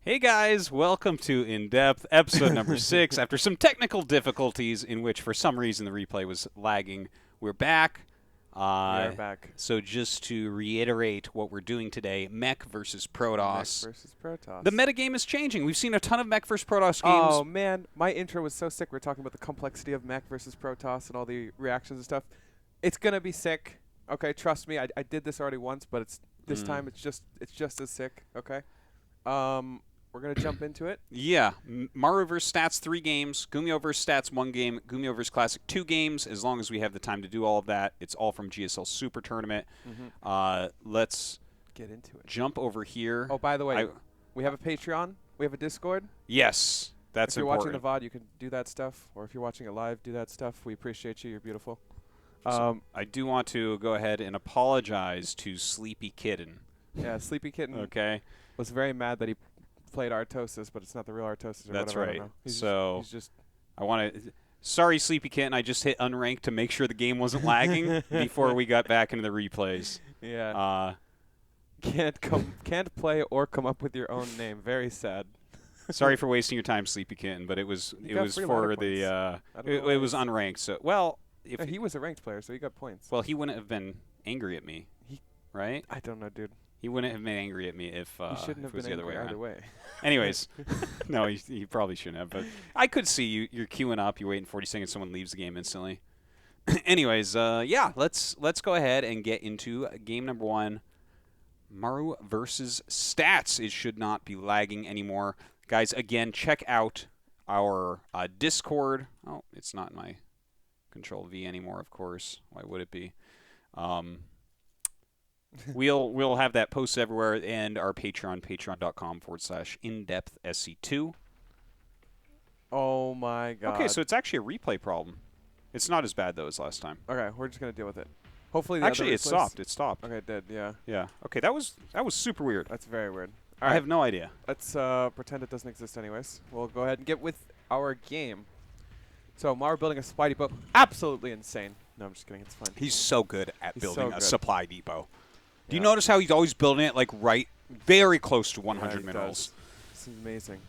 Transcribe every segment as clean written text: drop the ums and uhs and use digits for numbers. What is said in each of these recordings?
Hey guys, welcome to In Depth, episode number 6. After some technical difficulties in which for some reason the replay was lagging, we're back. We are back. So just to reiterate what we're doing today, Mech versus Protoss. Mech versus Protoss. The metagame is changing. We've seen a ton of Mech versus Protoss games. Oh man, my intro was so sick. We're talking about the complexity of Mech versus Protoss and all the reactions and stuff. It's gonna be sick. Okay, trust me. I did this already once, but it's this time it's just as sick. Okay. We're gonna jump into it. Yeah, Maru versus Stats 3 games, GuMiho versus Stats 1 game, GuMiho versus Classic 2 games. As long as we have the time to do all of that, it's all from GSL Super Tournament. Let's get into it. Jump over here. Oh, by the way, we have a Patreon. We have a Discord. Yes, that's important. If you're watching the VOD, you can do that stuff, or if you're watching it live, do that stuff. We appreciate you. You're beautiful. So I do want to go ahead and apologize to Sleepy Kitten. Yeah, Sleepy Kitten. Okay. Was very mad that he played Artosis, but it's not the real Artosis. Or That's whatever. right. He's just. I want to. Sorry, Sleepy Kitten. I just hit unranked to make sure the game wasn't lagging before we got back into the replays. Yeah. Can't play or come up with your own name. Very sad. Sorry for wasting your time, Sleepy Kitten, but it was for the it was unranked. So if he was a ranked player, so he got points. Well, he wouldn't have been angry at me, right? I don't know, dude. He wouldn't have been angry at me if he shouldn't have it was been the other way angry around. either way. Anyways, no, he probably shouldn't have. But I could see you're queuing up, you're waiting 40 seconds, someone leaves the game instantly. Anyways, yeah, let's go ahead and get into game number 1. Maru versus Stats. It should not be lagging anymore. Guys, again, check out our Discord. Oh, it's not in my Control V anymore, of course. Why would it be? We'll have that posted everywhere, and our Patreon, patreon.com/indepthsc2. Oh my god. Okay, so it's actually a replay problem. It's not as bad though as last time. Okay, we're just gonna deal with it. Hopefully, Actually, it stopped. It stopped. Okay, it did. Yeah. Yeah. Okay, that was super weird. That's very weird. I have no idea. Let's pretend it doesn't exist anyways. We'll go ahead and get with our game. So Maru building a supply depot, absolutely insane. No, I'm just kidding. It's fun. He's so good at building a supply depot. Do you notice how he's always building it like very close to 100 minerals? This is amazing.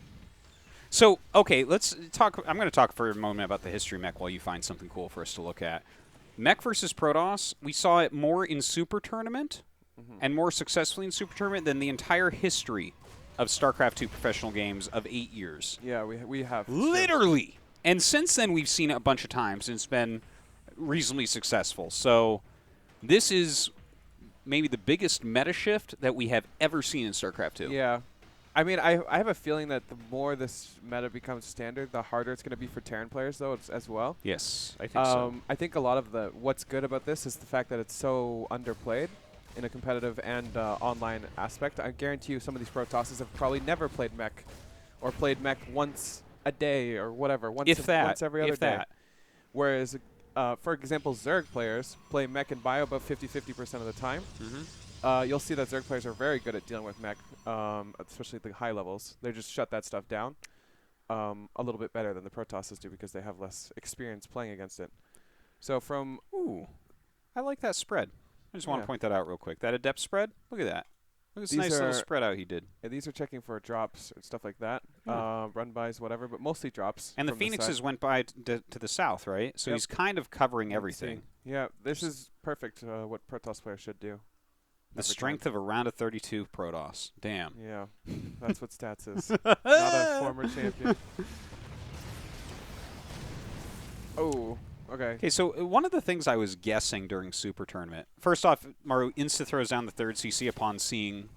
So, okay, let's talk. I'm going to talk for a moment about the history of Mech while you find something cool for us to look at. Mech versus Protoss, we saw it more in Super Tournament and more successfully in Super Tournament than the entire history of StarCraft 2 professional games of 8 years. Yeah, we have. Literally. Sure. And since then, we've seen it a bunch of times, and it's been reasonably successful. So this is maybe the biggest meta shift that we have ever seen in StarCraft 2. Yeah. I mean, I have a feeling that the more this meta becomes standard, the harder it's going to be for Terran players, though, as well. Yes, I think so. I think a lot of what's good about this is the fact that it's so underplayed in a competitive and online aspect. I guarantee you some of these Protosses have probably never played Mech or played Mech once a day or whatever, once every other day. Whereas for example, Zerg players play Mech and Bio about 50% of the time. You'll see that Zerg players are very good at dealing with Mech, especially at the high levels. They just shut that stuff down a little bit better than the Protosses do because they have less experience playing against it. So from... Ooh, I like that spread. I just want to point that out real quick. That adept spread, look at that. Look at this nice little spread out he did. Yeah, these are checking for drops and stuff like that, run-bys, whatever, but mostly drops. And the Phoenixes went by to the south, right? So he's kind of covering everything. Yeah, this is perfect what Protoss players should do. The strength of a round of 32 Protoss. Damn. Yeah, that's what Stats is. Not a former champion. Oh, okay. Okay, so one of the things I was guessing during Super Tournament, first off, Maru insta-throws down the 3rd CC upon seeing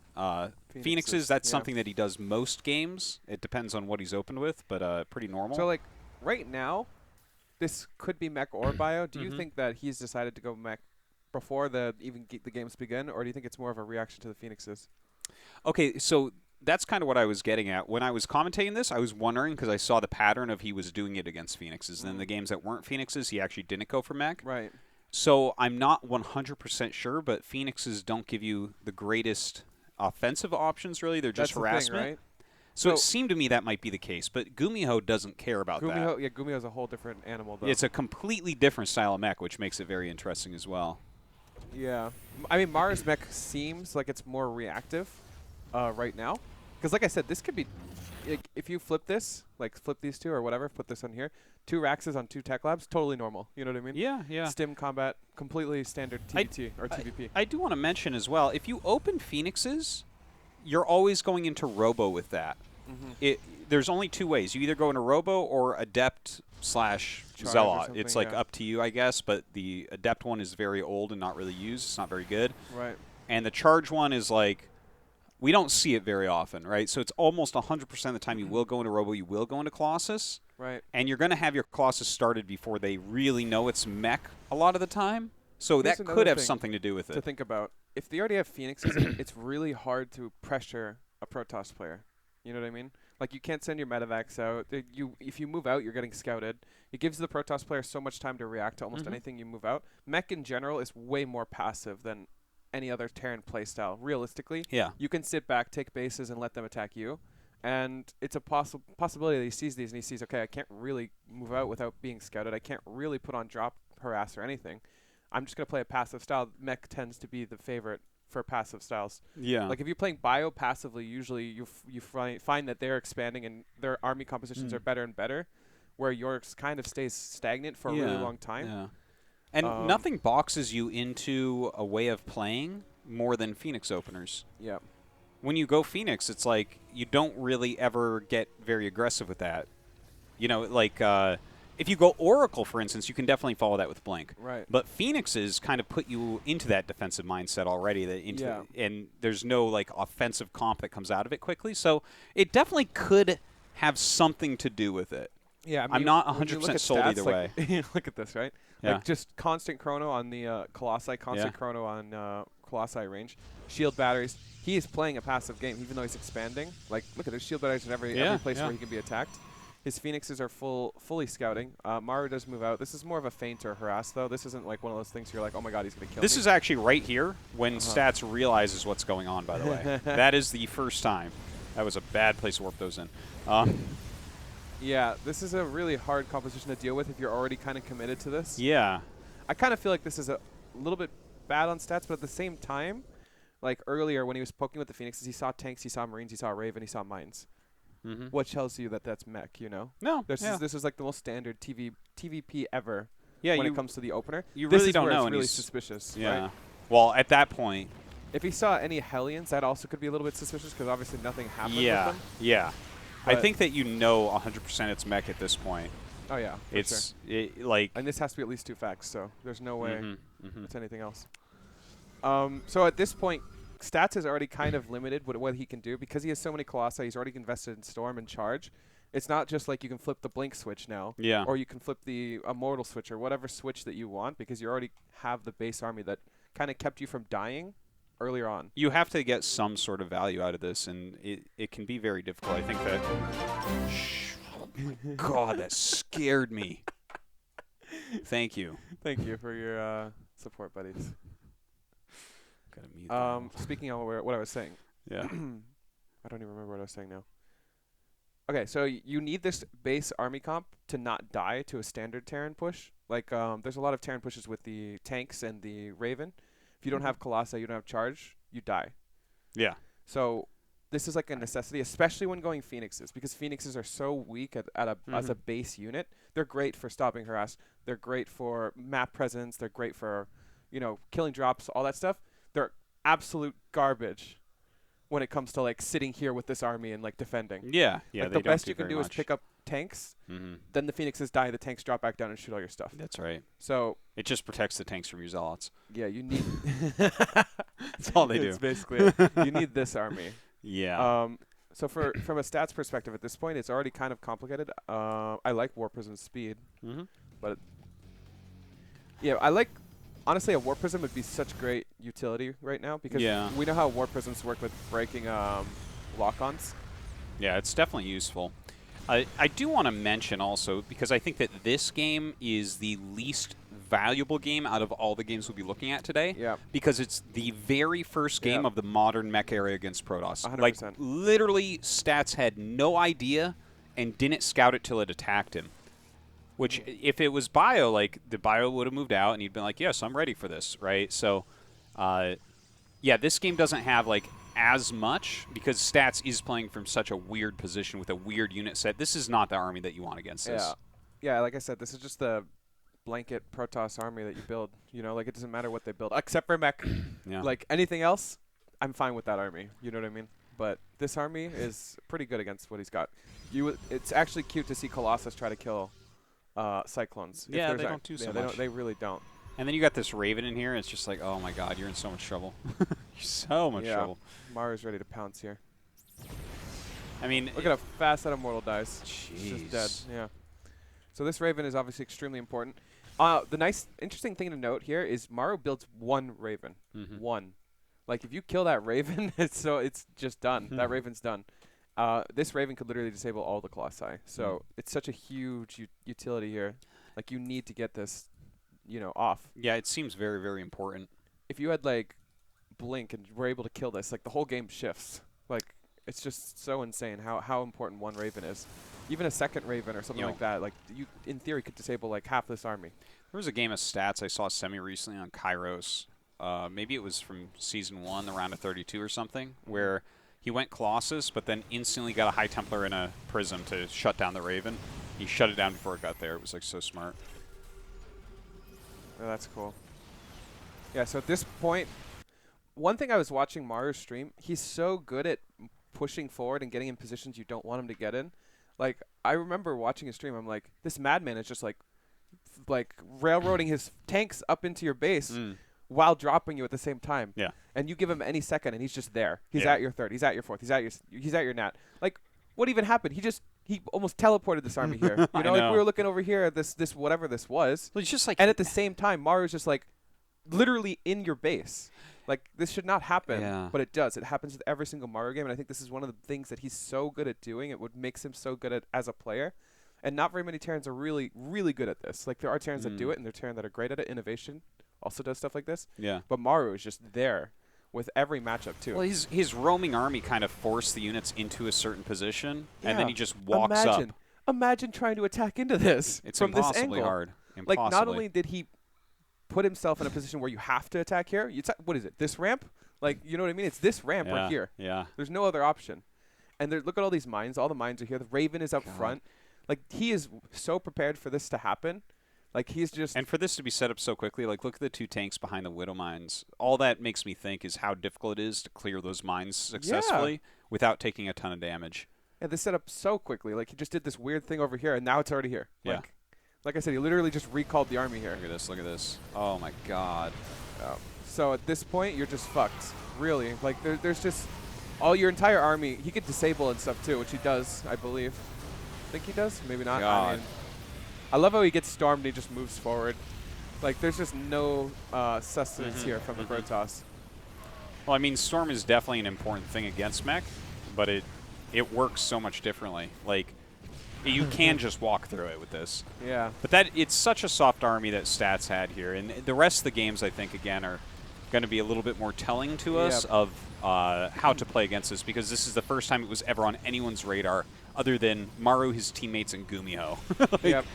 Phoenixes. That's something that he does most games. It depends on what he's opened with, but pretty normal. So, like, right now, this could be Mech or Bio. Do you think that he's decided to go Mech before the games begin, or do you think it's more of a reaction to the Phoenixes? Okay, so that's kind of what I was getting at. When I was commentating this, I was wondering, because I saw the pattern of he was doing it against Phoenixes. And then the games that weren't Phoenixes, he actually didn't go for Mech. Right. So I'm not 100% sure, but Phoenixes don't give you the greatest offensive options, really. They're just harassment. Thing, right? So it seemed to me that might be the case, but GuMiho doesn't care about that. Yeah, GuMiho's a whole different animal, though. It's a completely different style of Mech, which makes it very interesting as well. Yeah. I mean, Maru's Mech seems like it's more reactive right now. Because like I said, this could be, like, if you flip this, like flip these two or whatever, put this on here, 2 Raxes on 2 Tech Labs, totally normal. You know what I mean? Yeah, yeah. Stim combat, completely standard TVT or TVP. I do want to mention as well, if you open Phoenixes, you're always going into Robo with that. There's only 2 ways. You either go into Robo or Adept / Zealot. It's like up to you, I guess, but the Adept one is very old and not really used. It's not very good. Right. And the Charge one is like, we don't see it very often, right? So it's almost 100% of the time you will go into Robo, you will go into Colossus. Right. And you're going to have your Colossus started before they really know it's Mech a lot of the time. So Here's that could have thing something to do with to it. think about. If they already have Phoenixes, it's really hard to pressure a Protoss player. You know what I mean? Like, you can't send your medevacs out. If you move out, you're getting scouted. It gives the Protoss player so much time to react to almost anything you move out. Mech in general is way more passive than any other Terran playstyle. Realistically, Yeah. you can sit back, take bases, and let them attack you. And it's a possibility that he sees these and he sees, okay, I can't really move out without being scouted. I can't really put on drop harass or anything. I'm just going to play a passive style. Mech tends to be the favorite for passive styles. Yeah. Like, if you're playing bio passively, usually you find that they're expanding and their army compositions are better and better, where yours kind of stays stagnant for a really long time. Yeah. And nothing boxes you into a way of playing more than Phoenix openers. Yeah. When you go Phoenix, it's like you don't really ever get very aggressive with that. You know, like if you go Oracle, for instance, you can definitely follow that with Blink. Right. But Phoenixes kind of put you into that defensive mindset already, and there's no like offensive comp that comes out of it quickly. So it definitely could have something to do with it. Yeah, I mean, I'm not when you 100% look at sold stats, either like, way. look at this, right? Yeah. Like, just constant chrono on the Colossi, constant chrono on Colossi range, shield batteries. He is playing a passive game, even though he's expanding. Like, look at this, shield batteries in every place where he can be attacked. His Phoenixes are fully scouting. Maru does move out. This is more of a feint or harass, though. This isn't like one of those things you're like, oh my god, he's going to kill me. This is actually right here when Stats realizes what's going on, by the way. That is the first time. That was a bad place to warp those in. Yeah, this is a really hard composition to deal with if you're already kind of committed to this. Yeah. I kind of feel like this is a little bit bad on stats, but at the same time, like earlier when he was poking with the Phoenixes, he saw tanks, he saw Marines, he saw Raven, he saw Mines. What tells you that that's Mech, you know? No. This is like the most standard TVP ever Yeah, when it comes to the opener. You This really is don't where know. it's And really he's suspicious. Yeah. Right? Well, at that point. If he saw any Hellions, that also could be a little bit suspicious because obviously nothing happened with Yeah. them. Yeah. I But think that you know 100% it's Mech at this point. Oh, yeah. For It's sure. like. And this has to be at least 2 facts, so there's no way Mhm. it's anything else. So at this point, Stats is already kind of limited with what he can do because he has so many Colossi. He's already invested in Storm and Charge. It's not just like you can flip the Blink switch now. Yeah. Or you can flip the Immortal switch or whatever switch that you want because you already have the base army that kind of kept you from dying earlier on. You have to get some sort of value out of this, and it can be very difficult. I think that. God, that scared me. Thank you. Thank you for your support, buddies. Gotta mute that. Speaking of what I was saying. Yeah. I don't even remember what I was saying now. Okay, so you need this base army comp to not die to a standard Terran push. Like, there's a lot of Terran pushes with the tanks and the Raven. If you don't have Colossi, you don't have Charge, you die. Yeah. So this is like a necessity, especially when going Phoenixes, because Phoenixes are so weak as a base unit. They're great for stopping harass. They're great for map presence. They're great for, killing drops, all that stuff. They're absolute garbage when it comes to like sitting here with this army and like defending. Yeah. Yeah. Like they the don't best do you can very do is much. pick up tanks. Then the Phoenixes die. The tanks drop back down and shoot all your stuff. That's right. So It just protects the tanks from your zealots. yeah, you need. That's all they do. It's basically it. You need this army. Yeah. So from a stats perspective, at this point, it's already kind of complicated. I like War Prism's speed, but yeah, I like. Honestly, a War Prism would be such great utility right now because we know how War Prisms work with breaking lock-ons. Yeah, it's definitely useful. I do want to mention also, because I think that this game is the least valuable game out of all the games we'll be looking at today. Yeah. Because it's the very first game of the modern Mech era against Protoss. 100%. Like, literally, Stats had no idea and didn't scout it till it attacked him. Which, if it was Bio, like, the Bio would have moved out, and he'd been like, yes, I'm ready for this, right? So, yeah, this game doesn't have, like, as much because Stats is playing from such a weird position with a weird unit set. This is not the army that you want against this. Yeah, like I said, this is just the blanket Protoss army that you build. You know, like it doesn't matter what they build, except for Mech. Yeah. Like anything else, I'm fine with that army. You know what I mean? But this army is pretty good against what he's got. It's actually cute to see Colossus try to kill Cyclones. Yeah, they don't do so much. They really don't. And then you got this Raven in here. And it's just like, oh my God, you're in so much trouble. You're so much trouble. Maru's ready to pounce here. I mean, look at how fast that Immortal dies. Jeez. He's just dead. Yeah. So this Raven is obviously extremely important. The interesting thing to note here is Maru builds one Raven. One. Like if you kill that Raven, it's just done. That Raven's done. This Raven could literally disable all the Colossi. So it's such a huge utility here. Like you need to get this, off. Yeah, it seems very, very important. If you had like Blink and were able to kill this, like the whole game shifts. Like it's just so insane how important one Raven is. Even a second Raven or something like that, like you in theory could disable like half this army. There was a game of Stats I saw semi-recently on Kairos. Maybe it was from Season 1, the round of 32 or something, where he went Colossus, but then instantly got a High Templar and a Prism to shut down the Raven. He shut it down before it got there. It was like so smart. Oh, that's cool. Yeah, so at this point, one thing I was watching Maru's stream, he's so good at pushing forward and getting in positions you don't want him to get in. Like, I remember watching his stream, I'm like, this madman is just like railroading his tanks up into your base while dropping you at the same time. Yeah. And you give him any second and he's just there. He's at your third, he's at your fourth, he's at your nat. Like, what even happened? He almost teleported this army here. You know, like we were looking over here at this whatever this was. Well, it's just like, and at the same time, Maru's just like literally in your base. Like, this should not happen, but it does. It happens with every single Maru game, and I think this is one of the things that he's so good at doing. It makes him so good at as a player. And not very many Terrans are really, really good at this. Like, there are Terrans that do it, and there are Terrans that are great at it. Innovation also does stuff like this. Yeah. But Maru is just there with every matchup, too. Well, his roaming army kind of forced the units into a certain position, and then he just walks up. Imagine trying to attack into this from this angle. Impossibly hard. Like, not only did he put himself in a position where you have to attack here. What is it? This ramp? Like, you know what I mean? It's this ramp right here. Yeah. There's no other option. And look at all these mines. All the mines are here. The Raven is up front. Like, he is so prepared for this to happen. Like, he's just... And for this to be set up so quickly, like, look at the two tanks behind the Widow mines. All that makes me think is how difficult it is to clear those mines successfully without taking a ton of damage. Yeah, this set up so quickly. Like, he just did this weird thing over here, and now it's already here. Yeah. Like I said, he literally just recalled the army here. Look at this, look at this. Oh my God. So at this point, you're just fucked. Really. Like, there's just all your entire army. He could disable and stuff too, which he does, I believe. Think he does? Maybe not. God. I love how he gets stormed and he just moves forward. Like, there's just no sustenance here from the Protoss. Well, I mean, Storm is definitely an important thing against Mech, but it works so much differently. Like, you can just walk through it with this. Yeah. But it's such a soft army that Stats had here. And the rest of the games, I think, again, are going to be a little bit more telling to us of how to play against this, because this is the first time it was ever on anyone's radar other than Maru, his teammates, and GuMiho. Yep.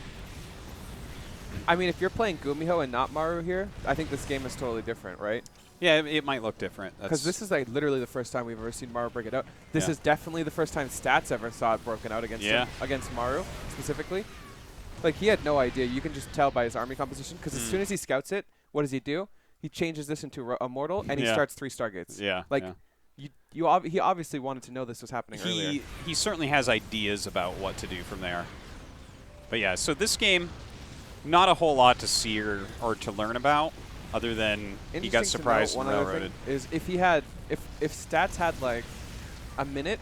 I mean, if you're playing GuMiho and not Maru here, I think this game is totally different, right? Yeah, it might look different. Because this is like literally the first time we've ever seen Maru break it out. This is definitely the first time Stats ever saw it broken out against him, against Maru specifically. Like, he had no idea. You can just tell by his army composition, because as soon as he scouts it, what does he do? He changes this into Immortal, and he starts 3 Stargates. Yeah. Like, he obviously wanted to know this was happening earlier. He certainly has ideas about what to do from there. But yeah, so this game, not a whole lot to see or to learn about, other than he got surprised and railroaded. Is if Stats had like a minute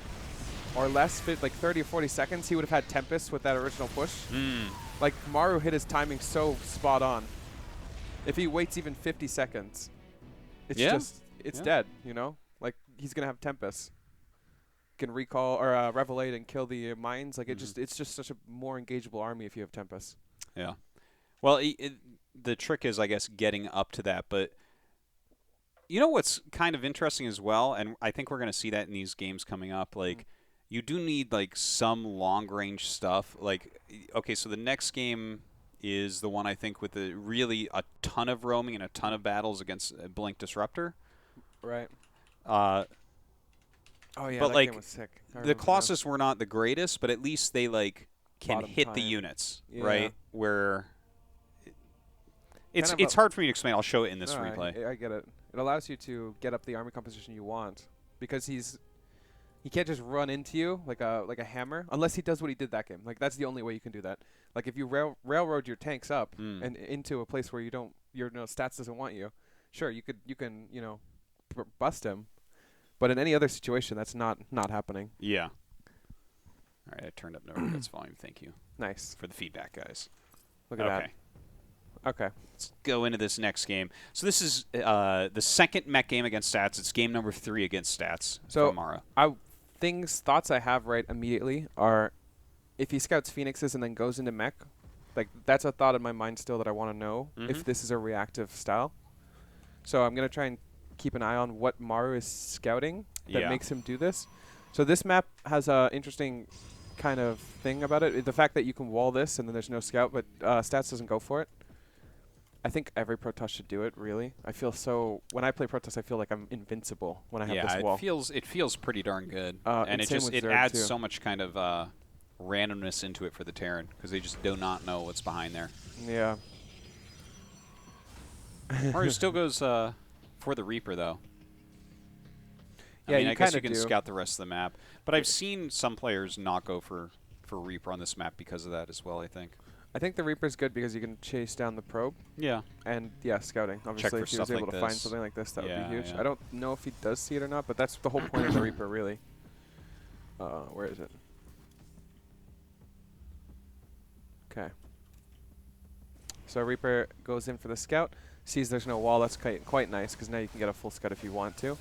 or less, like 30 or 40 seconds, he would have had Tempest with that original push. Like, Maru hit his timing so spot on. If he waits even 50 seconds, it's dead, you know? Like, he's going to have Tempest. Can recall or revelate and kill the mines. Like, it's just such a more engageable army if you have Tempest. Yeah. Well, the trick is, I guess, getting up to that. But you know what's kind of interesting as well, and I think we're going to see that in these games coming up, like, you do need, like, some long-range stuff. Like, okay, so the next game is the one, I think, with really a ton of roaming and a ton of battles against Blink Disruptor. Right. Oh yeah, But that like game was sick. I the remember now. Colossus were not the greatest, but at least they like can Bottom hit the time. units, Yeah. right? Where Kind of it's hard for me to explain. I'll show it in this no, replay. I get it. It allows you to get up the army composition you want because he can't just run into you like a hammer unless he does what he did that game. Like that's the only way you can do that. Like if you railroad your tanks up and into a place where your stats doesn't want you, sure you can bust him, but in any other situation that's not happening. Yeah. All right, I turned up Norbit's volume. Thank you Nice. for the feedback, guys. Look at that. Okay. Let's go into this next game. So this is the second mech game against stats. It's game number 3 against stats from Maru. Thoughts I have right immediately are if he scouts Phoenixes and then goes into mech, like that's a thought in my mind still that I want to know if this is a reactive style. So I'm going to try and keep an eye on what Maru is scouting that makes him do this. So this map has a interesting kind of thing about it. The fact that you can wall this and then there's no scout, but stats doesn't go for it. I think every Protoss should do it, really. When I play Protoss, I feel like I'm invincible when I have this wall. It feels pretty darn good. And it adds so much kind of randomness into it for the Terran because they just do not know what's behind there. Yeah. Maru still goes for the Reaper, though. Yeah, I guess you can scout the rest of the map. But I've seen some players not go for Reaper on this map because of that as well, I think. I think the Reaper's good because you can chase down the probe. Yeah. And, scouting. Obviously, if he was able to find something like this, that would be huge. Yeah. I don't know if he does see it or not, but that's the whole point of the Reaper, really. Where is it? Okay. So Reaper goes in for the scout, sees there's no wall. That's quite nice because now you can get a full scout if you want to.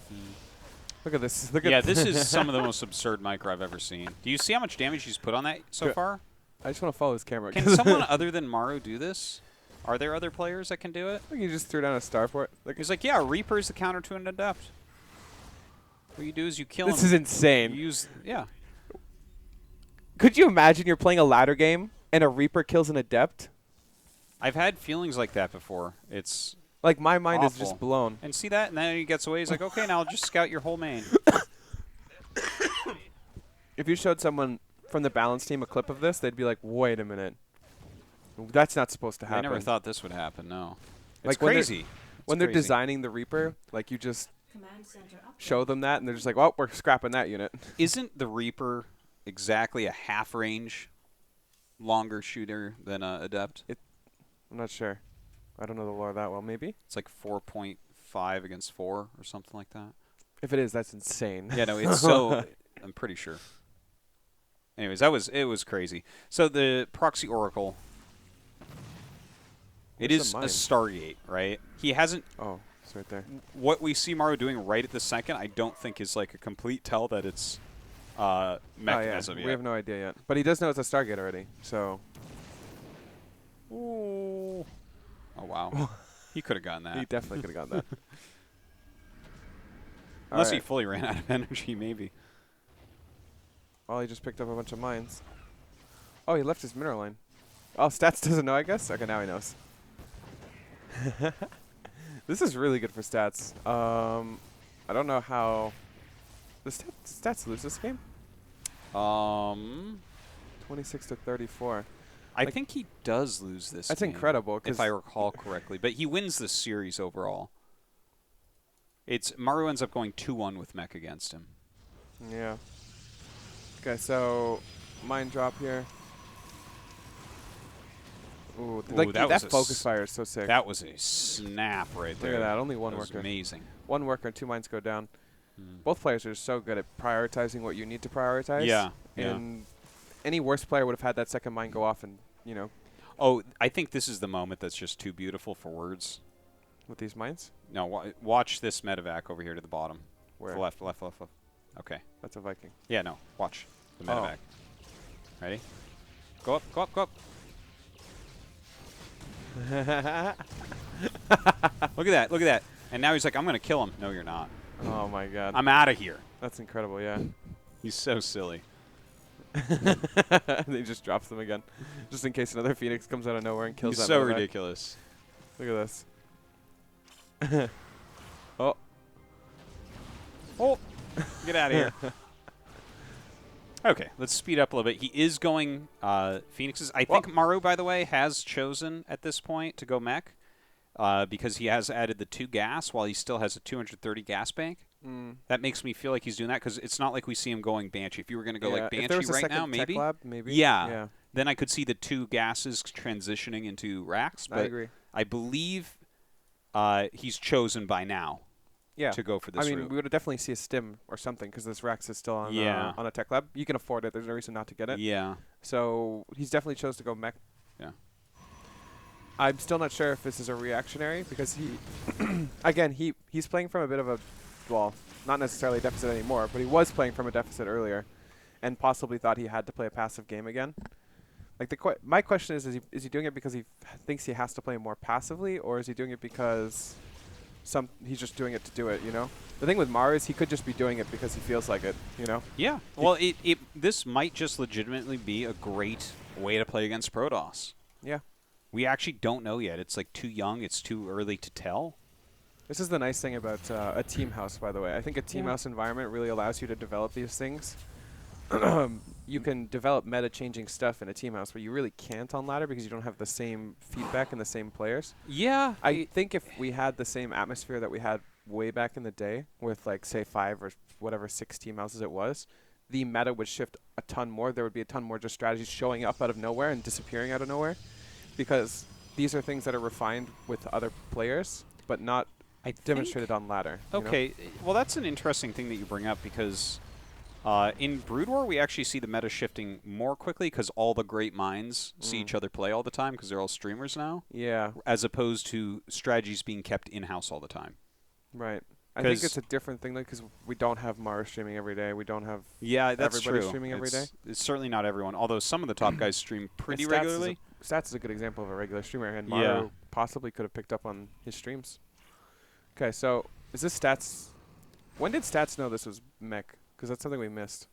Look at this. This is some of the most absurd micro I've ever seen. Do you see how much damage he's put on that so far? I just want to follow his camera. Can someone other than Maru do this? Are there other players that can do it? I think he just threw down a starport. He's like, yeah, Reaper is the counter to an Adept. What you do is you kill him. This is insane. You yeah. Could you imagine you're playing a ladder game and a Reaper kills an Adept? I've had feelings like that before. It's like my mind awful. is just blown. And see that? And then he gets away. He's like, okay, now I'll just scout your whole main. If you showed someone from the balance team a clip of this, they'd be like, wait a minute. That's not supposed to happen. I never thought this would happen, no. It's like crazy. When they're designing the Reaper, like you just show them that, and they're just like, well, we're scrapping that unit. Isn't the Reaper exactly a half-range longer shooter than an Adept? I'm not sure. I don't know the lore that well. Maybe? It's like 4.5 against 4 or something like that. If it is, that's insane. Yeah, no, it's so... I'm pretty sure. Anyways, it was crazy. So the Proxy Oracle... It is a Stargate, right? He hasn't... Oh, it's right there. What we see Maru doing right at the second, I don't think is like a complete tell that it's mechanism yet. We have no idea yet. But he does know it's a Stargate already, so... Ooh. Oh, wow. He could have gotten that. He definitely could have gotten that. Unless he fully ran out of energy, maybe. Well, he just picked up a bunch of mines. Oh, he left his mineral line. Oh, Stats doesn't know, I guess? Okay, now he knows. This is really good for Stats. I don't know how... Does Stats lose this game? 26 to 34. I think he does lose this That's game, incredible. if I recall correctly. But he wins the series overall. Maru ends up going 2-1 with Mech against him. Yeah. Okay, so mine drop here. Ooh, that focus fire is so sick. That was a snap right there. Look at that, only one worker. Amazing. One worker and 2 mines go down. Both players are so good at prioritizing what you need to prioritize. Yeah. And any worse player would have had that second mine go off and, Oh, I think this is the moment that's just too beautiful for words. With these mines? No, watch this medevac over here to the bottom. Where? To the left. Okay. That's a Viking. Yeah, no. Watch the medevac. Ready? Go up, go up, go up. Look at that. And now he's like, I'm going to kill him. No, you're not. Oh, my God. I'm out of here. That's incredible, yeah. He's so silly. He just drops them again. Just in case another Phoenix comes out of nowhere and kills He's that so medevac. ridiculous. Look at this. Oh. Oh. Get out of here. Okay, let's speed up a little bit. He is going Phoenixes. I think Maru, by the way, has chosen at this point to go Mech because he has added the 2 gas while he still has a 230 gas bank. That makes me feel like he's doing that because it's not like we see him going Banshee. If you were going to go like Banshee right now, maybe. Maybe. Yeah. Then I could see the 2 gases transitioning into racks. But I agree. I believe he's chosen by now to go for this route. We would definitely see a stim or something because this Rax is still on a tech lab. You can afford it. There's no reason not to get it. Yeah. So he's definitely chose to go Mech. Yeah. I'm still not sure if this is a reactionary because he, again, he's playing from a bit of a, well, not necessarily a deficit anymore, but he was playing from a deficit earlier and possibly thought he had to play a passive game again. Like my question is he doing it because he thinks he has to play more passively, or is he doing it because he's just doing it to do it, you know? The thing with Maru is he could just be doing it because he feels like it, you know? Yeah. Well, this might just legitimately be a great way to play against Protoss. Yeah. We actually don't know yet. It's like too young. It's too early to tell. This is the nice thing about a team house, by the way. I think a team house environment really allows you to develop these things. You can develop meta-changing stuff in a team house, but you really can't on ladder because you don't have the same feedback and the same players. Yeah. I think if we had the same atmosphere that we had way back in the day with, like, say, 5 or whatever 6 team houses it was, the meta would shift a ton more. There would be a ton more just strategies showing up out of nowhere and disappearing out of nowhere because these are things that are refined with other players, but not demonstrated on ladder. Okay. Well, that's an interesting thing that you bring up because in Brood War, we actually see the meta shifting more quickly because all the great minds see each other play all the time because they're all streamers now. Yeah. As opposed to strategies being kept in-house all the time. Right. I think it's a different thing because we don't have Maru streaming every day. We don't have everybody streaming every day. It's certainly not everyone, although some of the top guys stream pretty regularly. Stats is a good example of a regular streamer, and Maru possibly could have picked up on his streams. Okay, so is this Stats? When did Stats know this was Mech? Because that's something we missed.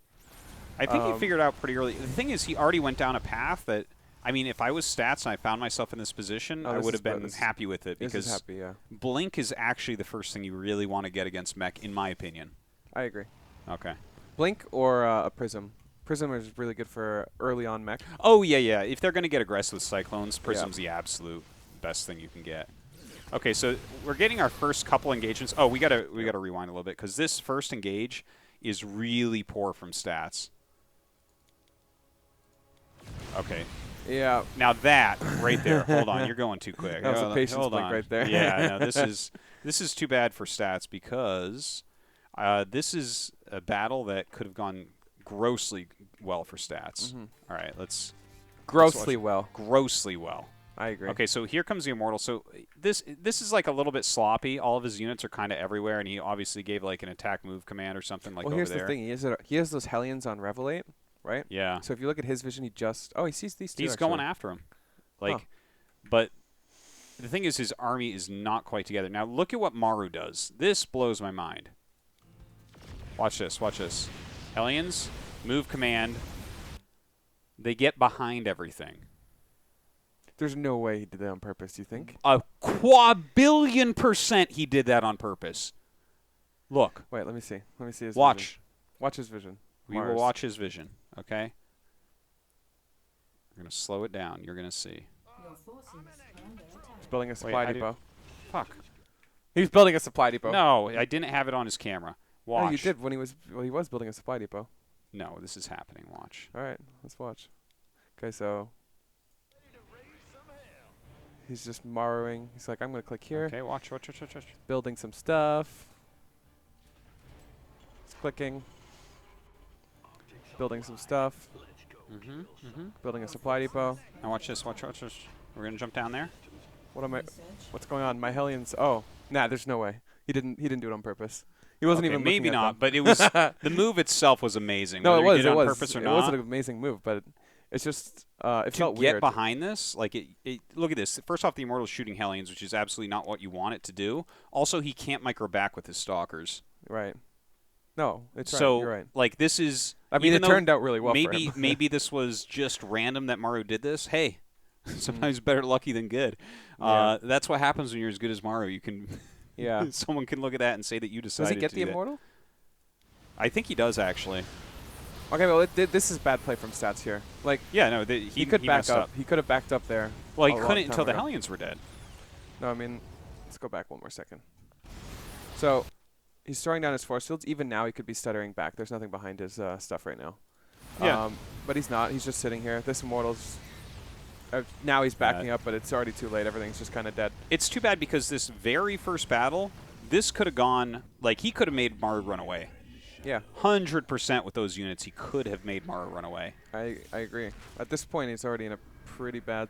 I think he figured out pretty early. The thing is, he already went down a path that, I mean, if I was Stats and I found myself in this position, I would have been happy with it because Blink is actually the first thing you really want to get against Mech, in my opinion. I agree. Okay. Blink or a Prism. Prism is really good for early on Mech. Oh, yeah. If they're going to get aggressive with Cyclones, Prism's the absolute best thing you can get. Okay, so we're getting our first couple engagements. Oh, we gotta rewind a little bit because this first engage is really poor from Stats. Okay. Yeah. Now that right there, hold on, you're going too quick. That was a patience blink right there. Yeah, no, this is too bad for Stats because this is a battle that could have gone grossly well for Stats. All right, let's grossly well. Grossly well. I agree. Okay, so here comes the Immortal. So this is like a little bit sloppy. All of his units are kind of everywhere, and he obviously gave like an attack move command or something like over there. Well, here's the thing. He has those Hellions on Revelate, right? Yeah. So if you look at his vision, he sees these two. He's going after him. Like, but the thing is his army is not quite together. Now look at what Maru does. This blows my mind. Watch this. Watch this. Hellions, move command. They get behind everything. There's no way he did that on purpose, do you think? A quadbillion% he did that on purpose. Look. Wait, let me see. Let me see his vision. Watch his vision. We will watch his vision, okay? We're going to slow it down. You're going to see. He's building a supply depot. Fuck. He's building a supply depot. No, I didn't have it on his camera. Watch. No, you did when he was building a supply depot. No, this is happening. Watch. All right, let's watch. Okay, so he's just Maruing. He's like, I'm going to click here. Okay, watch. Building some stuff. He's clicking. Building some stuff. Building a supply depot. Now watch this. Watch this. We're going to jump down there. What's going on? My Hellions. Oh, nah, there's no way. He didn't do it on purpose. He wasn't even looking maybe at not, them. but it was the move itself was amazing. No, it was. It on was purpose or it not. was an amazing move, but it's just it felt to get weird. behind this, like look at this. First off, the Immortal's shooting Hellions, which is absolutely not what you want it to do. Also, he can't micro back with his Stalkers. Right. No, it's so, right. You're right. Like this is. I mean, it turned out really well. Maybe for him. maybe this was just random that Maru did this. Hey, sometimes better lucky than good. That's what happens when you're as good as Maru. You can. Yeah. Someone can look at that and say that you decided. Does he get to the do Immortal? I think he does, actually. Okay, well, this is bad play from Stats here. Like, Yeah, no, he could back messed up. He could have backed up there. Well, he a long couldn't time until the ago. Hellions were dead. No, I mean, let's go back one more second. So, he's throwing down his force fields. Even now, he could be stuttering back. There's nothing behind his stuff right now. Yeah. But he's not. He's just sitting here. This Immortal's... now he's backing up, but it's already too late. Everything's just kind of dead. It's too bad because this very first battle, this could have gone... Like, he could have made Maru run away. Yeah. 100% with those units, he could have made Maru run away. I agree. At this point, he's already in a pretty bad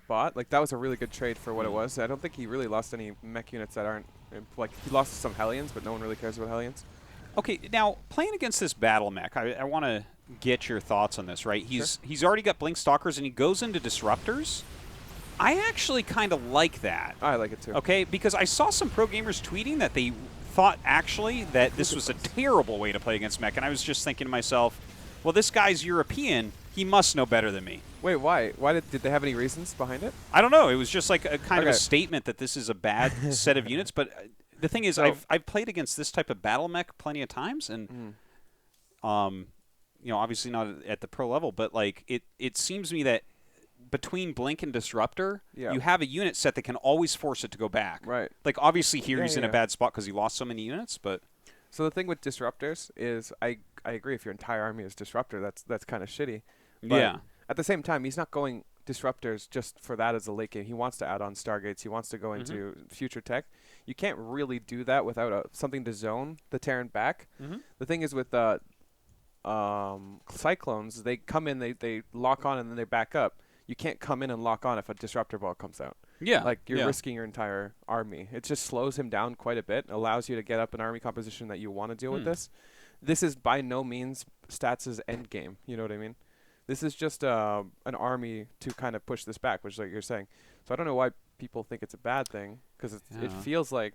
spot. Like, that was a really good trade for what it was. I don't think he really lost any mech units that aren't... Like, he lost some Hellions, but no one really cares about Hellions. Okay, now, playing against this battle mech, I want to get your thoughts on this, right? He's already got Blink Stalkers, and he goes into Disruptors. I actually kind of like that. I like it, too. Okay, because I saw some pro gamers tweeting that they thought, actually, that this was a terrible way to play against mech, and I was just thinking to myself, well, this guy's European. He must know better than me. Wait, why? Why did they have any reasons behind it? I don't know. It was just like a kind of a statement that this is a bad set of units, but... The thing is, I've played against this type of battle mech plenty of times, and you know, obviously not at the pro level, but like it seems to me that between Blink and Disruptor, you have a unit set that can always force it to go back. Right. Like obviously here he's in a bad spot because he lost so many units, but so the thing with Disruptors is I agree, if your entire army is Disruptor, that's kind of shitty. But yeah. At the same time, he's not going Disruptors just for that as a late game. He wants to add on Stargates. He wants to go into future tech. You can't really do that without something to zone the Terran back. The thing is with Cyclones, they come in, they lock on, and then they back up. You can't come in and lock on if a Disruptor ball comes out. Yeah. Like, you're risking your entire army. It just slows him down quite a bit, allows you to get up an army composition that you want to deal with this. This is by no means Stats' end game. You know what I mean? This is just an army to kind of push this back, which is like you're saying. So I don't know why people think it's a bad thing, because it feels like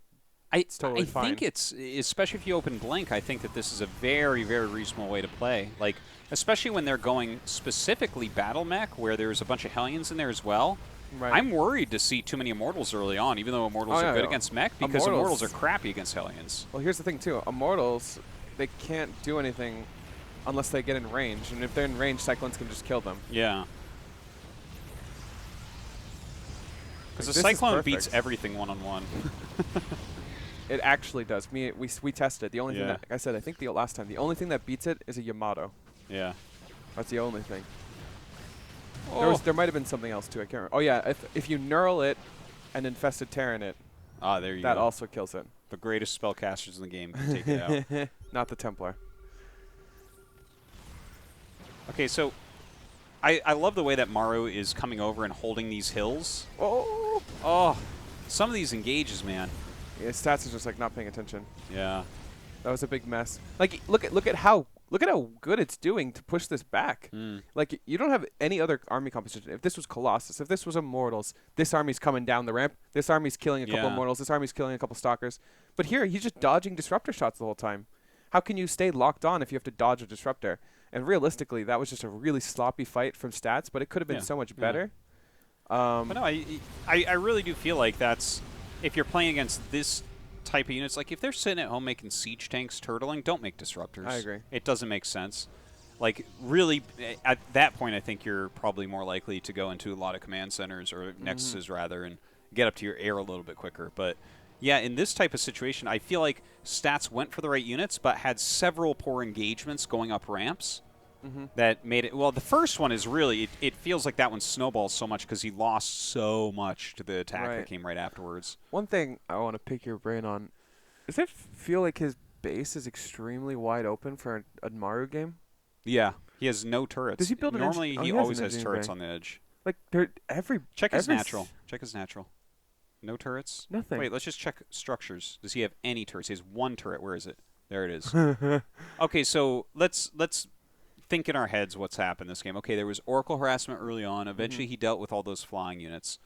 it's totally fine. I think it's, especially if you open Blink, I think that this is a very, very reasonable way to play. Like, especially when they're going specifically Battle Mech, where there's a bunch of Hellions in there as well. Right. I'm worried to see too many Immortals early on, even though Immortals are good against Mech, because Immortals are crappy against Hellions. Well, here's the thing, too. Immortals, they can't do anything unless they get in range. And if they're in range, Cyclones can just kill them. Yeah. Because the Cyclone beats everything one-on-one. It actually does. We tested. The only thing that, like I said, I think the last time, the only thing that beats it is a Yamato. Yeah. That's the only thing. Oh. There might have been something else, too. I can't remember. Oh, yeah. If you knurl it and Infested Terran it, there you go. that also kills it. The greatest spellcasters in the game can take it out. Not the Templar. Okay, so I love the way that Maru is coming over and holding these hills. Oh, some of these engages, man. Yeah, Stats is just like not paying attention. Yeah. That was a big mess. Like, look at how good it's doing to push this back. Like, you don't have any other army composition. If this was Colossus, if this was Immortals, this army's coming down the ramp. This army's killing a couple Immortals. This army's killing a couple Stalkers. But here, he's just dodging Disruptor shots the whole time. How can you stay locked on if you have to dodge a Disruptor? And realistically, that was just a really sloppy fight from Stats, but it could have been so much better. But no, I really do feel like that's, if you're playing against this type of units, like if they're sitting at home making siege tanks turtling, don't make Disruptors. I agree. It doesn't make sense. Like, really, at that point, I think you're probably more likely to go into a lot of command centers, or nexuses rather, and get up to your air a little bit quicker. But yeah, in this type of situation, I feel like Stats went for the right units, but had several poor engagements going up ramps. That made it. Well, the first one is really, it feels like that one snowballs so much because he lost so much to the attack that came right afterwards. One thing I want to pick your brain on, does it feel like his base is extremely wide open for a Maru game? Yeah, he has no turrets. Does he build Normally, he always has turrets on the edge. Like, check his natural. Check his natural. No turrets? Nothing. Wait, let's just check structures. Does he have any turrets? He has one turret. Where is it? There it is. Okay, so let's think in our heads what's happened this game. Okay, there was Oracle harassment early on. Eventually, he dealt with all those flying units.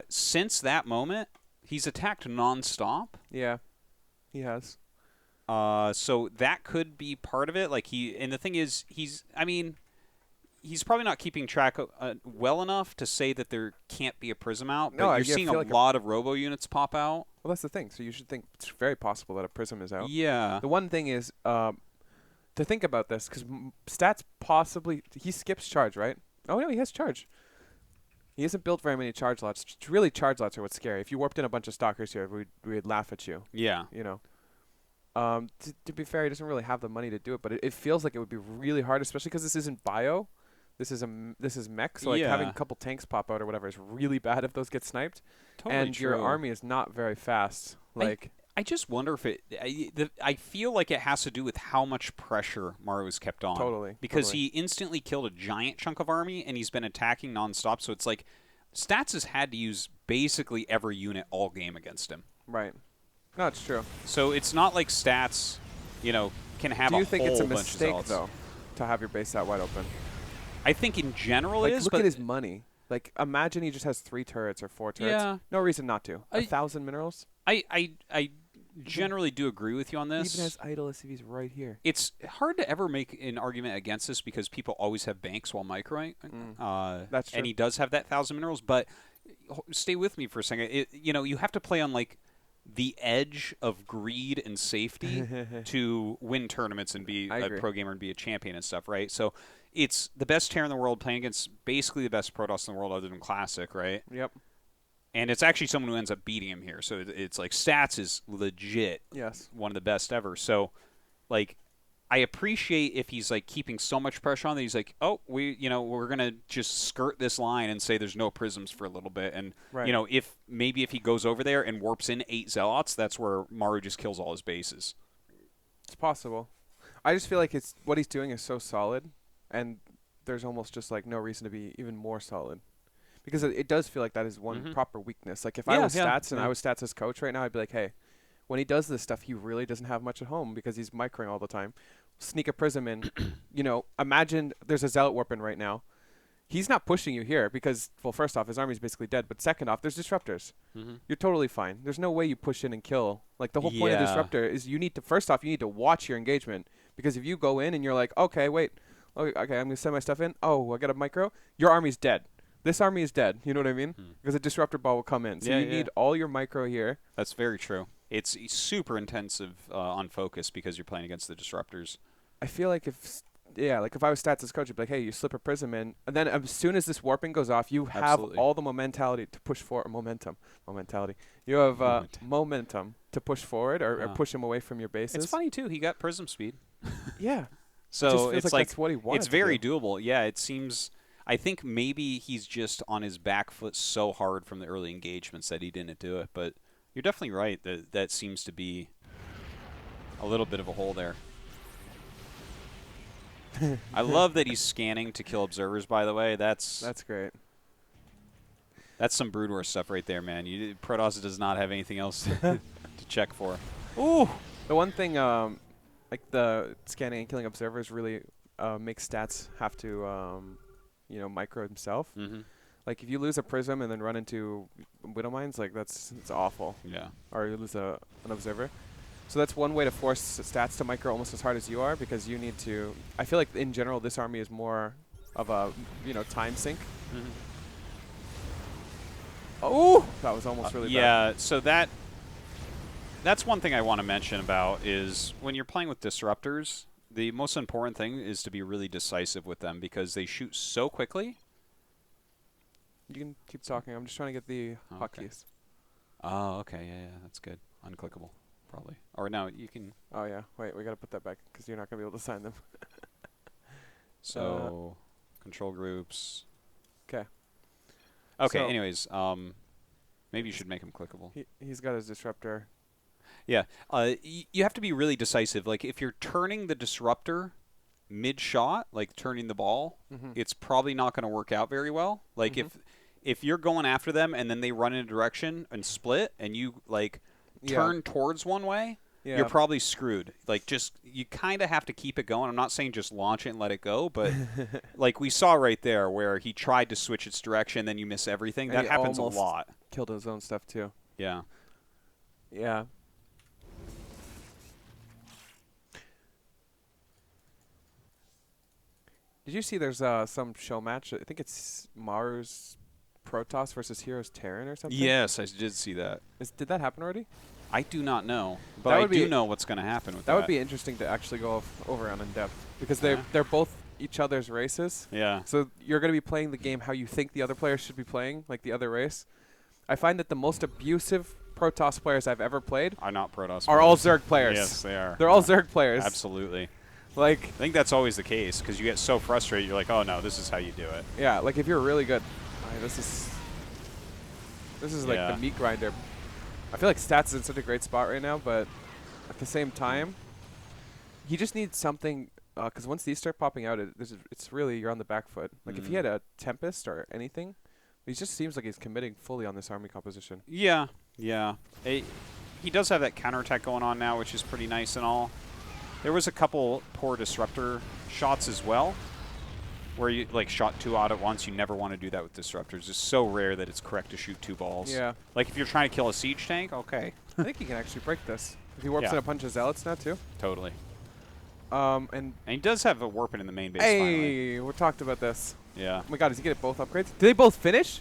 Since that moment, he's attacked nonstop. Yeah, he has. So that could be part of it. Like and the thing is, he's probably not keeping track well enough to say that there can't be a Prism out. But you're seeing a lot of Robo units pop out. Well, that's the thing. So you should think it's very possible that a Prism is out. Yeah. The one thing is, to think about this, because stats possibly he skips charge, right? Oh no, he has charge. He hasn't built very many charge lots. Really, charge lots are what's scary. If you warped in a bunch of stalkers here, we'd laugh at you. Yeah. You know. To be fair, he doesn't really have the money to do it, but it feels like it would be really hard, especially because this isn't bio. This is mech, so like having a couple tanks pop out or whatever is really bad if those get sniped. Totally and true. your army is not very fast. Like I just wonder if I feel like it has to do with how much pressure Maru has kept on. Totally. Because he instantly killed a giant chunk of army, and he's been attacking nonstop. So it's like Stats has had to use basically every unit all game against him. Right. No, it's true. So it's not like Stats, you know, can have a whole bunch of Do you think it's a zealots. mistake, though, to have your base that wide open? I think in general like, it is, look but at his money. Like, imagine he just has 3 turrets or 4 turrets. Yeah. No reason not to. 1,000 minerals? I generally do agree with you on this. Even as idle as if he's right here. It's hard to ever make an argument against this because people always have banks while microing. That's true. And he does have that 1,000 minerals, but stay with me for a second. You have to play on like the edge of greed and safety to win tournaments and be a pro gamer and be a champion and stuff, right? So it's the best Terran in the world playing against basically the best Protoss in the world other than Classic, right? Yep. And it's actually someone who ends up beating him here. So it's like Stats is legit one of the best ever. So, like, I appreciate if he's, like, keeping so much pressure on that he's like, oh, we're going to just skirt this line and say there's no prisms for a little bit. And, if he goes over there and warps in 8 Zealots, that's where Maru just kills all his bases. It's possible. I just feel like what he's doing is so solid, and there's almost just, like, no reason to be even more solid. Because it does feel like that is one proper weakness. Like, if I was Stats and I was Stats as coach right now, I'd be like, hey, when he does this stuff, he really doesn't have much at home because he's microing all the time. Sneak a prism in. Imagine there's a Zealot warp in right now. He's not pushing you here because, well, first off, his army's basically dead. But second off, there's Disruptors. You're totally fine. There's no way you push in and kill. Like, the whole point of Disruptor is first off, you need to watch your engagement. Because if you go in and you're like, okay, wait, okay, I'm going to send my stuff in. Oh, I got a micro. Your army's dead. This army is dead. You know what I mean? Because a disruptor ball will come in. So you need all your micro here. That's very true. It's super intensive on focus because you're playing against the disruptors. I feel like if I was Stats as coach, I'd be like, hey, you slip a prism in. And then as soon as this warping goes off, you have all the momentality to push forward. Momentality. You have momentum to push forward or push him away from your bases. It's funny, too. He got prism speed. Yeah. So it's like that's what he wanted. It's very doable. Yeah, it seems... I think maybe he's just on his back foot so hard from the early engagements that he didn't do it. But you're definitely right. That seems to be a little bit of a hole there. I love that he's scanning to kill observers, by the way. That's great. That's some Brood War stuff right there, man. Protoss does not have anything else to check for. Ooh! The one thing, like the scanning and killing observers really makes Stats have to... micro himself. Like, if you lose a prism and then run into Widow Mines, like, it's awful. Yeah. Or you lose an observer. So that's one way to force Stats to micro almost as hard as you are, because you need to... I feel like, in general, this army is more of a, time sink. Oh! That was almost really bad. Yeah, so that's one thing I want to mention about is when you're playing with disruptors... The most important thing is to be really decisive with them because they shoot so quickly. You can keep talking. I'm just trying to get the hotkeys. Oh, okay. Yeah, that's good. Unclickable, probably. Or no, you can... Oh, yeah. Wait, we got to put that back because you're not going to be able to sign them. So, control groups. Okay. Okay, so anyways, maybe you should make him clickable. He's got his disruptor. Yeah, you have to be really decisive. Like, if you're turning the disruptor mid-shot, like turning the ball, it's probably not going to work out very well. Like, if you're going after them and then they run in a direction and split and you, like, turn towards one way, you're probably screwed. Like, just, you kind of have to keep it going. I'm not saying just launch it and let it go, but, like, we saw right there where he tried to switch its direction, then you miss everything. And that happens a lot. Killed his own stuff, too. Yeah. Yeah. Did you see there's some show match? I think it's Maru's Protoss versus Heroes Terran or something? Yes, I did see that. Did that happen already? I do not know, but That I would do be- know what's going to happen with that. That would be interesting to actually go over on in depth because Yeah. they're both each other's races. Yeah. So you're going to be playing the game how you think the other players should be playing, like the other race. I find that the most abusive Protoss players I've ever played Are not Protoss are all players. Zerg players. Yes, they are. They're all Zerg players. Absolutely. Like, I think that's always the case because you get so frustrated. You're like, oh no, this is how you do it. yeah, like if you're really good, this is like Yeah. the meat grinder. I feel like Stats is in such a great spot right now, but at the same time, he just needs something. Because once these start popping out, it's really you're on the back foot. Like if he had a Tempest or anything, he just seems like he's committing fully on this army composition. Yeah, yeah. He does have that counterattack going on now, which is pretty nice and all. There was a couple poor disruptor shots as well, where you like shot 2 out at once. You never want to do that with disruptors. It's so rare that it's correct to shoot 2 balls. Yeah. Like if you're trying to kill a siege tank, okay. I think he can actually break this. If he warps Yeah. in a bunch of Zealots now too. Totally. And And he does have a warping in the main base finally. hey, we talked about this. Yeah. Oh my god, does he get both upgrades? Did they both finish?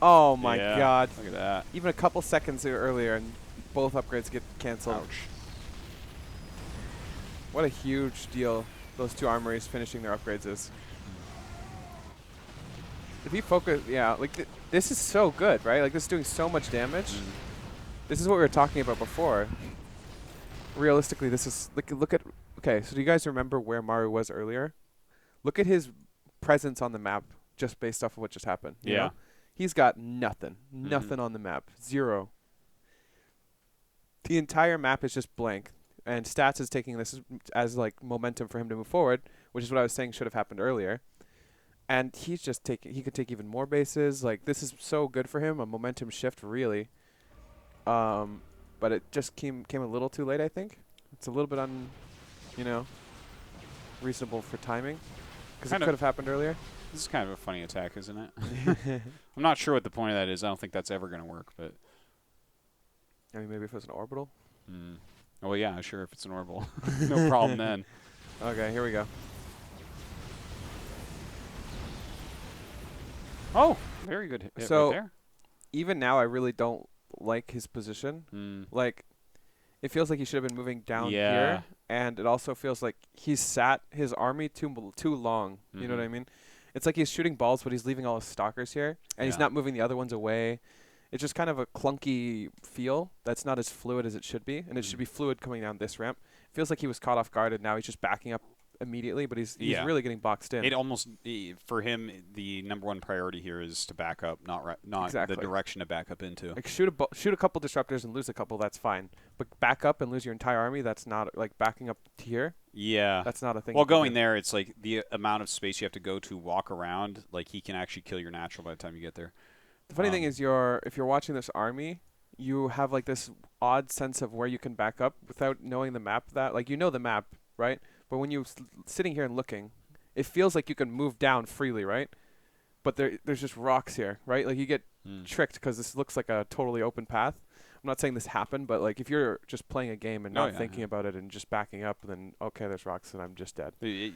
Oh my Yeah, god. Look at that. Even a couple seconds earlier and both upgrades get cancelled. Ouch. What a huge deal those 2 armories finishing their upgrades is. If he focus, yeah, like this is so good, right? Like this is doing so much damage. This is what we were talking about before. Realistically, this is look at. Okay, so do you guys remember where Maru was earlier? Look at his presence on the map, just based off of what just happened. you Yeah. know? He's got nothing, nothing on the map, 0. The entire map is just blank, and Stats is taking this as like momentum for him to move forward, which is what I was saying should have happened earlier. And he's just taking. He could take even more bases. Like this is so good for him, a momentum shift, really. But it just came a little too late, I think. It's a little bit reasonable for timing, because it Kind of. could have happened earlier. This is kind of a funny attack, isn't it? I'm not sure what the point of that is. I don't think that's ever going to work, but. I mean, maybe if it was an orbital. Oh, well, yeah, sure, if it's an orbital. No problem then. Okay, here we go. Oh, very good hit So- right there. Even now, I really don't like his position. Like, it feels like he should have been moving down Yeah. here, and it also feels like he's sat his army too long. You know what I mean? It's like he's shooting balls, but he's leaving all his stalkers here, and he's Yeah. not moving the other ones away. It's just kind of a clunky feel that's not as fluid as it should be, and it should be fluid coming down this ramp. Feels like he was caught off guard, and now he's just backing up immediately, but he's Yeah. really getting boxed in. It almost, for him, the #1 priority here is to back up, not Exactly. the direction to back up into. Like shoot a couple disruptors and lose a couple, that's fine. But back up and lose your entire army, that's not like backing up to here. Yeah. That's not a thing. Well, you can going do. there, it's like the amount of space you have to go to walk around. Like he can actually kill your natural by the time you get there. The funny thing is, if you're watching this army, you have like this odd sense of where you can back up without knowing the map. That like you know the map, right? But when you're sitting here and looking, it feels like you can move down freely, right? But there's just rocks here, right? Like you get tricked because this looks like a totally open path. I'm not saying this happened, but like if you're just playing a game and not thinking about it and just backing up, then okay, there's rocks and I'm just dead.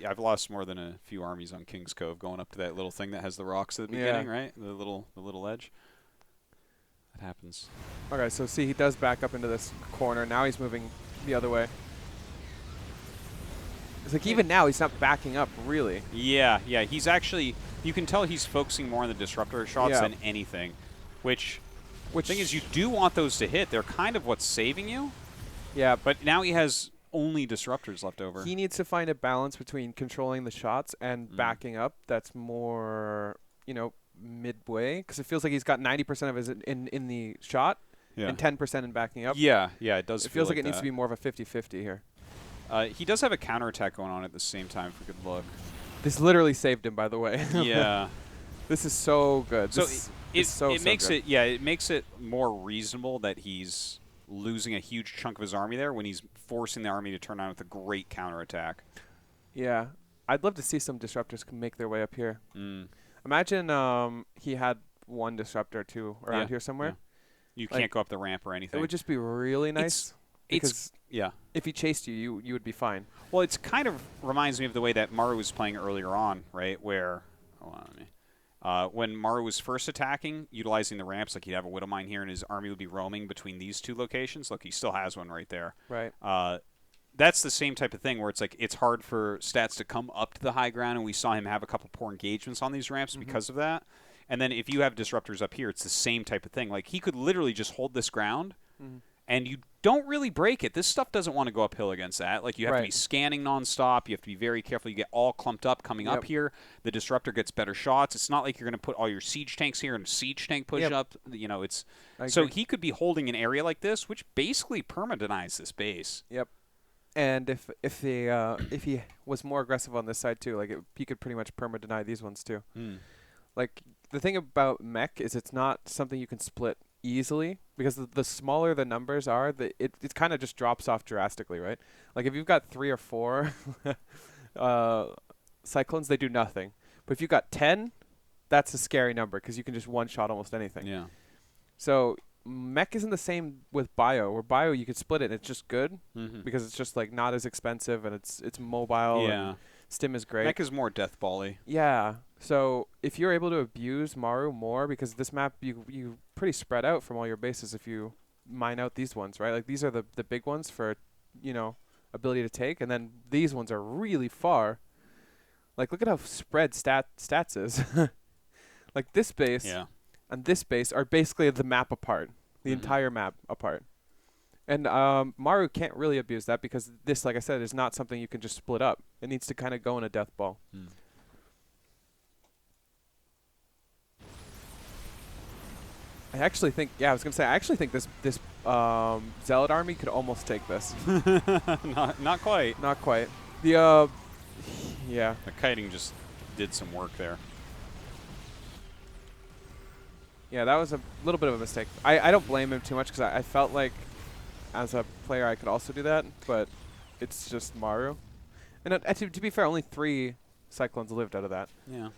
I've lost more than a few armies on King's Cove going up to that little thing that has the rocks at the beginning, right? The little edge. That happens. Okay, so see, he does back up into this corner. Now he's moving the other way. It's like even now he's not backing up, really. Yeah. He's actually, you can tell he's focusing more on the disruptor shots Yeah. than anything. Which thing is, you do want those to hit. They're kind of what's saving you. Yeah, But now he has only disruptors left over. he needs to find a balance between controlling the shots and backing up. That's more, midway, because it feels like he's got 90% of his in the shot and 10% in backing up. Yeah, it does. It feels like it needs to be more of a 50-50 here. He does have a counterattack going on at the same time for good luck. This literally saved him, by the way. Yeah. This is so good. So This is so makes good. it makes it more reasonable that he's losing a huge chunk of his army there when he's forcing the army to turn on with a great counterattack. Yeah. I'd love to see some disruptors make their way up here. Imagine he had one disruptor or two around here somewhere. You Like, can't go up the ramp or anything. It would just be really nice. Because yeah. if he chased you, you would be fine. Well, it's kind of reminds me of the way that Maru was playing earlier on, right? Where, hold on, When Maru was first attacking, utilizing the ramps, like he'd have a Widow Mine here, and his army would be roaming between these two locations. Look, he still has one right there. Right. That's the same type of thing where it's like it's hard for stats to come up to the high ground, and we saw him have a couple poor engagements on these ramps because of that. And then if you have disruptors up here, it's the same type of thing. Like he could literally just hold this ground, and you don't really break it. This stuff doesn't want to go uphill against that. Like you have to be scanning nonstop. You have to be very careful. You get all clumped up coming up here. The disruptor gets better shots. It's not like you're going to put all your siege tanks here and siege tank push up. You know, it's so he could be holding an area like this, which basically perma-denies this base. Yep. And if he was more aggressive on this side too, like he could pretty much perma-deny these ones too. Like the thing about Mech is it's not something you can split easily because the smaller the numbers are, it kind of just drops off drastically, right? Like if you've got 3 or 4 cyclones, they do nothing. But if you've got 10, that's a scary number because you can just one-shot almost anything. Yeah. So Mech isn't the same with Bio, where Bio you could split it and it's just good because it's just like not as expensive and it's mobile. Yeah. And Stim is great. Mech is more death bally. Yeah. So if you're able to abuse Maru more, because this map you pretty spread out from all your bases if you mine out these ones, right? Like these are the big ones for, you know, ability to take, and then these ones are really far. Like look at how spread stats is. Like this base and this base are basically the map apart, the entire map apart. And Maru can't really abuse that because this, like I said, is not something you can just split up. It needs to kind of go in a death ball. I actually think, I was going to say, I actually think this Zealot army could almost take this. Not quite. Not quite. The kiting just did some work there. Yeah, that was a little bit of a mistake. I don't blame him too much because I felt like as a player I could also do that, but it's just Maru. And to be fair, only 3 Cyclones lived out of that. Yeah.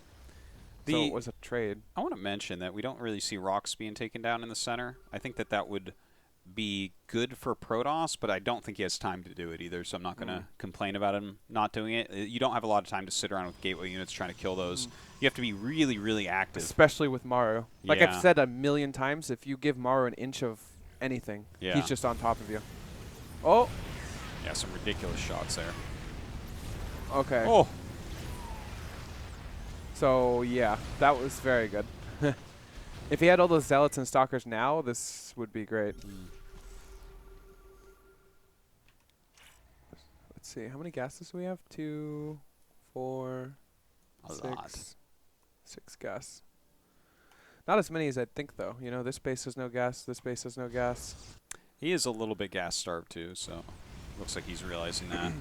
So it was a trade. I want to mention that we don't really see rocks being taken down in the center. I think that would be good for Protoss, but I don't think he has time to do it either, so I'm not going to complain about him not doing it. You don't have a lot of time to sit around with gateway units trying to kill those. You have to be really, really active. Especially with Maru. Like I've said a million times, if you give Maru an inch of anything, he's just on top of you. Oh! Yeah, some ridiculous shots there. Okay. Oh! So, yeah, that was very good. If he had all those Zealots and Stalkers now, this would be great. Let's see, how many gases do we have? 2, 4, 6. 6 gas. Not as many as I'd think, though. You know, this base has no gas, this base has no gas. He is a little bit gas-starved, too, so looks like he's realizing that.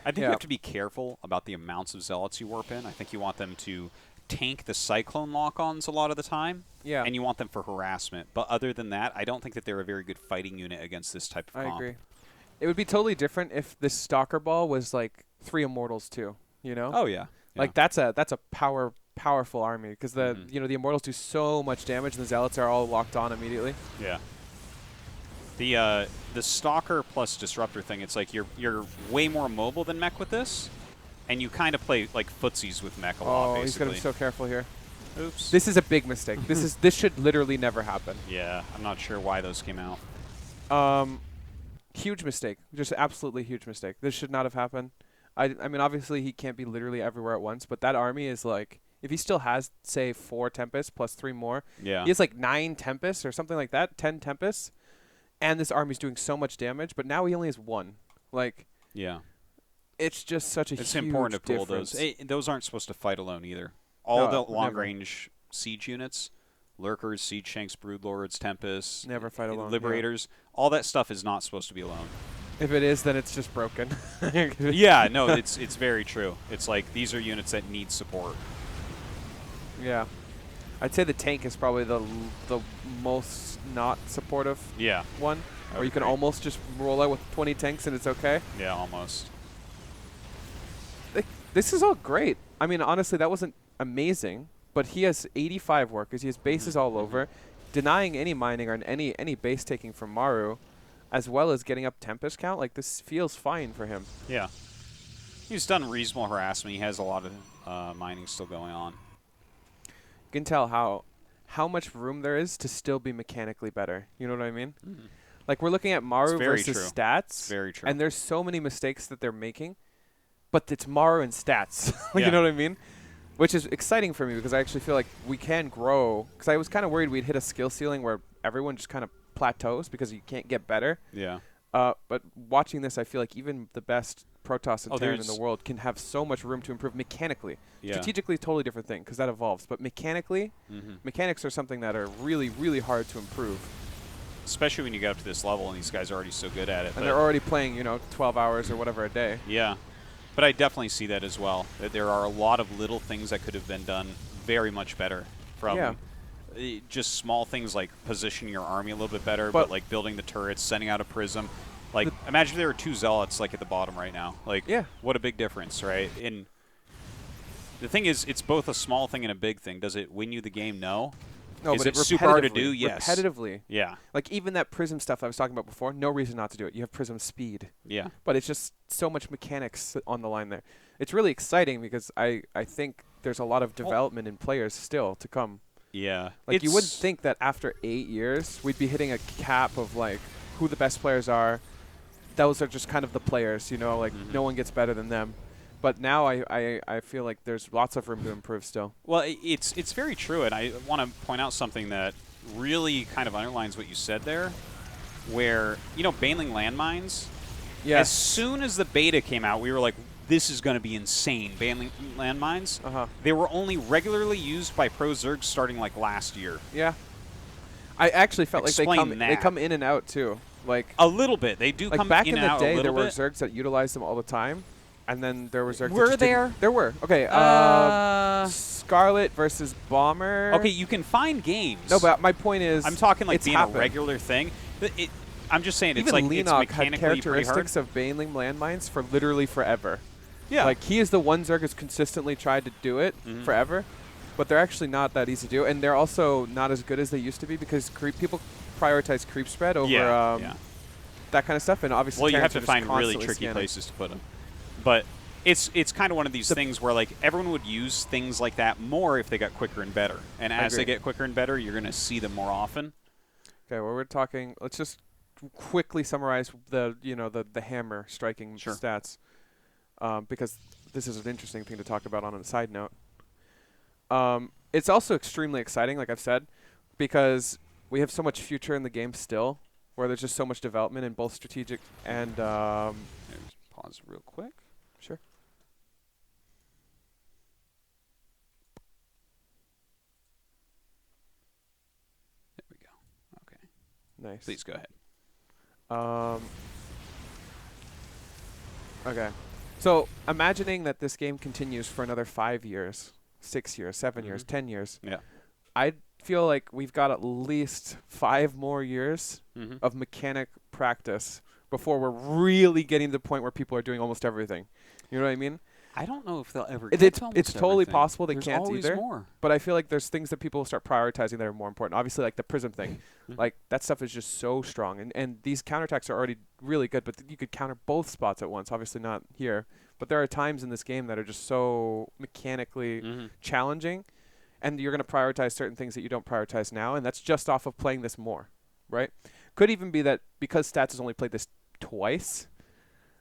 I think you have to be careful about the amounts of Zealots you warp in. I think you want them to tank the Cyclone lock-ons a lot of the time. Yeah. And you want them for harassment. But other than that, I don't think that they're a very good fighting unit against this type of comp. I agree. It would be totally different if this Stalker Ball was like 3 Immortals too, you know? Oh, yeah. Like that's a powerful army because the the Immortals do so much damage and the Zealots are all locked on immediately. Yeah. The Stalker plus Disruptor thing, it's like you're way more mobile than Mech with this, and you kind of play like footsies with Mech a lot, basically. Oh, he's got to be so careful here. Oops. This is a big mistake. This should literally never happen. Yeah, I'm not sure why those came out. Huge mistake. Just absolutely huge mistake. This should not have happened. I mean, obviously he can't be literally everywhere at once, but that army is like, if he still has, say, 4 Tempests plus 3 more, he has like 9 Tempests or something like that, 10 Tempests, and this army's doing so much damage, but now he only has 1. Like, it's just such a huge difference. It's important to pull those. Those aren't supposed to fight alone either. All the long-range siege units, Lurkers, Siege Shanks, Broodlords, Tempests, never fight alone. Liberators, all that stuff is not supposed to be alone. If it is, then it's just broken. Yeah, no, it's very true. It's like these are units that need support. Yeah. I'd say the tank is probably the most not supportive one, where you can almost just roll out with 20 tanks and it's okay. Yeah, almost. This is all great. I mean, honestly, that wasn't amazing, but he has 85 workers. He has bases all over, denying any mining or any base taking from Maru, as well as getting up Tempest count. Like, this feels fine for him. Yeah. He's done reasonable harassment. He has a lot of mining still going on. can tell how much room there is to still be mechanically better. You know what I mean? Mm-hmm. Like we're looking at Maru very versus true. stats, It's very true. and there's so many mistakes that they're making, but it's Maru and stats. Yeah. You know what I mean? Which is exciting for me because I actually feel like we can grow. Because I was kind of worried we'd hit a skill ceiling where everyone just kind of plateaus because you can't get better. Yeah. But watching this, I feel like even the best Protoss and Terran in the there's- world can have so much room to improve mechanically. Yeah. Strategically, totally different thing because that evolves. But mechanically, mechanics are something that are really, really hard to improve. Especially when you get up to this level and these guys are already so good at it. And they're already playing, 12 hours or whatever a day. Yeah. But I definitely see that as well. That there are a lot of little things that could have been done very much better from just small things like positioning your army a little bit better, but like building the turrets, sending out a prism. Like, imagine if there were 2 zealots like at the bottom right now. Like, what a big difference, right? And the thing is, it's both a small thing and a big thing. Does it win you the game? No. No, is but it super hard to do? Yes. Repetitively. Yeah. Like even that prism stuff I was talking about before, no reason not to do it. You have prism speed. Yeah. But it's just so much mechanics on the line there. It's really exciting because I think there's a lot of development in players still to come. Yeah. Like you wouldn't think that after 8 years we'd be hitting a cap of like who the best players are. Those are just kind of the players, like no one gets better than them. But now I feel like there's lots of room to improve still. Well, it's very true, and I want to point out something that really kind of underlines what you said there, where, Baneling landmines, as soon as the beta came out, we were like, this is going to be insane, Baneling landmines. They were only regularly used by pro Zergs starting like last year. Yeah. I actually felt Explain like they come in and out too. Like a little bit. They do like come back in in and the out day, a there little were bit. Zergs that utilized them all the time. And then there was Zergs. Were there? There were. Okay. Scarlet versus Bomber. Okay, you can find games. No, but my point is, I'm talking like being happened. a regular thing. I'm just saying, even it's like Leenock it's had mechanically pretty hard. characteristics of Baneling landmines for literally forever. Yeah. Like he is the one Zerg who's consistently tried to do it forever, but they're actually not that easy to do, and they're also not as good as they used to be because people prioritize creep spread over that kind of stuff, and obviously well, you have Terrans to are just find really constantly tricky scanning. places to put them. But it's kind of one of these things where like everyone would use things like that more if they got quicker and better. And as they get quicker and better, you're going to see them more often. Okay, well we're talking. Let's just quickly summarize the hammer striking stats, because this is an interesting thing to talk about on a side note. It's also extremely exciting, like I've said, because we have so much future in the game still, where there's just so much development in both strategic and. Just pause real quick. Sure. There we go. Okay. Nice. Please go ahead. Okay. So imagining that this game continues for another 5 years, 6 years, 7 years, 10 years. Yeah. I feel like we've got at least 5 more years of mechanic practice before we're really getting to the point where people are doing almost everything. You know what I mean? I don't know if they'll ever. It's totally possible they There's can't always either. More. But I feel like there's things that people will start prioritizing that are more important. Obviously, like the prism thing, like that stuff is just so strong, and these counterattacks are already really good. But you could counter both spots at once. Obviously, not here, but there are times in this game that are just so mechanically challenging, and you're going to prioritize certain things that you don't prioritize now, and that's just off of playing this more, right? Could even be that because Stats has only played this twice,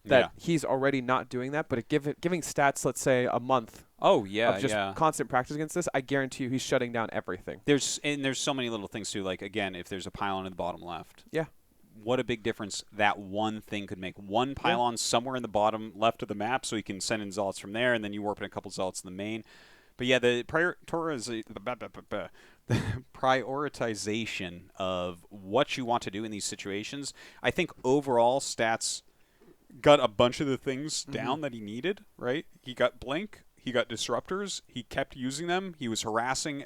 that he's already not doing that, but giving Stats, let's say, a month of just constant practice against this, I guarantee you he's shutting down everything. There's so many little things too. Like again, if there's a pylon in the bottom left, what a big difference that one thing could make. One pylon somewhere in the bottom left of the map, so you can send in zealots from there, and then you warp in a couple zealots in the main. But yeah, the prioritization of what you want to do in these situations, I think overall Stats got a bunch of the things down that he needed, right? He got Blink, he got Disruptors, he kept using them, he was harassing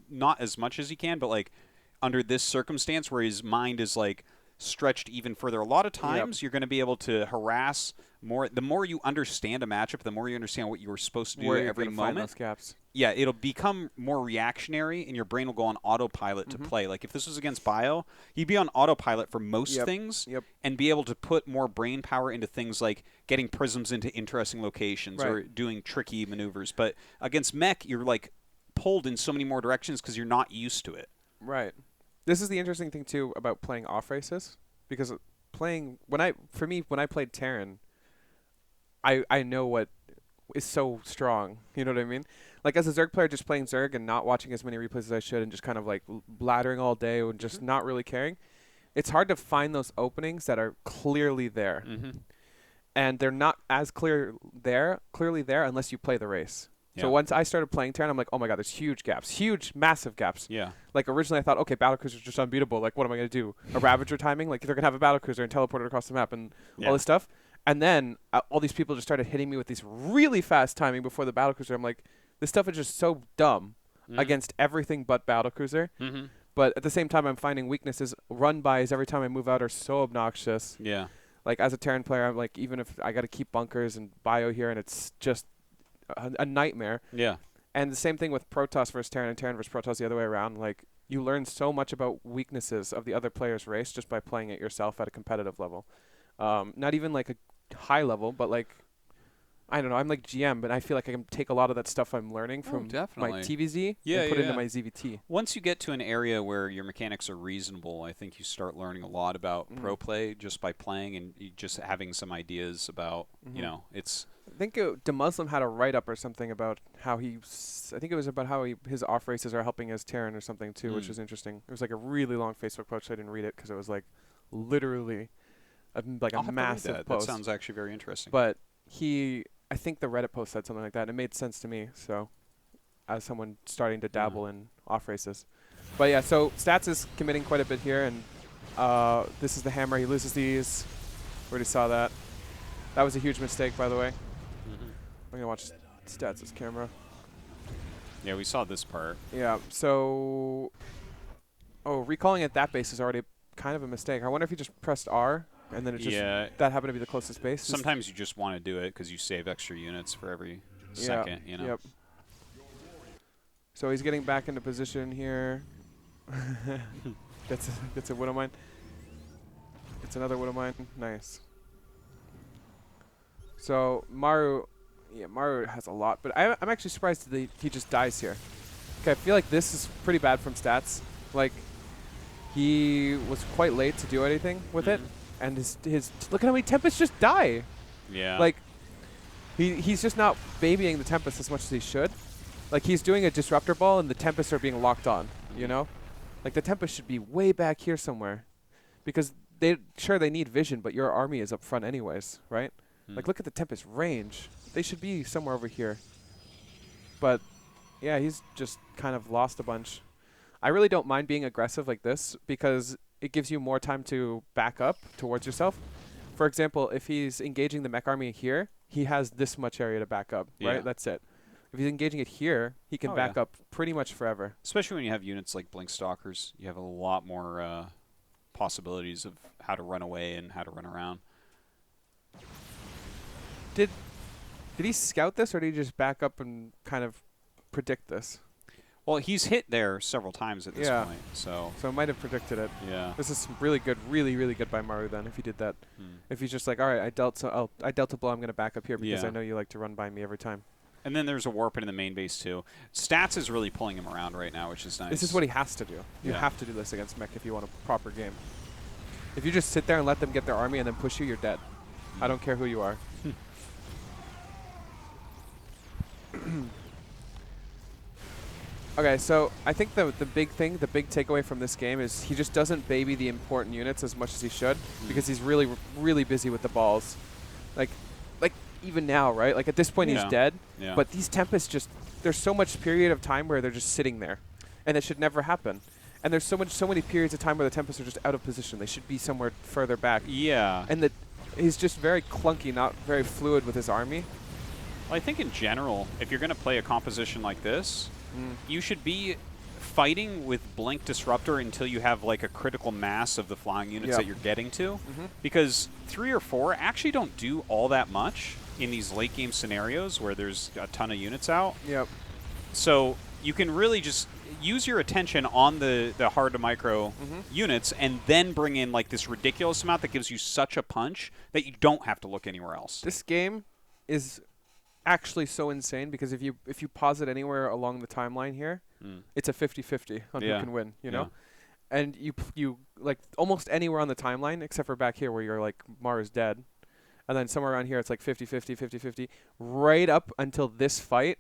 not as much as he can, but like under this circumstance where his mind is like stretched even further. A lot of times you're going to be able to harass more. The more you understand a matchup, the more you understand what you were supposed to do Where at you're every gonna find moment. those gaps. Yeah, it'll become more reactionary, and your brain will go on autopilot to play. Like if this was against Bio, he'd be on autopilot for most things and be able to put more brain power into things like getting prisms into interesting locations or doing tricky maneuvers. But against Mech, you're like pulled in so many more directions because you're not used to it. Right. This is the interesting thing too about playing off races, because when I played Terran, I know what is so strong. You know what I mean? Like as a Zerg player, just playing Zerg and not watching as many replays as I should, and just kind of like blathering all day and just not really caring. It's hard to find those openings that are clearly there, and they're not as clearly there unless you play the race. Yeah. So once I started playing Terran, I'm like, oh my god, there's huge gaps, massive gaps. Yeah. Like originally I thought, okay, battlecruiser's just unbeatable. Like what am I going to do? A Ravager timing? Like they're going to have a battlecruiser and teleport it across the map and all this stuff. And then all these people just started hitting me with these really fast timing before the battlecruiser. I'm like, this stuff is just so dumb against everything but battlecruiser. But at the same time, I'm finding weaknesses. Run-bys every time I move out are so obnoxious. Yeah. Like as a Terran player, I'm like, even if I got to keep bunkers and bio here, and it's just a nightmare. Yeah. And the same thing with Protoss versus Terran and Terran versus Protoss the other way around. Like you learn so much about weaknesses of the other player's race just by playing it yourself at a competitive level. Not even like a high level, but like, I don't know, I'm like GM, but I feel like I can take a lot of that stuff I'm learning from my TVZ and put it into my ZVT. Once you get to an area where your mechanics are reasonable, I think you start learning a lot about pro play just by playing and just having some ideas about, you know, it's... I think DeMuslim had a write-up or something about how I think it was about how his off races are helping his Terran or something too, which was interesting. It was like a really long Facebook post. I didn't read it because it was like literally a massive post. That sounds actually very interesting. But I think the Reddit post said something like that, and it made sense to me. So, as someone starting to dabble in off races, but yeah, so Stats is committing quite a bit here, and this is the hammer. He loses these. Already saw that. That was a huge mistake, by the way. I'm gonna watch Stats' camera. Yeah, we saw this part. Yeah. So, recalling at that base is already kind of a mistake. I wonder if he just pressed R. And then it just that happened to be the closest base. Sometimes you just want to do it because you save extra units for every second, you know. Yep. So he's getting back into position here. Gets a Widow Mine. Gets another Widow Mine. Nice. So Maru has a lot, but I'm actually surprised that he just dies here. Okay, I feel like this is pretty bad from Stats. Like he was quite late to do anything with it. And his look at how many Tempests just die. Yeah. Like he's just not babying the Tempest as much as he should. Like he's doing a disruptor ball and the Tempests are being locked on, you know? Like the Tempest should be way back here somewhere. Because they need vision, but your army is up front anyways, right? Like look at the Tempest range. They should be somewhere over here. But yeah, he's just kind of lost a bunch. I really don't mind being aggressive like this because it gives you more time to back up towards yourself. For example, if he's engaging the mech army here, he has this much area to back up, right? That's it. If he's engaging it here, he can back up pretty much forever. Especially when you have units like Blink Stalkers, you have a lot more possibilities of how to run away and how to run around. Did he scout this, or did he just back up and kind of predict this? Well, he's hit there several times at this point, so it might have predicted it. Yeah. This is really good, really good by Maru then. If he did that, if he's just like, all right, I dealt a blow, I'm going to back up here because I know you like to run by me every time. And then there's a warp into the main base too. Stats is really pulling him around right now, which is nice. This is what he has to do. You have to do this against Mech if you want a proper game. If you just sit there and let them get their army and then push you, you're dead. I don't care who you are. Okay, so I think the big takeaway from this game is he just doesn't baby the important units as much as he should because he's really busy with the balls. Like even now, right? Like at this point he's dead, but these Tempests there's so much period of time where they're just sitting there, and it should never happen. And there's so many periods of time where the Tempests are just out of position. They should be somewhere further back. Yeah. And he's just very clunky, not very fluid with his army. Well, I think in general, if you're going to play a composition like this, you should be fighting with Blink Disruptor until you have like a critical mass of the flying units that you're getting to. Because 3 or 4 actually don't do all that much in these late game scenarios where there's a ton of units out. Yep. So you can really just use your attention on the hard to micro units and then bring in like this ridiculous amount that gives you such a punch that you don't have to look anywhere else. This game is actually so insane because if you pause it anywhere along the timeline here, it's a 50-50 on who can win, you know? And you like almost anywhere on the timeline except for back here where you're like Maru's dead. And then somewhere around here it's like 50-50, 50-50. Right up until this fight,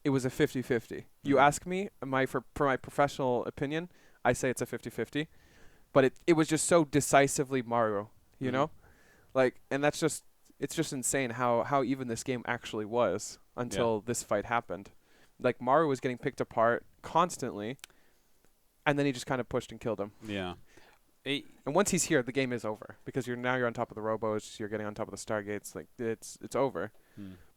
it was a 50-50. You ask me, for my professional opinion, I say it's a 50-50. But it was just so decisively Maru, you know? Like, and it's just insane how even this game actually was until this fight happened. Like, Maru was getting picked apart constantly, and then he just kind of pushed and killed him. Yeah. And once he's here, the game is over because you're on top of the robos, you're getting on top of the stargates, like it's over.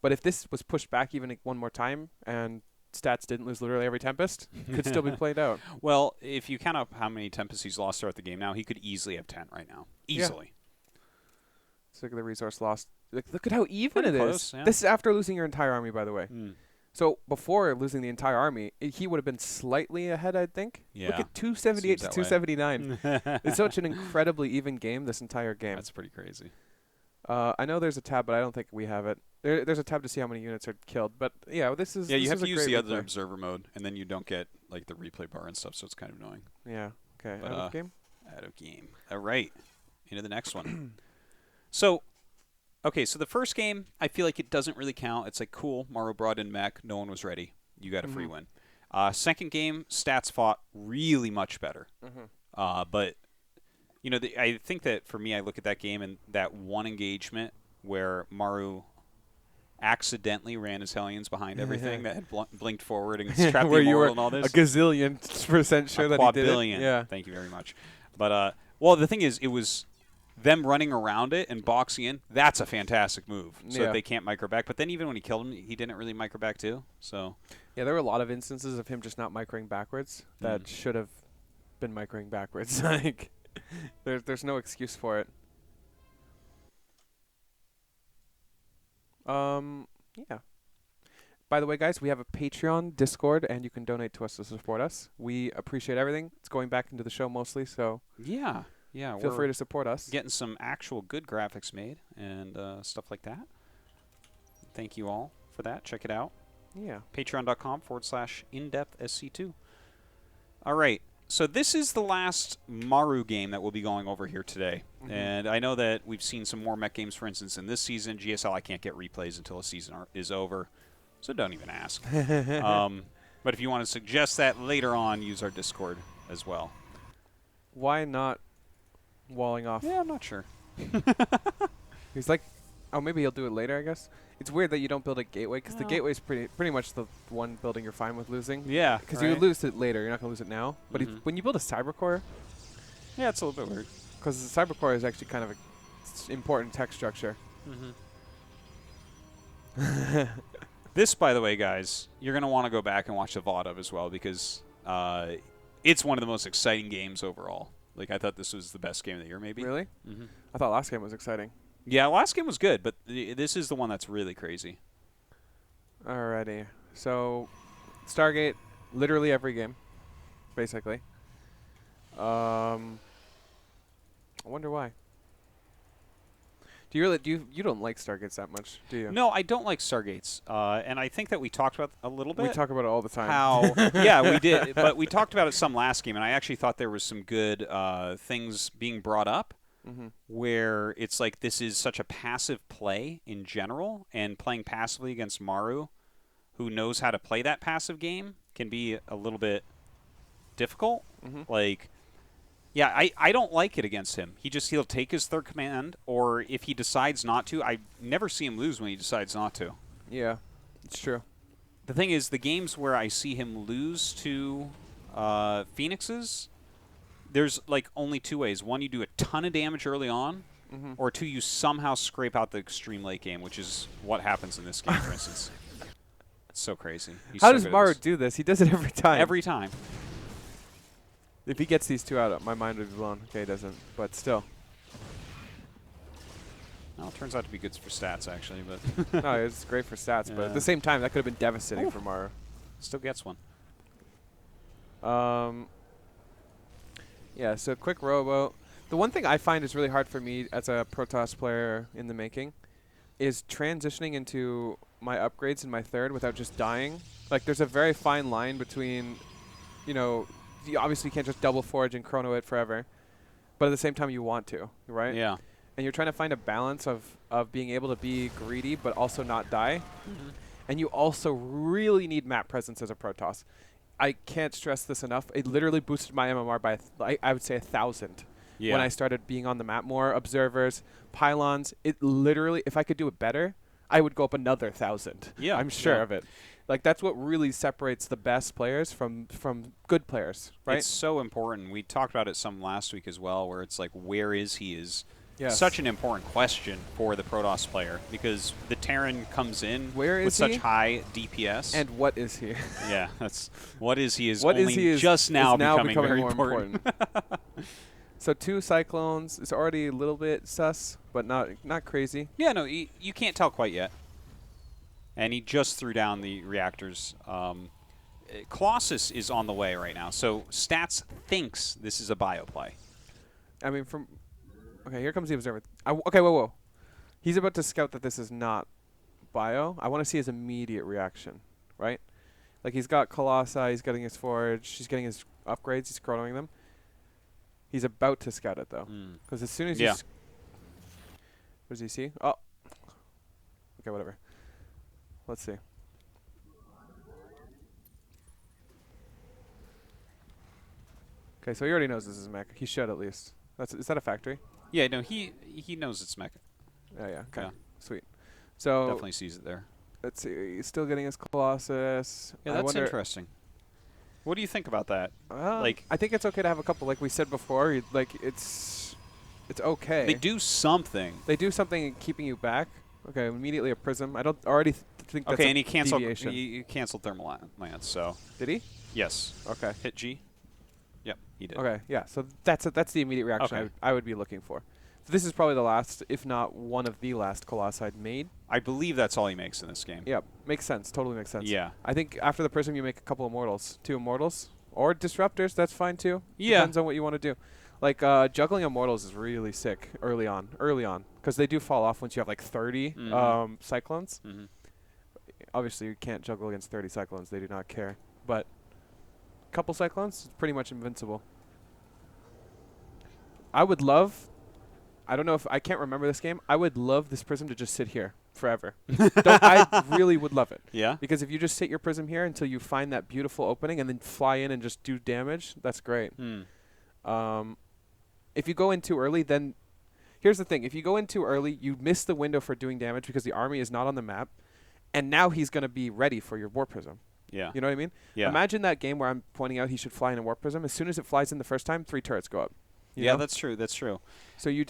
But if this was pushed back even one more time and stats didn't lose literally every Tempest, it could still be played out. Well, if you count up how many Tempests he's lost throughout the game now, he could easily have 10 right now. Easily. Yeah. So look at the resource lost. Look at how even Pretty it close, is. yeah. This is after losing your entire army, by the way. So before losing the entire army, he would have been slightly ahead, I think. Yeah. Look at 278 to 279. It's such an incredibly even game this entire game. That's pretty crazy. I know there's a tab, but I don't think we have it. There's a tab to see how many units are killed. But yeah, this is you have to a use great the other replay. observer mode, and then you don't get like the replay bar and stuff, so it's kind of annoying. Yeah. Okay. But, out of game. Out of game. All right. Into the next one. So the first game, I feel like it doesn't really count. It's like, cool, Maru brought in Mech. No one was ready. You got a free win. Second game, stats fought really much better. But, you know, I think that for me, I look at that game and that one engagement where Maru accidentally ran his Hellions behind everything that had blinked forward and trapped the Immortal and all this. A gazillion% sure that he did it. Yeah. Thank you very much. But, well, the thing is, it was them running around it and boxing in. That's a fantastic move. So that they can't micro back. But then even when he killed him, he didn't really micro back too. So yeah, there were a lot of instances of him just not microing backwards that should have been microing backwards. Like, there's no excuse for it. Yeah. By the way, guys, we have a Patreon, Discord, and you can donate to us to support us. We appreciate everything. It's going back into the show mostly, so yeah, feel free to support us. Getting some actual good graphics made and stuff like that. Thank you all for that. Check it out. Yeah. Patreon.com/indepthsc2. All right. So this is the last Maru game that we'll be going over here today. And I know that we've seen some more Mech games, for instance, in this season. GSL, I can't get replays until the season is over, so don't even ask. But if you want to suggest that later on, use our Discord as well. Why not walling off? Yeah, I'm not sure. He's like, oh, maybe he'll do it later, I guess. It's weird that you don't build a gateway, because the gateway is pretty much the one building you're fine with losing. Yeah, because you lose it later. You're not going to lose it now. But when you build a cyber core, yeah, it's a little bit weird. Because the cyber core is actually kind of an important tech structure. This, by the way, guys, you're going to want to go back and watch the VOD of as well, because it's one of the most exciting games overall. Like, I thought this was the best game of the year, maybe. Really? I thought last game was exciting. Yeah, last game was good, but this is the one that's really crazy. Alrighty. So, Stargate, literally every game, basically. I wonder why. Do you really you don't like Stargates that much, do you? No, I don't like Stargates, and I think that we talked about a little bit. We talk about it all the time. How? Yeah, we did, but we talked about it some last game, and I actually thought there was some good things being brought up. Where it's like this is such a passive play in general, and playing passively against Maru, who knows how to play that passive game, can be a little bit difficult. Like, yeah, I don't like it against him. He'll take his third command, or if he decides not to, I never see him lose when he decides not to. Yeah, it's true. The thing is, the games where I see him lose to Phoenixes, there's like only two ways. One, you do a ton of damage early on, or two, you somehow scrape out the extreme late game, which is what happens in this game, for instance. It's so crazy. How does Maru do this? He does it every time. Every time. If he gets these two out, my mind would be blown. Okay, he doesn't, but still. Well, it turns out to be good for stats, actually, but no, it's great for stats, but at the same time, that could have been devastating for Maru. Still gets one. Yeah, so quick rowboat. The one thing I find is really hard for me as a Protoss player in the making is transitioning into my upgrades in my third without just dying. Like, there's a very fine line between, you know, you obviously can't just double forge and chrono it forever, but at the same time you want to, right? Yeah. And you're trying to find a balance of being able to be greedy but also not die. And you also really need map presence as a Protoss. I can't stress this enough. It literally boosted my MMR by, I would say, 1,000 Yeah. when I started being on the map more. Observers, pylons, it literally, if I could do it better, I would go up another 1,000. Yeah. I'm sure Yeah. of it. Like, that's what really separates the best players from good players, right? It's so important. We talked about it some last week as well, where it's like, where is he is Yes. such an important question for the Protoss player, because the Terran comes in Where with is such he? high DPS. And what is he? yeah, that's what is he is What only is he is just now, is now becoming very more important. So 2 Cyclones is already a little bit sus, but not crazy. Yeah, no, you can't tell quite yet. And he just threw down the reactors. Colossus is on the way right now, so Stats thinks this is a bio play. I mean, okay, here comes the observer. Okay, whoa. He's about to scout that this is not bio. I want to see his immediate reaction, right? Like, he's got Colossi, he's getting his forge, he's getting his upgrades, he's chronoing them. He's about to scout it, though. Because as soon as Yeah. what does he see? Oh. Okay, whatever. Let's see. Okay, so he already knows this is Mech. He should, at least. Is that a factory? Yeah, no, he knows it's Mech. Yeah. Okay. Yeah. Sweet. So Definitely sees it there. let's see. He's still getting his Colossus. Yeah, I that's wonder, interesting. What do you think about that? Like, I think it's okay to have a couple. Like we said before, like it's okay. they do something. They do something in keeping you back. Okay, immediately a prism. I don't already think that's Okay, a and he canceled. deviation. He canceled thermal lance. So Did he? yes, Okay. hit G. Yep, he did. Okay. Yeah. So that's the immediate reaction Okay. I would be looking for. So this is probably the last, if not one of the last Colossi made. I believe that's all he makes in this game. Yep. Makes sense. Totally makes sense. Yeah. I think after the prism you make a couple Immortals, 2 Immortals, or Disruptors. That's fine too. Yeah. Depends on what you want to do. Like juggling Immortals is really sick early on, because they do fall off once you have like 30 Cyclones. Mm-hmm. Obviously you can't juggle against 30 Cyclones. They do not care. But a couple Cyclones, it's pretty much invincible. I would love. I don't know if I can't remember this game. I would love this prism to just sit here forever. I really would love it. Yeah. Because if you just sit your prism here until you find that beautiful opening and then fly in and just do damage, that's great. If you go in too early, then here's the thing. If you go in too early, you miss the window for doing damage because the army is not on the map. And now he's going to be ready for your Warp Prism. Yeah. You know what I mean? Yeah. Imagine that game where I'm pointing out he should fly in a Warp Prism. As soon as it flies in the first time, 3 turrets go up. You Yeah, know? that's true. That's true. So you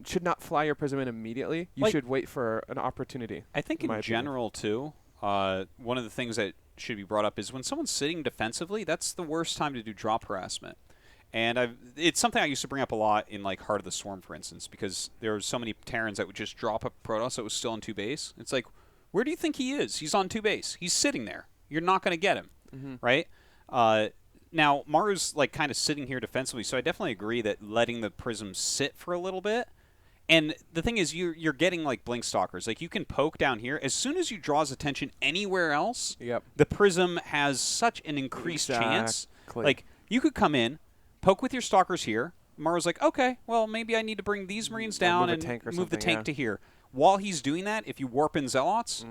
should not fly your prism in immediately. You Like, should wait for an opportunity. I think in my in opinion. general too, one of the things that should be brought up is when someone's sitting defensively, that's the worst time to do drop harassment. And it's something I used to bring up a lot in like Heart of the Swarm, for instance, because there were so many Terrans that would just drop a Protoss that was still on 2 base. It's like, where do you think he is? He's on 2 base. He's sitting there. You're not going to get him, right? Now, Maru's like kind of sitting here defensively, so I definitely agree that letting the prism sit for a little bit. And the thing is, you're getting like blink stalkers. Like you can poke down here. As soon as you draw his attention anywhere else, Yep. the prism has such an increased chance. Exactly. Like you could come in, poke with your stalkers here. Maru's like, okay, well maybe I need to bring these Marines down move a and tank or move the something, tank yeah. to here. While he's doing that, if you warp in Zealots,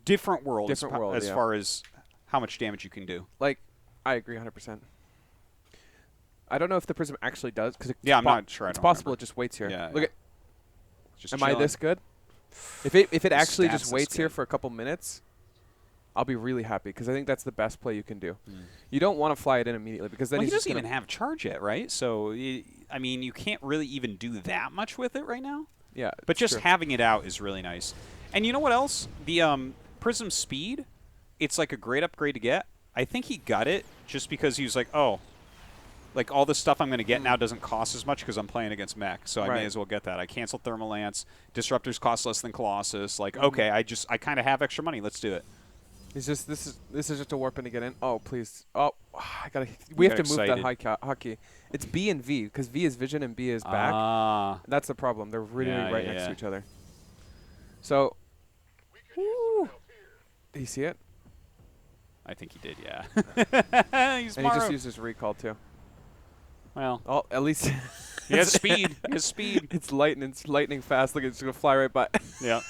different world Different world, as yeah. far as how much damage you can do. Like, I agree 100%. I don't know if the prism actually does, because Yeah, I'm not sure. It's possible it just waits here. Yeah, Look yeah. at. Just Am I chilling. this good? If it actually stats just this waits here good. for a couple minutes, I'll be really happy, because I think that's the best play you can do. You don't want to fly it in immediately, because then Well, he he's just doesn't gonna even have charge yet, right? So, I mean, you can't really even do that much with it right now. Yeah, But it's just true. having it out is really nice. And you know what else? The Prism Speed, it's like a great upgrade to get. I think he got it just because he was like, oh, like all this stuff I'm going to get now doesn't cost as much because I'm playing against Mech, so I may Right. as well get that. I canceled Thermal Lance. Disruptors cost less than Colossus. Like, okay, I kind of have extra money. Let's do it. It's just this is just a warp in to get in. Oh please! Oh, we have got to move that excited. hotkey. It's B and V, because V is vision and B is back. Ah, That's the problem. They're really Yeah, right yeah, next yeah. to each other. So, woo, Did you see it? I think he did, yeah. He's And he just Maru. used his recall too. Well, Oh, at least he has speed. He has speed. It's lightning fast. Look, it's gonna fly right by. Yeah.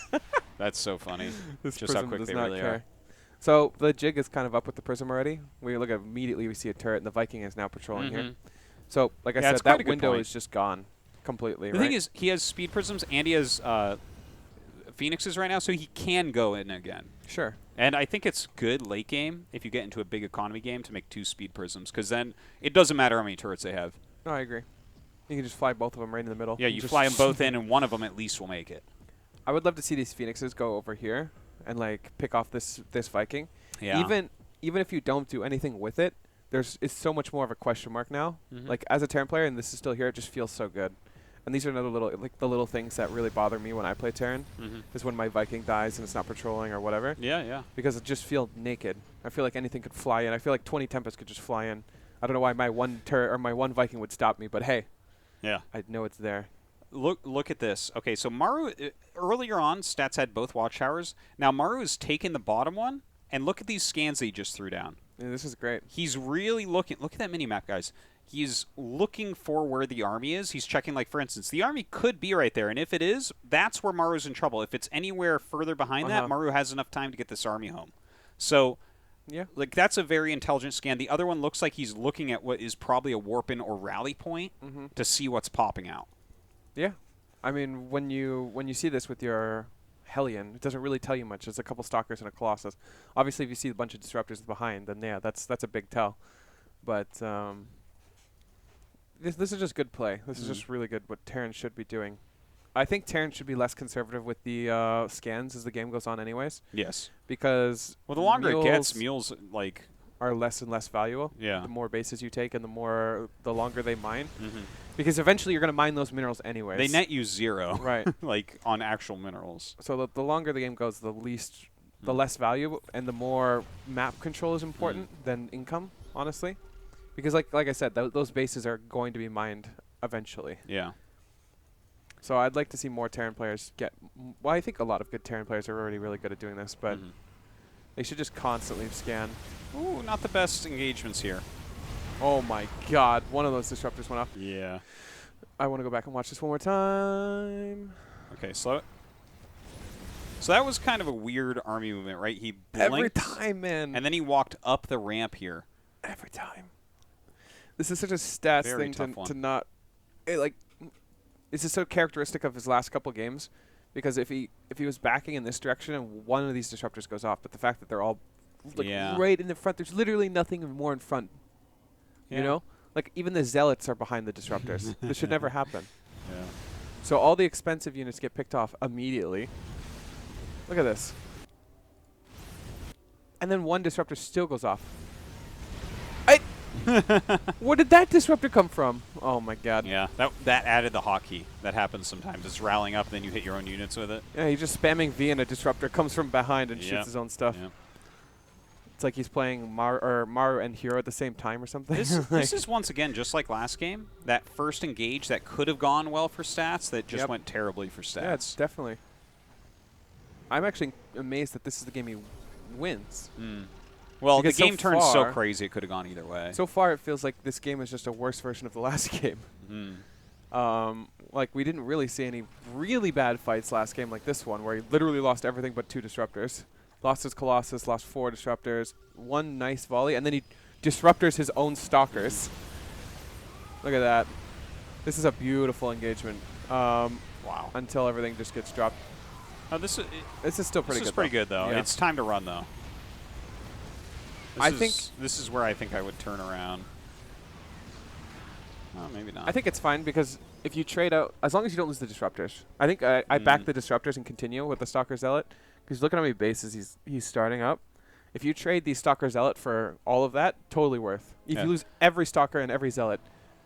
That's so funny. This Just how prism quick does they not really care. are. So the jig is kind of up with the prism already. We look at immediately, we see a turret, and the Viking is now patrolling here. So, like I Yeah, said, it's quite a that good window point. is just gone completely. The right? thing is, he has speed prisms and he has phoenixes right now, so he can go in again. Sure. And I think it's good late game if you get into a big economy game to make 2 speed prisms, because then it doesn't matter how many turrets they have. No, I agree. You can just fly both of them right in the middle. Yeah, and you just fly them both in, and one of them at least will make it. I would love to see these phoenixes go over here and like pick off this Viking. Yeah. Even if you don't do anything with it, it's so much more of a question mark now. Mhm. Like as a Terran player, and this is still here, it just feels so good. And these are another the little things that really bother me when I play Terran. Is when my Viking dies and it's not patrolling or whatever. Yeah, yeah. Because it just feels naked. I feel like anything could fly in. I feel like 20 Tempests could just fly in. I don't know why my one turret or my one Viking would stop me, but hey, Yeah. I know it's there. Look at this. Okay, so Maru, earlier on, stats had both watchtowers. Now Maru has taken the bottom one, and look at these scans that he just threw down. Yeah, this is great. He's really looking. Look at that mini-map, guys. He's looking for where the army is. He's checking, like, for instance, the army could be right there, and if it is, that's where Maru's in trouble. If it's anywhere further behind that, Maru has enough time to get this army home. So, yeah, like, that's a very intelligent scan. The other one looks like he's looking at what is probably a warp-in or rally point to see what's popping out. Yeah. I mean, when you see this with your Hellion, it doesn't really tell you much. It's a couple Stalkers and a Colossus. Obviously, if you see a bunch of Disruptors behind, then yeah, that's a big tell. But this is just good play. This is just really good what Terran should be doing. I think Terran should be less conservative with the scans as the game goes on anyways. Yes. Because well, the longer it gets, mules, like, are less and less valuable. Yeah. The more bases you take and the longer they mine. Because eventually you're going to mine those minerals anyways. They net you 0. Right. Like, on actual minerals. So the longer the game goes, the less value and the more map control is important than income, honestly. Because like I said, those bases are going to be mined eventually. Yeah. So I'd like to see more Terran players get... Well, I think a lot of good Terran players are already really good at doing this, but they should just constantly scan. Ooh, not the best engagements here. Oh my god, one of those disruptors went off. Yeah. I want to go back and watch this one more time. Okay, slow it. So that was kind of a weird army movement, right? He blinked. Every time, man. And then he walked up the ramp here. Every time. This is such a stats Very thing tough to not... This is so characteristic of his last couple games, because if he was backing in this direction and one of these disruptors goes off, but the fact that they're all right in the front, there's literally nothing more in front. Yeah. You know? Like, even the zealots are behind the disruptors. This should never happen. Yeah. So all the expensive units get picked off immediately. Look at this. And then one disruptor still goes off. Where did that disruptor come from? Oh my god. Yeah, that added the hotkey. That happens sometimes. It's rallying up, and then you hit your own units with it. Yeah, he's just spamming V, and a disruptor comes from behind and shoots his own stuff. Yep. It's like he's playing Maru and Hero at the same time or something. This is once again just like last game. That first engage that could have gone well for stats that just went terribly for stats. Yeah, it's definitely. I'm actually amazed that this is the game he wins. Well, because the game so turned so far, crazy it could have gone either way. So far, it feels like this game is just a worse version of the last game. Like, we didn't really see any really bad fights last game like this one, where he literally lost everything but 2 disruptors. Lost his Colossus, lost 4 disruptors, 1 nice volley, and then he disruptors his own stalkers. Look at that. This is a beautiful engagement. Wow. Until everything just gets dropped. Oh, this is still pretty good. This is pretty good, though. Yeah. It's time to run, though. This is where I think I would turn around. Oh, maybe not. I think it's fine because if you trade out, as long as you don't lose the disruptors. I think I back the disruptors and continue with the Stalker Zealot because look at how many bases he's starting up. If you trade the Stalker Zealot for all of that, totally worth. If you lose every Stalker and every Zealot,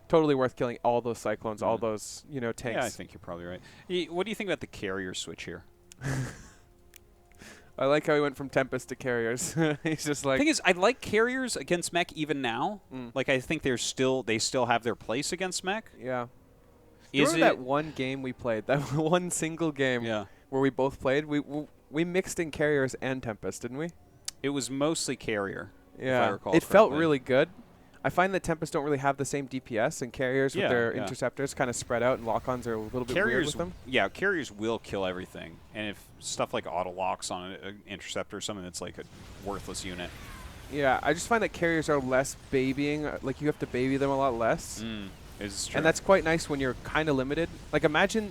totally worth killing all those Cyclones, all those tanks. Yeah, I think you're probably right. What do you think about the carrier switch here? I like how he went from Tempest to Carriers. He's just like... The thing is, I like Carriers against Mech even now. Like, I think they still have their place against Mech. Yeah. Remember that one game we played, that one single game where we both played? we mixed in carriers and Tempest, didn't we? It was mostly carrier. If I Yeah. recall It felt correctly. really good. I find that Tempest don't really have the same DPS, and carriers with Yeah, their yeah. interceptors kind of spread out, and lock-ons are a little bit weird with them. Yeah, carriers will kill everything, and if stuff like auto locks on an interceptor or something that's like a worthless unit. Yeah, I just find that carriers are less babying. Like, you have to baby them a lot less. Is true. And that's quite nice when you're kind of limited. Like, imagine,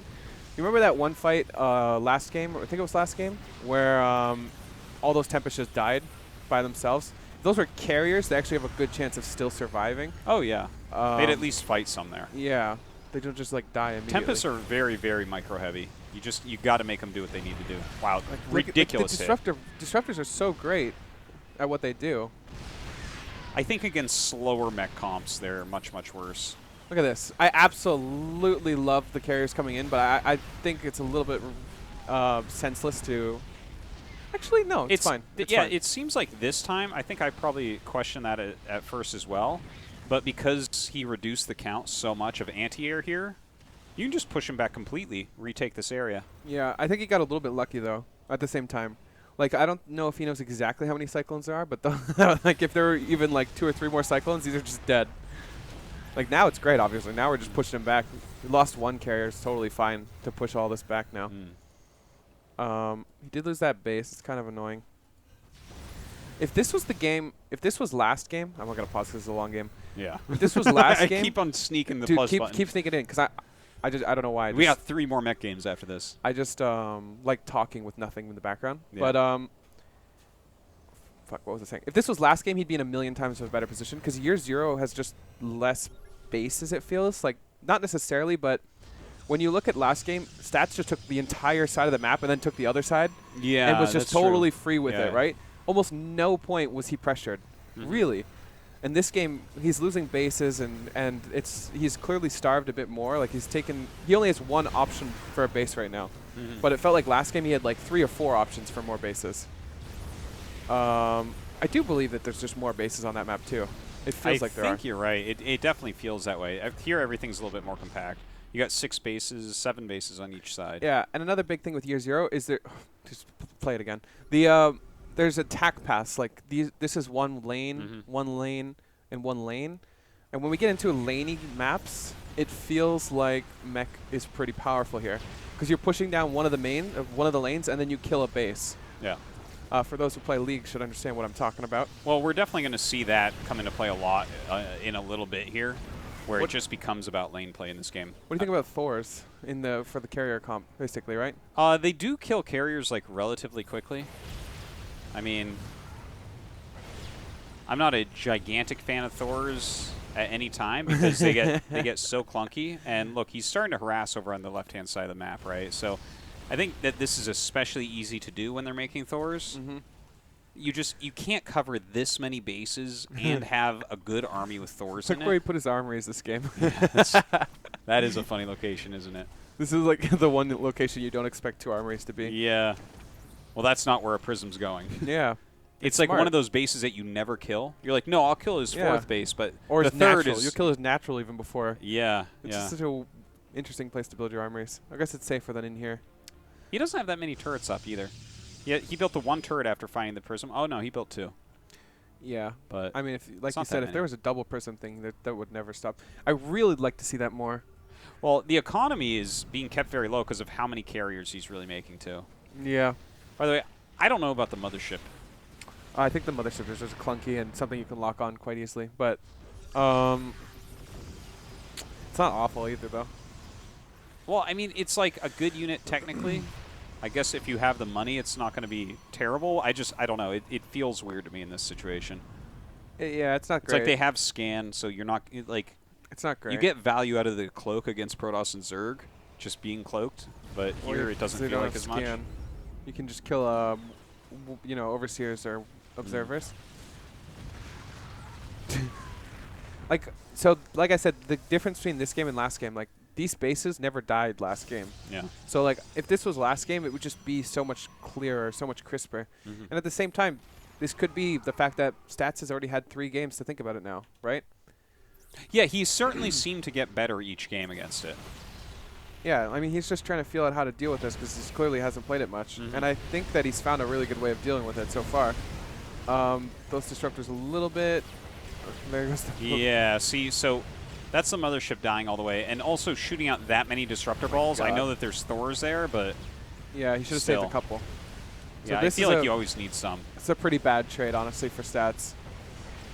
you remember that one fight last game, or I think it was last game, where all those Tempests just died by themselves? Those were carriers. They actually have a good chance of still surviving. Oh, yeah. They'd at least fight some there. Yeah. They don't just, like, die immediately. Tempests are very, very micro-heavy. You got to make them do what they need to do. Wow, ridiculous hit. Disruptors are so great at what they do. I think against slower mech comps, they're much, much worse. Look at this. I absolutely love the carriers coming in, but I think it's a little bit senseless to... Actually, no, it's fine. It's fine. It seems like this time, I think I probably questioned that at first as well, but because he reduced the count so much of anti-air here, you can just push him back completely, retake this area. Yeah, I think he got a little bit lucky, though, at the same time. Like, I don't know if he knows exactly how many Cyclones there are, but like if there were even like 2 or 3 more Cyclones, these are just dead. Like, now it's great, obviously. Now we're just pushing him back. We lost 1 carrier. It's totally fine to push all this back now. He did lose that base. It's kind of annoying. If this was the game, if this was last game, I'm not going to pause because it's a long game. Yeah. If this was last game. I keep on sneaking the dude, plus button. keep sneaking in because I don't know why. We got 3 more mech games after this. I just like talking with nothing in the background. Yeah. But fuck, what was I saying? If this was last game, he'd be in a million times of a better position because year 0 has just less bases, it feels. Like, not necessarily, but when you look at last game, Stats just took the entire side of the map and then took the other side. Yeah, and was just totally free with Yeah. it, right? Almost no point was he pressured, really. And this game, he's losing bases, and he's clearly starved a bit more. Like, he only has 1 option for a base right now. But it felt like last game he had like 3 or 4 options for more bases. I do believe that there's just more bases on that map too. It feels like there are. I think you're right. It definitely feels that way. Here, everything's a little bit more compact. You got 6 bases, 7 bases on each side. Yeah, and another big thing with year 0 is there. Just play it again. There's attack paths. Like, this is 1 lane, 1 lane, and 1 lane. And when we get into laney maps, it feels like Mech is pretty powerful here because you're pushing down one of the lanes, and then you kill a base. Yeah. For those who play League, should understand what I'm talking about. Well, we're definitely going to see that come into play a lot in a little bit here, where it just becomes about lane play in this game. What do you think about Thors for the carrier comp, basically, right? They do kill carriers like relatively quickly. I mean, I'm not a gigantic fan of Thors at any time because they get so clunky. And look, he's starting to harass over on the left-hand side of the map, right? So I think that this is especially easy to do when they're making Thors. You can't cover this many bases and have a good army with Thors in Look where he it. put his armories this game. That is a funny location, isn't it? This is like the one location you don't expect 2 armories to be. Yeah. Well, that's not where a prism's going. Yeah. It's like smart. one of those bases that you never kill. You're like, no, I'll kill his 4th base, but or the his 3rd natural. is... You'll kill his natural even before. Yeah, It's just such a interesting place to build your armories. I guess it's safer than in here. He doesn't have that many turrets up either. Yeah, he built the 1 turret after finding the prism. Oh, no, he built 2. Yeah. But I mean, like you not said, that if there was a double prism thing, that would never stop. I really would like to see that more. Well, the economy is being kept very low because of how many carriers he's really making, too. Yeah. By the way, I don't know about the mothership. I think the mothership is just clunky and something you can lock on quite easily. But it's not awful either, though. Well, I mean, it's like a good unit technically. I guess if you have the money, it's not going to be terrible. I don't know. It feels weird to me in this situation. Yeah, it's not It's great. like they have scan, so you're not like... It's not great. You get value out of the cloak against Protoss and Zerg, just being cloaked, but here it doesn't feel like as much. You can just kill, overseers or observers. Like I said, the difference between this game and last game, like, these bases never died last game. Yeah. So, like, if this was last game, it would just be so much clearer, so much crisper. And at the same time, this could be the fact that Stats has already had 3 games to think about it now, right? Yeah, he certainly seemed to get better each game against it. Yeah, I mean, he's just trying to feel out how to deal with this because he clearly hasn't played it much. And I think that he's found a really good way of dealing with it so far. Those disruptors a little bit. There goes the Yeah, see, so that's the mothership dying all the way. And also shooting out that many disruptor balls. I know that there's Thors there, but yeah, he should have saved a couple. Yeah, so I feel like you always need some. It's a pretty bad trade, honestly, for stats.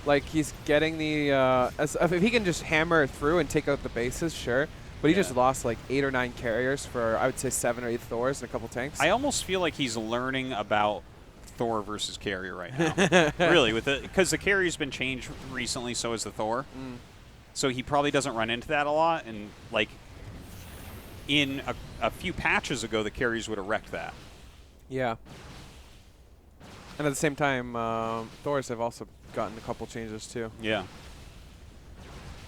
Like, he's getting the... if he can just hammer through and take out the bases, sure. But he just lost like 8 or 9 carriers for, I would say, 7 or 8 Thors and a couple tanks. I almost feel like he's learning about Thor versus carrier right now. Really, because the carrier's been changed recently, so has the Thor. So he probably doesn't run into that a lot. And like in a few patches ago, the carriers would have wrecked that. Yeah. And at the same time, Thors have also gotten a couple changes too. Yeah.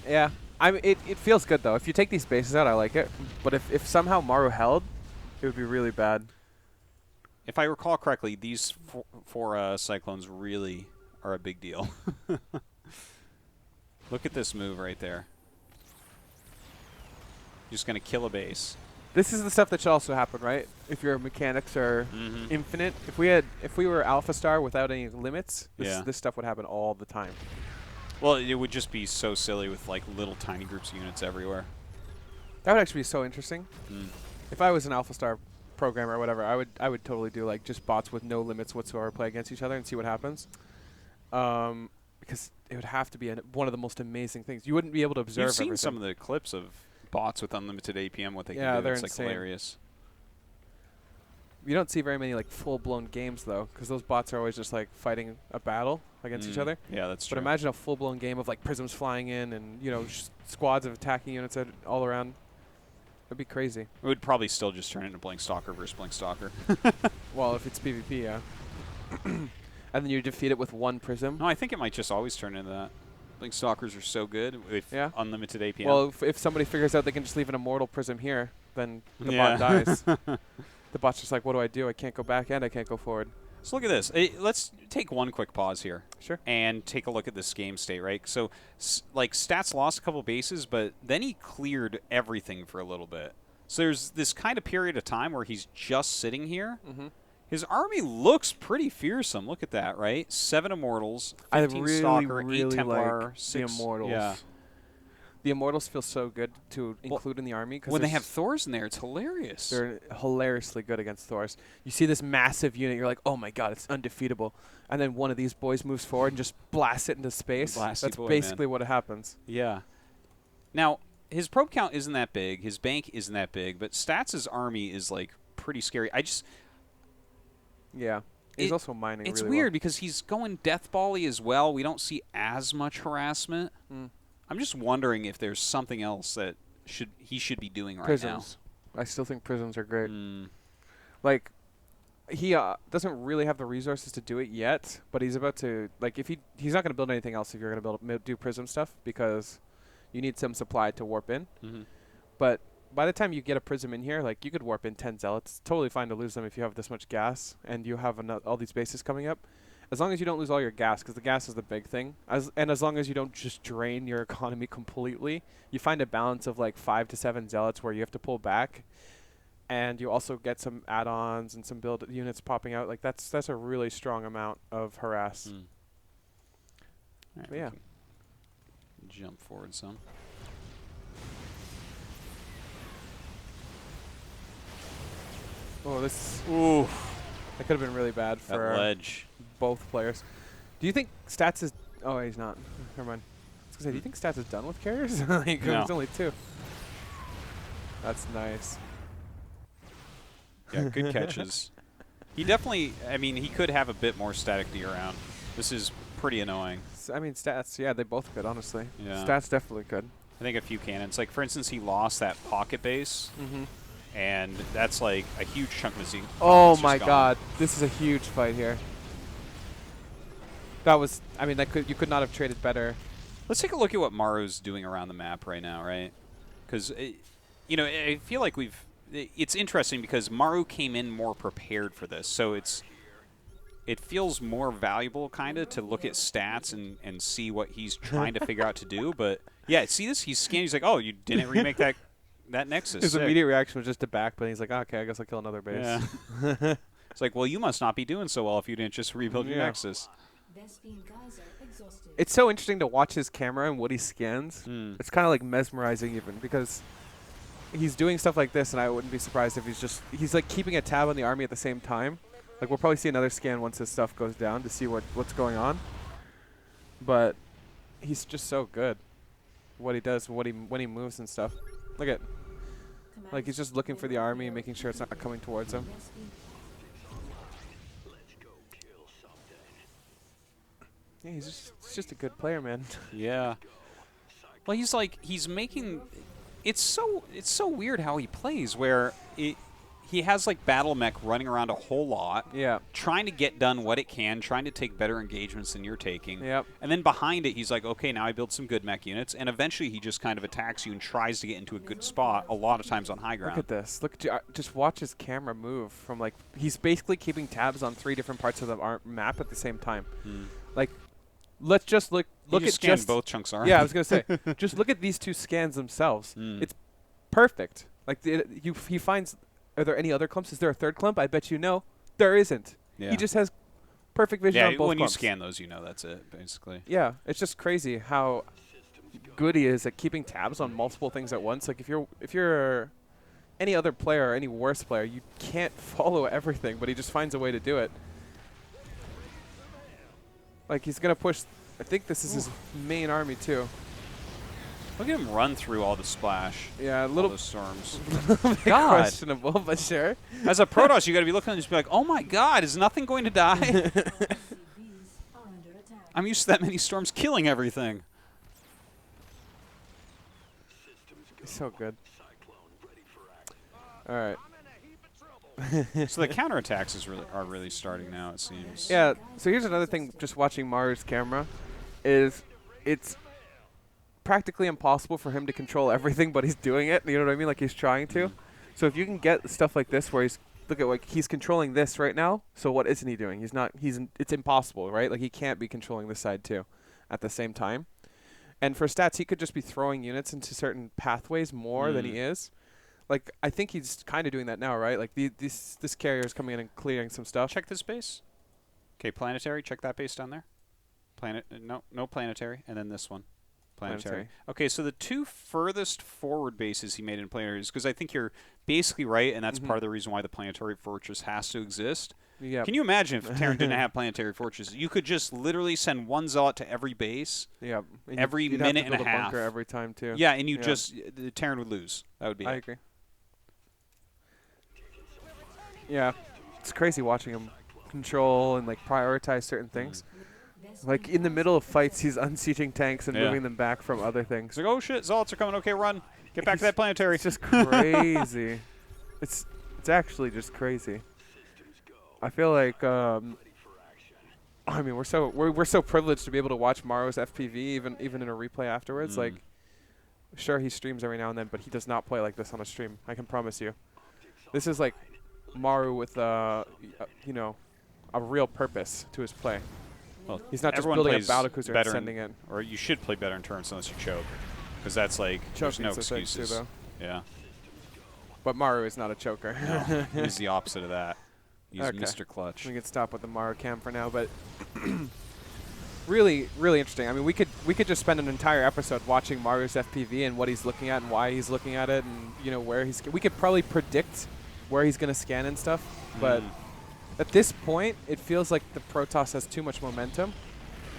Yeah. I mean, it feels good, though. If you take these bases out, I like it. But if somehow Maru held, it would be really bad. If I recall correctly, these four Cyclones really are a big deal. Look at this move right there. Just going to kill a base. This is the stuff that should also happen, right? If your mechanics are infinite. If we were Alpha Star without any limits, this stuff would happen all the time. Well, it would just be so silly with like little tiny groups of units everywhere. That would actually be so interesting. If I was an Alpha Star programmer or whatever, I would totally do like just bots with no limits whatsoever play against each other and see what happens. Because it would have to be one of the most amazing things. You wouldn't be able to observe everything. You've seen some of the clips of bots with unlimited APM, what they can do. They're it's insane. Like hilarious. You don't see very many like full-blown games though, because those bots are always just like fighting a battle against each other. Yeah, that's true. But imagine a full-blown game of like prisms flying in and squads of attacking units all around. It'd be crazy. It would probably still just turn into Blink Stalker versus Blink Stalker. Well, if it's PvP, yeah. And then you defeat it with one prism. No, I think it might just always turn into that. Blink Stalkers are so good with unlimited APM. Well, if somebody figures out they can just leave an immortal prism here, then the bot dies. The bot's just like, what do? I can't go back and I can't go forward. So look at this. Let's take one quick pause here. Sure. And take a look at this game state, right? So, like, Stats lost a couple bases, but then he cleared everything for a little bit. So there's this kind of period of time where he's just sitting here. His army looks pretty fearsome. Look at that, right? 7 Immortals, 15 Stalker, 8 Templar, like 6 the Immortals. Yeah. The Immortals feel so good to include in the army. When they have Thors in there, it's hilarious. They're hilariously good against Thors. You see this massive unit, you're like, oh my god, it's undefeatable. And then one of these boys moves forward and just blasts it into space. That's basically what happens. Yeah. Now, his probe count isn't that big. His bank isn't that big. But Stats' army is, like, pretty scary. Yeah. He's also mining It's really weird well. because he's going Death Ball-y as well. We don't see as much harassment. I'm just wondering if there's something else that he should be doing right Prisms. I still think prisms are great. Like, he doesn't really have the resources to do it yet, but he's about to. Like, if he's not going to build anything else if you're going to do prism stuff because you need some supply to warp in. But by the time you get a prism in here, like, you could warp in 10 zealots. It's totally fine to lose them if you have this much gas and you have all these bases coming up. As long as you don't lose all your gas, because the gas is the big thing, and as long as you don't just drain your economy completely, you find a balance of like 5 to 7 zealots where you have to pull back, and you also get some add-ons and some build units popping out. Like that's a really strong amount of harass. Right, yeah. Jump forward some. Oh, this. Ooh. That could have been really bad for that ledge. Both players. Do you think Stats is... Oh, he's not. Never mind. I was going to say, do you think Stats is done with carriers? Like, no. There's only 2. That's nice. Yeah, good catches. He definitely... I mean, he could have a bit more static D around. This is pretty annoying. I mean, Stats, yeah, they both could, honestly. Yeah. Stats definitely could. I think a few cannons. Like, for instance, he lost that pocket base. And that's like a huge chunk of his team. Oh my god, this is a huge fight here. That was, I mean, you could not have traded better. Let's take a look at what Maru's doing around the map right now, right? Because, I feel like it's interesting because Maru came in more prepared for this. So it feels more valuable kind of to look at stats and see what he's trying to figure out to do. But yeah, see this? He's scanning. He's like, oh, you didn't remake that that Nexus. His sick. immediate reaction was just to back, but he's like, okay, I guess I'll kill another base. Yeah. It's like, well, you must not be doing so well if you didn't just rebuild your Nexus. It's so interesting to watch his camera and what he scans. It's kind of like mesmerizing even because he's doing stuff like this, and I wouldn't be surprised if he's like keeping a tab on the army at the same time. Like we'll probably see another scan once his stuff goes down to see what's going on. But he's just so good. What he does, when he moves and stuff. Look at, like he's just looking for the army, making sure it's not coming towards him. Yeah, he's just a good player, man. Yeah. Well, he's making. It's so weird how he plays, where he has like Battle Mech running around a whole lot. Yeah. Trying to get done what it can, trying to take better engagements than you're taking. Yep. And then behind it, he's like, okay, now I built some good mech units, and eventually he just kind of attacks you and tries to get into a good spot. A lot of times on high ground. Look at this. Just watch his camera move from like he's basically keeping tabs on 3 different parts of the map at the same time. Like. Let's just look at both chunks army. Yeah, I was gonna say, just look at these 2 scans themselves. It's perfect. Like he finds. Are there any other clumps? Is there a third clump? I bet you no. There isn't. Yeah. He just has perfect vision on both when clumps. you scan those, you know that's it basically. Yeah, it's just crazy how good he is at keeping tabs on multiple things at once. Like if you're any other player or any worse player, you can't follow everything, but he just finds a way to do it. Like he's gonna push. I think this is his main army too. Look at him run through all the splash. Yeah, a little all the storms. God. Questionable, but sure. As a Protoss, you got to be looking and just be like, "Oh my God, is nothing going to die?" I'm used to that many storms killing everything. He's so good. All right. So the counterattacks are really starting now, it seems. Yeah. So here's another thing. Just watching Maru's camera, is it's practically impossible for him to control everything, but he's doing it. You know what I mean? Like he's trying to. So if you can get stuff like this, where he's controlling this right now. So what isn't he doing? It's impossible, right? Like he can't be controlling this side too, at the same time. And for stats, he could just be throwing units into certain pathways more than he is. Like, I think he's kind of doing that now, right? Like, this carrier is coming in and clearing some stuff. Check this base. Okay, planetary. Check that base down there. No planetary. And then this one. Planetary. Okay, so the 2 furthest forward bases he made in planetary is because I think you're basically right, and that's part of the reason why the planetary fortress has to exist. Yep. Can you imagine if Terran didn't have planetary fortresses? You could just literally send 1 zealot to every base. Yeah. Every minute and a half. Bunker every time too. Yeah, and the Terran would lose. That would be I agree. Yeah, it's crazy watching him control and like prioritize certain things. Like in the middle of fights, he's unseating tanks and moving them back from other things. He's like, oh shit, zealots are coming. Okay, run. Get back to that planetary. It's just crazy. It's actually just crazy. I feel like I mean we're so privileged to be able to watch Maru's FPV even in a replay afterwards. Like, sure he streams every now and then, but he does not play like this on a stream. I can promise you. This is like Maru with you know, a real purpose to his play. Well, he's not just building a battlecruiser and sending in. Or you should play better in turns unless you choke, because that's like there's no excuses. Too, though. Yeah. But Maru is not a choker. No, he's the opposite of that. He's Mr. Clutch. We can stop with the Maru cam for now, but really, really interesting. I mean, we could just spend an entire episode watching Maru's FPV and what he's looking at and why he's looking at it, and you know where he's. We could probably predict where he's going to scan and stuff, but at this point, it feels like the Protoss has too much momentum.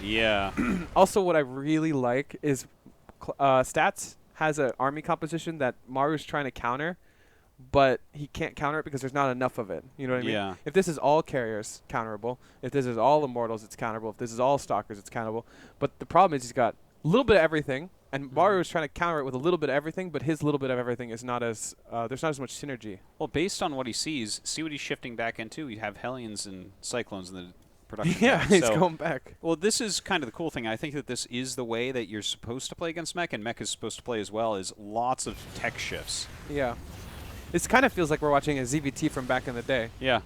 Yeah. Also, what I really like is Stats has an army composition that Maru's trying to counter, but he can't counter it because there's not enough of it. You know what I mean? Yeah. If this is all carriers, counterable. If this is all immortals, it's counterable. If this is all stalkers, it's counterable. But the problem is he's got a little bit of everything, and Maru is trying to counter it with a little bit of everything, but his little bit of everything is not as there's not as much synergy. Well, based on what he sees, see what he's shifting back into. You have Hellions and Cyclones in the production. Yeah, he's going back. Well, this is kind of the cool thing. I think that this is the way that you're supposed to play against Mech, and Mech is supposed to play as well, is lots of tech shifts. Yeah. This kind of feels like we're watching a ZVT from back in the day. Yeah.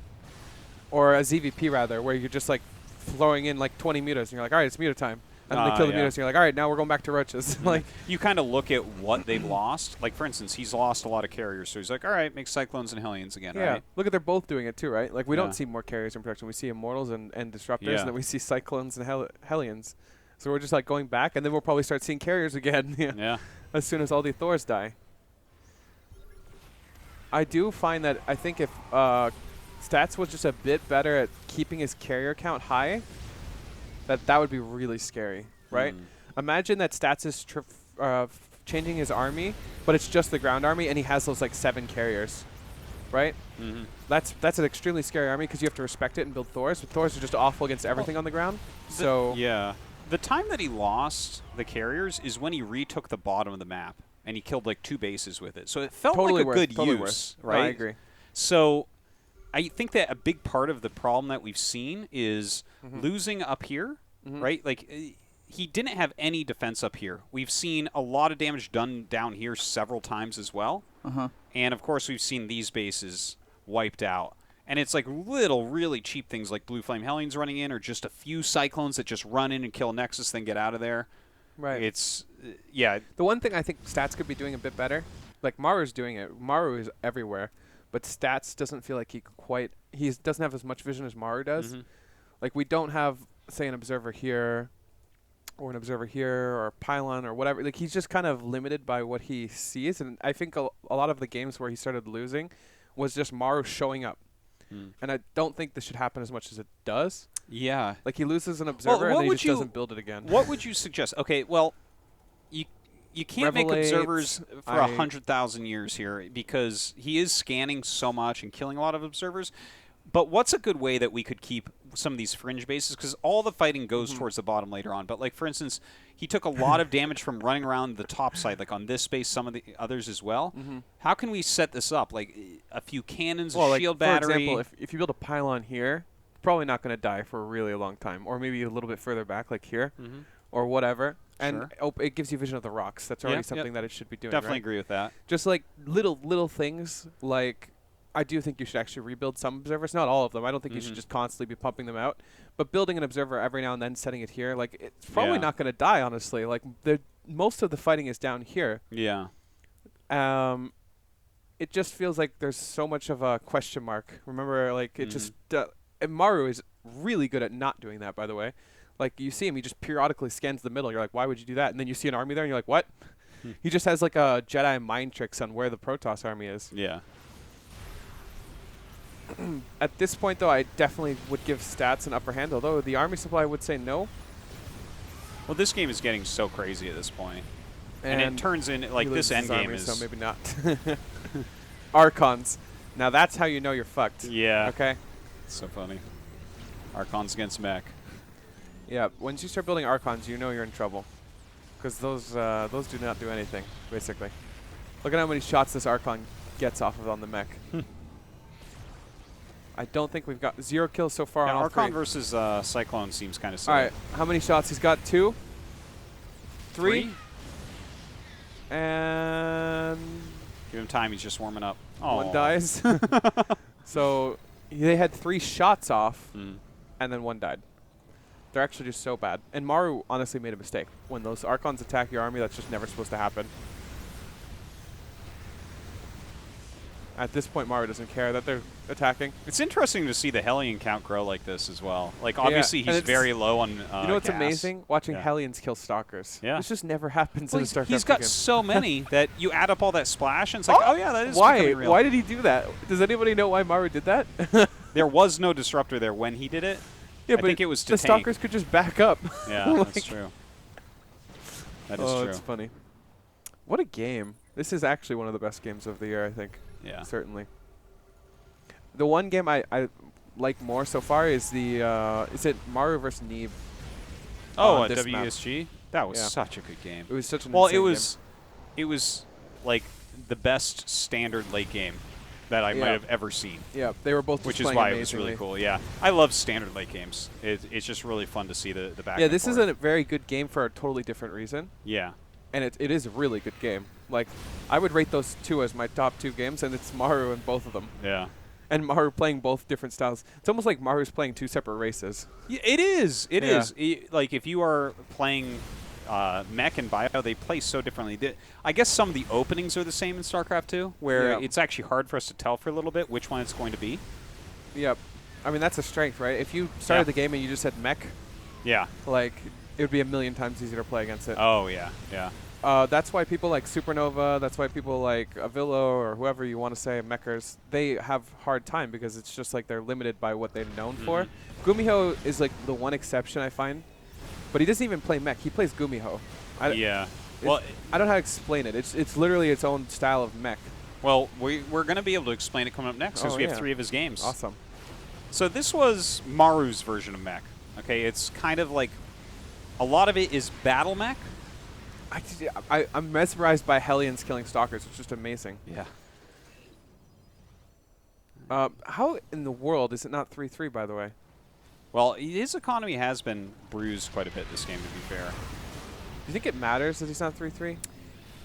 Or a ZVP, rather, where you're just like throwing in like 20 mutas, and you're like, all right, it's muta time. And then they kill the Mutas, and you're like, all right, now we're going back to roaches. Like, you kind of look at what they've lost. Like, for instance, he's lost a lot of carriers, so he's like, all right, make Cyclones and Hellions again, yeah. right? Look at they're both doing it too, right? Like, we Yeah. don't see more carriers in production. We see Immortals and Disruptors, Yeah. and then we see Cyclones and Hellions. So we're just, like, going back, and then we'll probably start seeing carriers again Yeah. as soon as all the Thors die. I do find that I think if Stats was just a bit better at keeping his carrier count high, that would be really scary, right? Imagine that Stats is changing his army, but it's just the ground army, and he has those like 7 carriers, right? That's an extremely scary army because you have to respect it and build Thors. But Thors are just awful against everything on the ground. So yeah, the time that he lost the carriers is when he retook the bottom of the map and he killed like 2 bases with it. So it felt totally like a good totally use, No, right? I agree. So I think that a big part of the problem that we've seen is losing up here, right? Like he didn't have any defense up here. We've seen a lot of damage done down here several times as well. And of course we've seen these bases wiped out. And it's like little really cheap things like Blue Flame Hellions running in or just a few Cyclones that just run in and kill Nexus then get out of there. Right. It's, yeah. The one thing I think Stats could be doing a bit better, like Maru's doing it. Maru is everywhere, but Stats doesn't feel like he doesn't have as much vision as Maru does. Like we don't have, say, an observer here, or an observer here, or a pylon, or whatever. Like he's just kind of limited by what he sees, and I think a lot of the games where he started losing was just Maru showing up. And I don't think this should happen as much as it does. Yeah. Like he loses an observer and then he just doesn't build it again. What would you suggest? Okay, well, you can't make observers for 100,000 years here because he is scanning so much and killing a lot of observers. But what's a good way that we could keep some of these fringe bases? Because all the fighting goes towards the bottom later on. But, like, for instance, he took a lot of damage from running around the top side, like on this base, some of the others as well. How can we set this up? Like, a few cannons, a shield battery? For example, if you build a pylon here, probably not going to die for a really long time. Or maybe a little bit further back, like here, or whatever. And it gives you vision of the rocks. That's already something that it should be doing. Definitely right? agree with that. Just like little things like I do think you should actually rebuild some observers. Not all of them. I don't think you should just constantly be pumping them out. But building an observer every now and then, setting it here, like it's probably not going to die, honestly. Like most of the fighting is down here. Yeah. It just feels like there's so much of a question mark. Remember, like it just and Maru is really good at not doing that, by the way. Like you see him, he just periodically scans the middle. You're like, why would you do that? And then you see an army there, and you're like, what? He just has like a Jedi mind tricks on where the Protoss army is. Yeah. At this point, though, I definitely would give Stats an upper hand, although the army supply would say no. Well, this game is getting so crazy at this point. And it turns in, like, this end game is... So maybe not. Archons. Now that's how you know you're fucked. Yeah. Okay? It's so funny. Archons against Mech. Yeah, once you start building Archons, you know you're in trouble. Because those do not do anything, basically. Look at how many shots this Archon gets off of on the Mech. I don't think we've got 0 kills so far on all Archon 3. versus Cyclone seems kind of silly. All right, how many shots? He's got 2? 3? And... Give him time, he's just warming up. Oh. 1 dies. So they had 3 shots off, and then 1 died. They're actually just so bad. And Maru honestly made a mistake. When those Archons attack your army, that's just never supposed to happen. At this point, Maru doesn't care that they're attacking. It's interesting to see the Hellion count grow like this as well. Like, obviously, he's very low on you know what's gas. amazing? Watching Hellions kill Stalkers. Yeah. This just never happens in a StarCraft He's got game. so many that you add up all that splash, and it's like, oh yeah, that is why? real. Why did he do that? Does anybody know why Maru did that? There was no disruptor there when he did it. Yeah, I think it was to the tank. Stalkers could just back up. Yeah, like, that's true. That is oh, true. that's funny. What a game. This is actually one of the best games of the year, I think. Yeah. Certainly. The one game I like more so far is the is it Maru versus Neeb? Oh, at WSG? That was such a good game. It was such an well, insane it was like the best standard late game that I might have ever seen. Yeah, they were both which just is why amazingly. it was really cool. Yeah, I love standard late games. It's just really fun to see the back. Yeah, and this forth. is a very good game for a totally different reason. Yeah. And it is a really good game. Like, I would rate those 2 as my top 2 games, and it's Maru in both of them. Yeah. and Maru playing both different styles. It's almost like Maru's playing 2 separate races. Yeah, it is. It Yeah. is. Like if you are playing Mech and Bio, they play so differently. I guess some of the openings are the same in StarCraft 2, where Yeah. it's actually hard for us to tell for a little bit which one it's going to be. Yep. I mean, that's a strength, right? If you started Yeah. the game and you just said Mech, Yeah. like, it would be a million times easier to play against it. Oh, yeah. Yeah. That's why people like Supernova, that's why people like Avillo or whoever you want to say, Mechers, they have hard time because it's just like they're limited by what they're known for. GuMiho is like the one exception I find, but he doesn't even play Mech. He plays GuMiho. Yeah. Well, I don't know how to explain it. It's literally its own style of Mech. well, we're going to be able to explain it coming up next because Oh, we have yeah. 3 of his games. Awesome. So this was Maru's version of Mech. Okay, it's kind of like a lot of it is battle Mech. I'm mesmerized by Hellions killing Stalkers. It's just amazing. Yeah. How in the world is it not 3-3, by the way? Well, his economy has been bruised quite a bit this game, to be fair. Do you think it matters that he's not 3-3?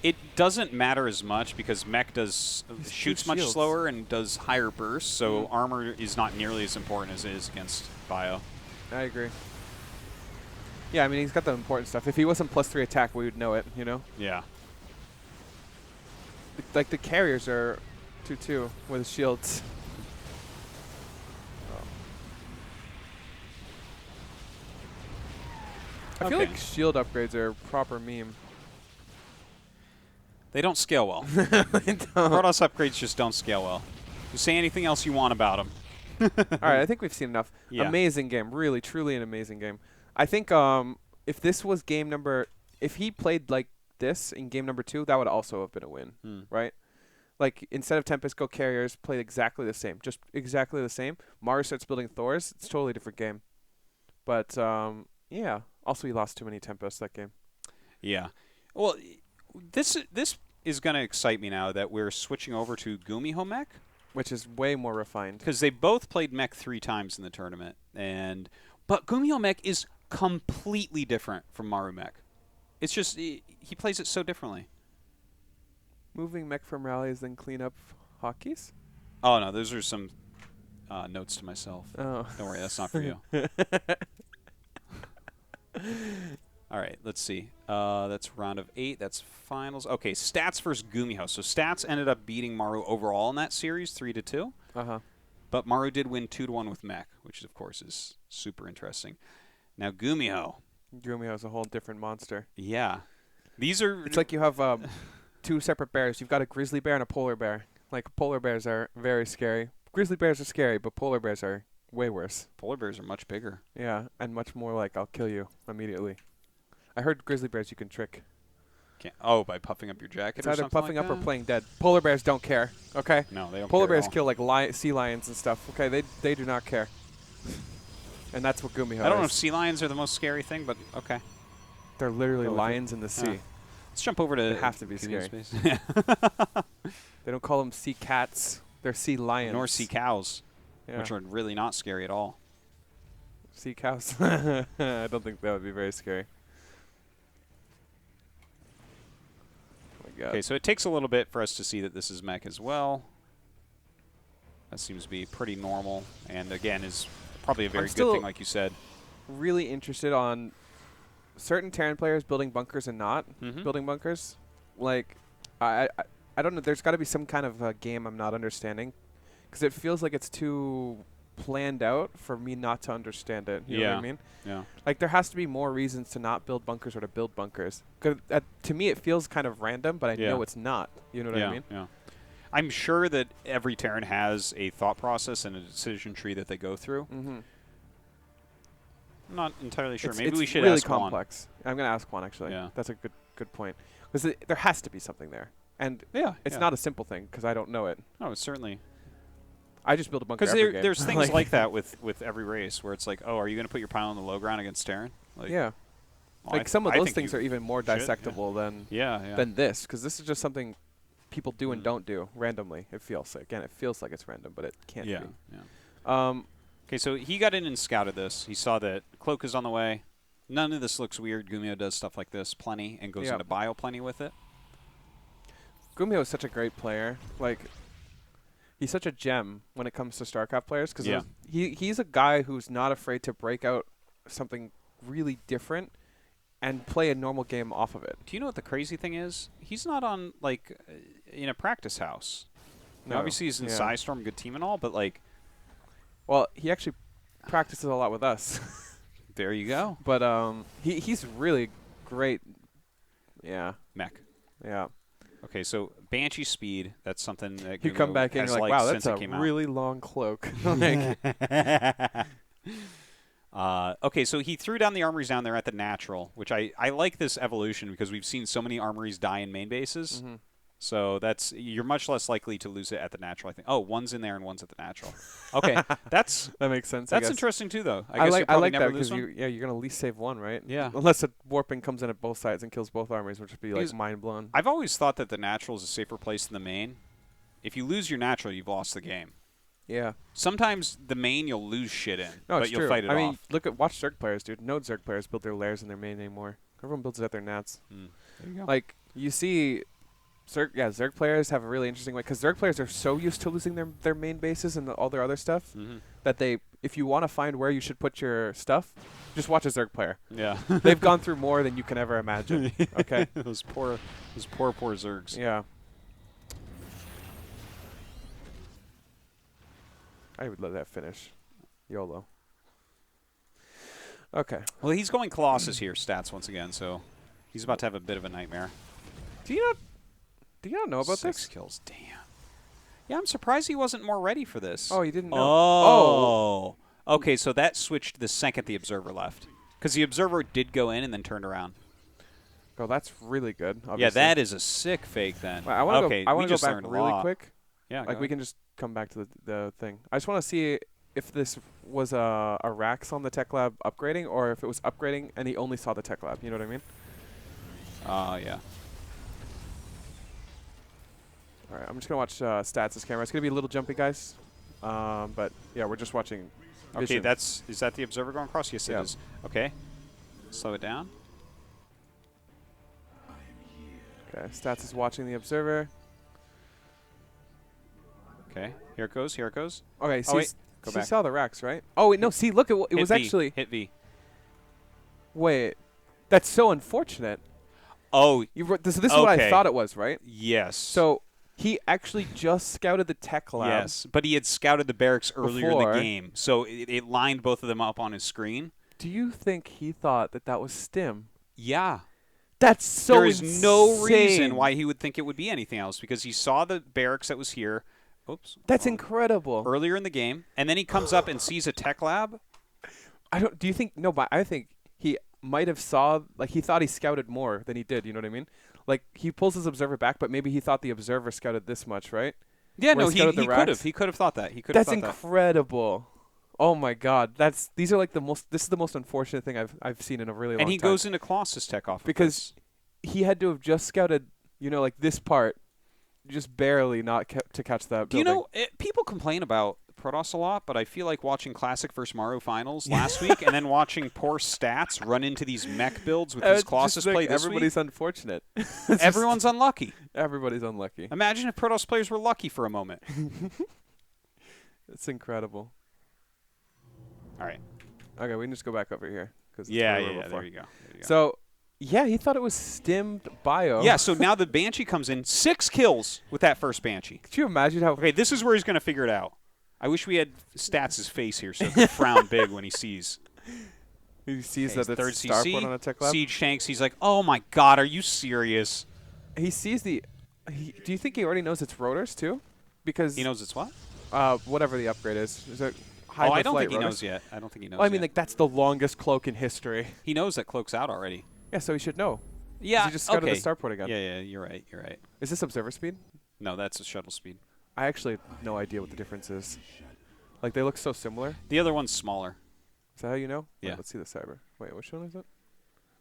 It doesn't matter as much because Mech does shoots much shields. slower and does higher bursts, so armor is not nearly as important as it is against Bio. I agree. Yeah, I mean, he's got the important stuff. If he wasn't +3 attack, we would know it, you know? Yeah. Like, the carriers are 2-2 with his shields. I feel Okay. like shield upgrades are a proper meme. They don't scale well. They don't. Protoss upgrades just don't scale well. You say anything else you want about them. All right, I think we've seen enough. Yeah. Amazing game, really, truly an amazing game. I think if this was game number, if he played like this in game number 2, that would also have been a win, right? Like instead of Tempest, go carriers, played exactly the same, just exactly the same. Maru starts building Thors, it's a totally different game. But yeah, also he lost too many Tempests that game. Yeah. Well, this is going to excite me now that we're switching over to GuMiho Mech. Which is way more refined. Because they both played Mech 3 times in the tournament, but GuMiho Mech is completely different from Maru Mech. It's just he plays it so differently. Moving Mech from rallies, then clean up hotkeys? Oh no, those are some notes to myself. Oh. Don't worry, that's not for you. All right, let's see. That's round of 8. That's finals. Okay, Stats versus GuMiho. So Stats ended up beating Maru overall in that series, 3-2. But Maru did win 2-1 with Mech, which of course is super interesting. Now GuMiho. GuMiho is a whole different monster. Yeah, these are. It's like you have 2 separate bears. You've got a grizzly bear and a polar bear. Like polar bears are very scary. Grizzly bears are scary, but polar bears are way worse. Polar bears are much bigger. Yeah, and much more like I'll kill you immediately. I heard grizzly bears you can trick. By puffing up your jacket It's or either something puffing like up or that? playing dead. Polar bears don't care, okay? No, they don't Polar care at bears all. kill like sea lions and stuff, okay? They do not care. And that's what GuMiho I don't know if is. sea lions are the most scary thing, but okay. They're literally Go with it. lions in the sea. Let's jump over to. They have to be GuMiho scary. space. Yeah. They don't call them sea cats. They're sea lions. Nor sea cows, Yeah. which are really not scary at all. Sea cows. I don't think that would be very scary. Oh my god. Okay, so it takes a little bit for us to see that this is Mech as well. That seems to be pretty normal, and again is probably a very good still thing, like you said. really interested on certain Terran players building bunkers and not building bunkers. Like, I don't know. There's got to be some kind of game I'm not understanding, because it feels like it's too planned out for me not to understand it. You know what I mean? Yeah. Like, there has to be more reasons to not build bunkers or to build bunkers. 'Cause to me, it feels kind of random, but I know it's not. You know what I mean? Yeah. I'm sure that every Terran has a thought process and a decision tree that they go through. Mm-hmm. I'm not entirely sure. It's, Maybe it's we should really ask Juan. complex. I'm going to ask Juan, actually. Yeah. That's a good point. Because there has to be something there. And it's not a simple thing, because I don't know it. No, it's certainly. I just build a bunker Because every game. there's things like that with every race where it's like, oh, are you going to put your pile on the low ground against Terran? Like, yeah. well, Like, some of I those think things you are even more should, dissectable yeah. than this, because this is just something people do and don't do randomly. It feels like, again, it feels like it's random, but it can't Yeah. be. Yeah. Okay, so he got in and scouted this. He saw that Cloak is on the way. None of this looks weird. GuMiho does stuff like this plenty and goes into bio plenty with it. GuMiho is such a great player. Like, he's such a gem when it comes to StarCraft players because Yeah. he's a guy who's not afraid to break out something really different and play a normal game off of it. Do you know what the crazy thing is? He's not on, like, in a practice house. No. Obviously, he's in Psystorm, good team and all, but, like... Well, he actually practices a lot with us. There you go. But he's really great. Yeah. Mech. Yeah. Okay, so Banshee speed, that's something that You come back in and you're like, wow, that's a really long cloak. Like, okay, so he threw down the armories down there at the natural, which I like this evolution because we've seen so many armories die in main bases. mm-hmm. So you're much less likely to lose it at the natural, I think. Oh, one's in there and one's at the natural. Okay, that makes sense. That's interesting too, though. I guess like never that because you're going to at least save one, right? Yeah. Unless a warping comes in at both sides and kills both armies, which would be like mind blown. I've always thought that the natural is a safer place than the main. If you lose your natural, you've lost the game. Yeah. Sometimes the main you'll lose shit in, no, but you'll true. fight it off. I mean, watch Zerg players, dude. No Zerg players build their lairs in their main anymore. Everyone builds it at their nats. There you go. Like, you see... Zerg players have a really interesting way because Zerg players are so used to losing their main bases and all their other stuff that if you want to find where you should put your stuff, just watch a Zerg player. Yeah. They've gone through more than you can ever imagine. Okay. those poor Zergs. Yeah. I would let that finish. YOLO. Okay. Well, he's going Colossus here, stats once again, so he's about to have a bit of a nightmare. Do you not know about 6 this? kills, damn. Yeah, I'm surprised he wasn't more ready for this. Oh, you didn't know? Oh. Okay, so that switched the second the Observer left. Because the Observer did go in and then turned around. Oh, that's really good. Obviously. Yeah, that is a sick fake then. I want to go back learned really quick. Yeah, like we can just come back to the thing. I just want to see if this was a Rax on the Tech Lab upgrading or if it was upgrading and he only saw the Tech Lab. You know what I mean? Yeah. All right, I'm just going to watch stats this camera. It's going to be a little jumpy, guys. But, yeah, we're just watching vision. Okay, is that the Observer going across? Yes, Yeah. it is. Okay. Slow it down. Okay, stats is watching the Observer. Okay, here it goes, here it goes. Okay, oh, wait. Go he back. saw the Rax, right? Oh, wait, no, see, look, it was V. actually... Hit V. Wait, that's so unfortunate. Oh, this is what I thought it was, right? Yes. So... he actually just scouted the Tech Lab. Yes, but he had scouted the barracks earlier in before. the game, so it lined both of them up on his screen. Do you think he thought that was Stim? Yeah. That's so There is insane. no reason why he would think it would be anything else, because he saw the barracks that was here. Oops. That's incredible. Earlier in the game, and then he comes up and sees a Tech Lab. Do you think... No, but I think he might have saw... Like, he thought he scouted more than he did, you know what I mean? Like, he pulls his Observer back, but maybe he thought the Observer scouted this much, right? Yeah, Where no, he could have. He could have thought that. That's incredible. Oh my God, these are like this is the most unfortunate thing I've seen in a really long time. And he goes into Colossus Tech off because he had to have just scouted, like this part, just barely not to catch that building. Do you know, people complain about Protoss a lot, but I feel like watching Classic versus Maru finals last week and then watching poor stats run into these mech builds with these Colossus play this everybody's week. Unfortunate. Everyone's unlucky. Everybody's unlucky. Imagine if Protoss players were lucky for a moment. It's incredible. All right. Okay, we can just go back over here. Yeah, there you go. So, yeah, he thought it was stimmed bio. Yeah, so now the Banshee comes in. 6 kills with that first Banshee. Could you imagine how... Okay, this is where he's going to figure it out. I wish we had Stats' face here so he could frown big when he sees. He sees that third it's Starport on a Tech Lab? Siege tanks. He's like, oh my God, are you serious? He sees the... do you think he already knows it's rotors, too? Because... He knows it's what? Whatever the upgrade is. Is it I don't think he rotors? knows yet. I don't think he knows I mean, yet. like, that's the longest cloak in history. He knows that Cloak's out already. Yeah, so he should know. Yeah, he just scouted the Starport again. Yeah, you're right. Is this observer speed? No, that's a shuttle speed. I actually have no idea what the difference is. Like, they look so similar. The other one's smaller. Is that how you know? Yeah. Wait, let's see the cyber. Wait, which one is it?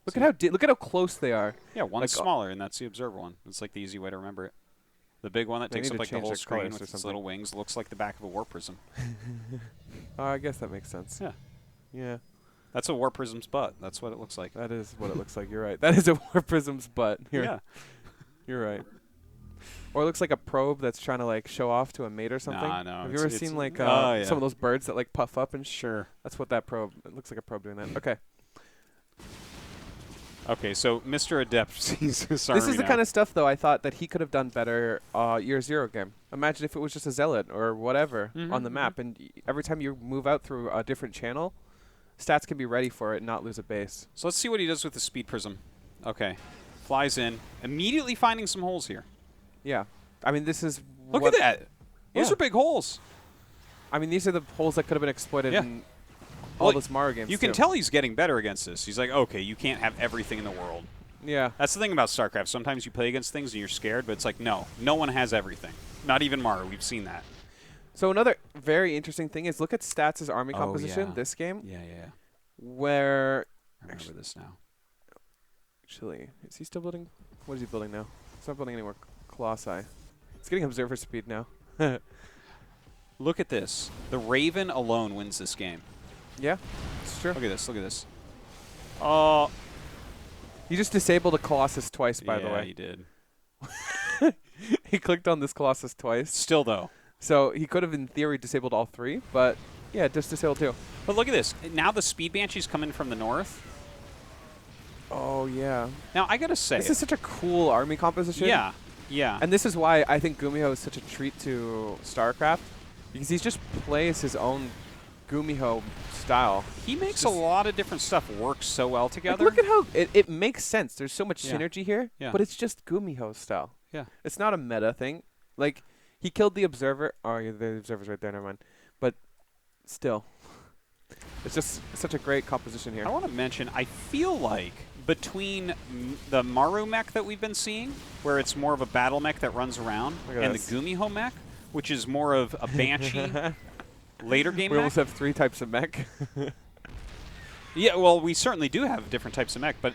Look at how close they are. Yeah, one's smaller, and that's the observer one. It's like the easy way to remember it. The big one that takes up like the whole screen with its little wings looks like the back of a War Prism. I guess that makes sense. Yeah. Yeah. That's a War Prism's butt. That's what it looks like. That is what it looks like. You're right. That is a War Prism's butt. Yeah. You're right. Or it looks like a probe that's trying to like show off to a mate or something. No, Have you ever seen like yeah. some of those birds that like puff up and Sure. That's what that probe. It looks like a probe doing that. Okay. Okay, so Mr. Adept sees this army This is the now. kind of stuff, though, I thought that he could have done better year 0 game. Imagine if it was just a zealot or whatever on the map, and every time you move out through a different channel, stats can be ready for it and not lose a base. So let's see what he does with the speed prism. Okay. Flies in, immediately finding some holes here. Yeah. I mean, this is Look at that. Those Yeah. are big holes. I mean, these are the holes that could have been exploited Yeah. in all Well, those Maru games, You can too. tell he's getting better against this. He's like, okay, you can't have everything in the world. Yeah. That's the thing about StarCraft. Sometimes you play against things and you're scared, but it's like, no one has everything. Not even Maru. We've seen that. So another very interesting thing is look at Stats' army Oh, composition yeah. this game, Yeah. where I remember this now. actually, is he still building? What is he building now? He's not building any more Colossi. He's getting observer speed now. Look at this. The Raven alone wins this game. Yeah, it's true. Look at this. Look at this. Oh. He just disabled a Colossus twice, by the Yeah, way. he did. He clicked on this Colossus twice. Still, though. So he could have, in theory, disabled all 3, but yeah, just disabled 2. But look at this. Now the Speed Banshees come in from the north. Oh, yeah. Now, I got to say. This is such a cool army composition. Yeah. Yeah. And this is why I think GuMiho is such a treat to StarCraft, because he just plays his own GuMiho style. He makes a lot of different stuff work so well together. Like, look at how it makes sense. There's so much Yeah. synergy here, Yeah. but it's just GuMiho style. Yeah. It's not a meta thing. Like, he killed the Observer. Oh, yeah, the Observer's right there, never mind. But still, it's just such a great composition here. I want to mention, I feel like between the Maru mech that we've been seeing, where it's more of a battle mech that runs around, Look at and this. the GuMiho mech, which is more of a Banshee later game We mech. almost have 3 types of mech. Yeah, well, we certainly do have different types of mech, but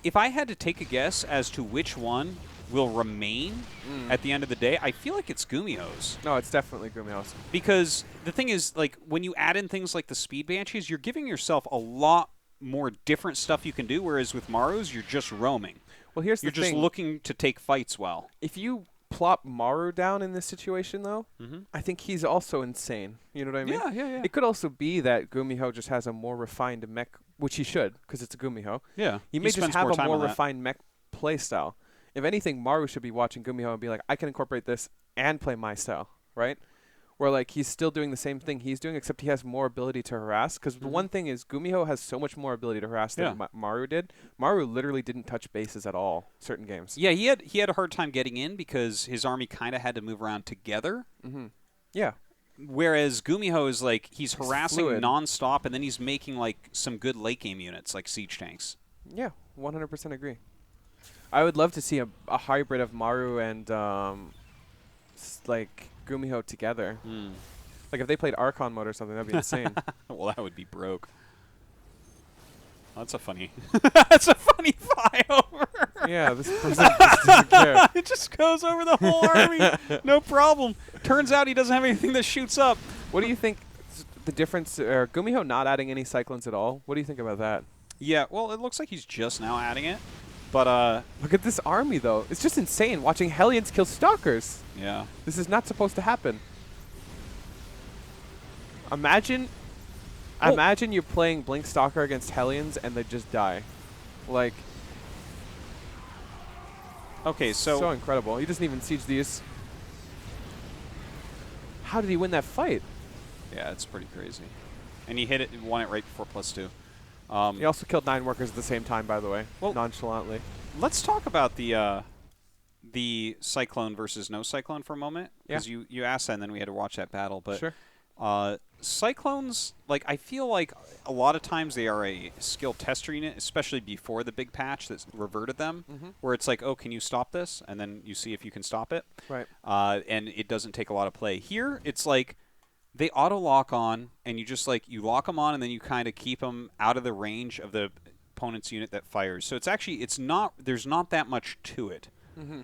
if I had to take a guess as to which one will remain at the end of the day, I feel like it's GuMiho's. No, it's definitely GuMiho's. Because the thing is, like, when you add in things like the Speed Banshees, you're giving yourself a lot more different stuff you can do, whereas with Maru's, you're just roaming. Well, here's You're the just thing. looking to take fights well. If you plop Maru down in this situation, though, Mm-hmm. I think he's also insane. You know what I mean? Yeah. It could also be that GuMiho just has a more refined mech, which he should, because it's a GuMiho. Yeah. He may just have a time more on that. refined mech play style. If anything, Maru should be watching GuMiho and be like, I can incorporate this and play my style, right? Where like he's still doing the same thing he's doing, except he has more ability to harass. Because the one thing is, GuMiho has so much more ability to harass than Maru did. Maru literally didn't touch bases at all certain games. Yeah, he had a hard time getting in because his army kind of had to move around together. Yeah. Whereas GuMiho is like, he's harassing fluid. nonstop, and then he's making like some good late game units like siege tanks. Yeah, 100% agree. I would love to see a hybrid of Maru and like GuMiho together. Like if they played Archon mode or something, that'd be insane. Well, that would be broke. That's a funny. That's a funny flyover. Yeah, this person just doesn't care. It just goes over the whole army, no problem. Turns out he doesn't have anything that shoots up. What do you think the difference? GuMiho not adding any cyclones at all. What do you think about that? Yeah, well, it looks like he's just now adding it, but Look at this army though. It's just insane watching Hellions kill Stalkers. yeah. This is not supposed to happen. Imagine you're playing Blink Stalker against Hellions and they just die. Like, Okay, so incredible. He doesn't even siege these. How did he win that fight? yeah, it's pretty crazy. And he won it right before +2. He also killed 9 workers at the same time, by the way, Well- nonchalantly. Let's talk about the Cyclone versus no Cyclone for a moment, because you asked that and then we had to watch that battle. But Sure. Cyclones, like, I feel like a lot of times they are a skill tester unit, especially before the big patch that reverted them, where it's like, oh, can you stop this? And then you see if you can stop it. Right. And it doesn't take a lot of play. Here, it's like they auto-lock on, and you just, like, you lock them on, and then you kind of keep them out of the range of the opponent's unit that fires. So it's actually, there's not that much to it.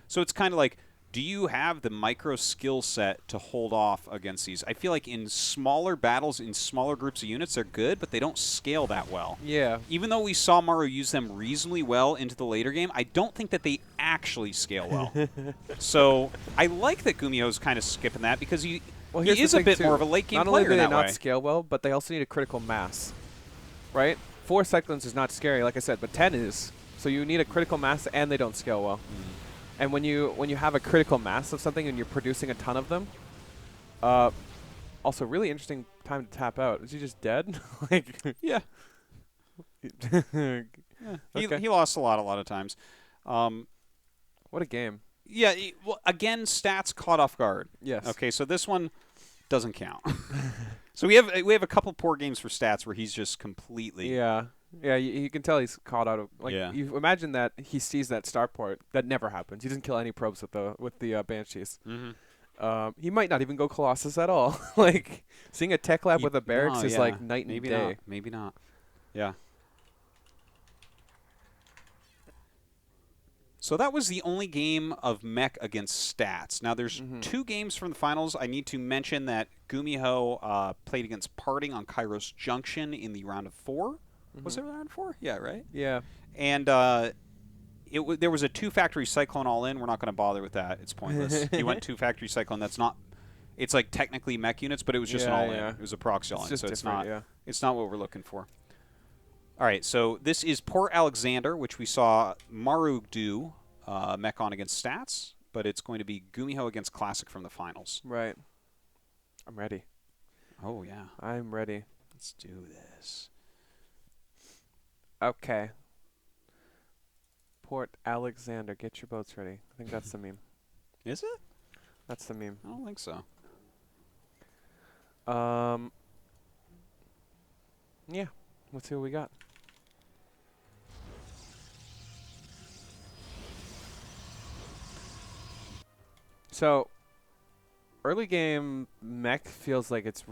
So it's kind of like, do you have the micro skill set to hold off against these? I feel like in smaller battles, in smaller groups of units, they're good, but they don't scale that well. Yeah. Even though we saw Maru use them reasonably well into the later game, I don't think that they actually scale well. So I like that GuMiho's kind of skipping that because he is a bit more of a late game player. Not player only do that they not way. scale well, but they also need a critical mass, right? 4 cyclones is not scary, like I said, but 10 is. So you need a critical mass, and they don't scale well. And when you have a critical mass of something and you're producing a ton of them, also really interesting time to tap out. Is he just dead? Like Yeah. yeah. He lost a lot of times. What a game. Yeah, well, again, stats caught off guard. Yes. Okay, so this one doesn't count. So we have a couple poor games for stats where he's just completely. Yeah. Yeah, you can tell he's caught out of like. Yeah. You imagine that he sees that starport. That never happens. He doesn't kill any probes with the banshees. Mm-hmm. He might not even go Colossus at all. Like seeing a tech lab with a barracks is like night and Maybe day. Not. Maybe not. Yeah. So that was the only game of Mech against Stats. Now there's 2 games from the finals. I need to mention that GuMiho played against Parting on Kairos Junction in the round of 4. Was it round 4? Yeah, right? Yeah. And there was a 2-factory Cyclone all in. We're not going to bother with that. It's pointless. He went 2-factory Cyclone. That's not. It's like technically Mech units, but it was just an all in. It was a proxy all in, so it's not. Yeah. It's not what we're looking for. All right, so this is Port Alexander, which we saw Maru do Mech on against Stats, but it's going to be GuMiho against Classic from the finals. Right. I'm ready. Oh yeah, I'm ready. Let's do this. Okay. Port Alexander, get your boats ready. I think that's the meme. Is it? That's the meme. I don't think so. Yeah. Let's see what we got. So, early game mech feels like it's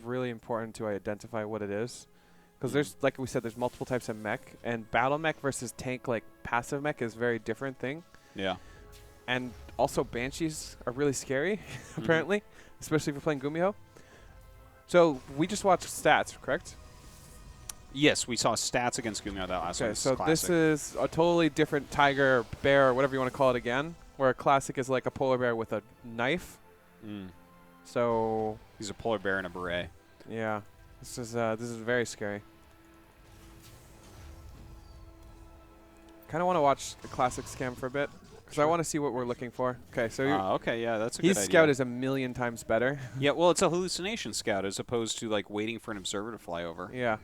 really important to identify what it is, because there's, like we said, there's multiple types of mech, and battle mech versus tank like passive mech is a very different thing. Yeah. And also banshees are really scary, apparently, especially if you're playing GuMiho. So we just watched stats, correct? Yes, we saw Stats against GuMiho that last one. Okay, so Classic. this is a totally different tiger, bear, or whatever you want to call it again, where a classic is like a polar bear with a knife. So he's a polar bear in a beret. yeah, this is very scary. Kind of want to watch the classic scam for a bit, because I want to see what we're looking for. Okay, so okay, yeah, that's a good idea. his scout is a million times better. Yeah, well, it's a hallucination scout as opposed to like waiting for an observer to fly over. Yeah.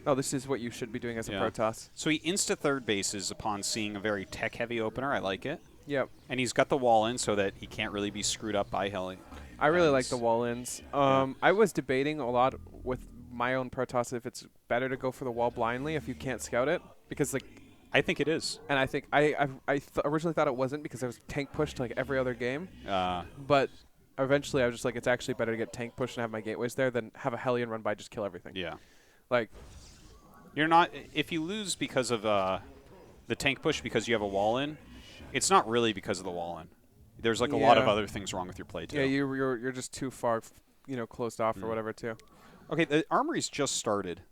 No, this is what you should be doing as a Protoss. So he insta third bases upon seeing a very tech-heavy opener. I like it. Yep. And he's got the wall in so that he can't really be screwed up by heli. I really like the wall-ins. I was debating a lot with my own Protoss if it's better to go for the wall blindly if you can't scout it, because like I think it is. And I think I originally thought it wasn't, because I was tank pushed like every other game. But eventually I was just like, it's actually better to get tank pushed and have my gateways there than have a heli and run by just kill everything. Yeah. Like, you're not, if you lose because of the tank push because you have a wall in, it's not really because of the wall in. There's like a lot of other things wrong with your play too. Yeah, you're just too far, closed off or whatever too. Okay, the armory's just started.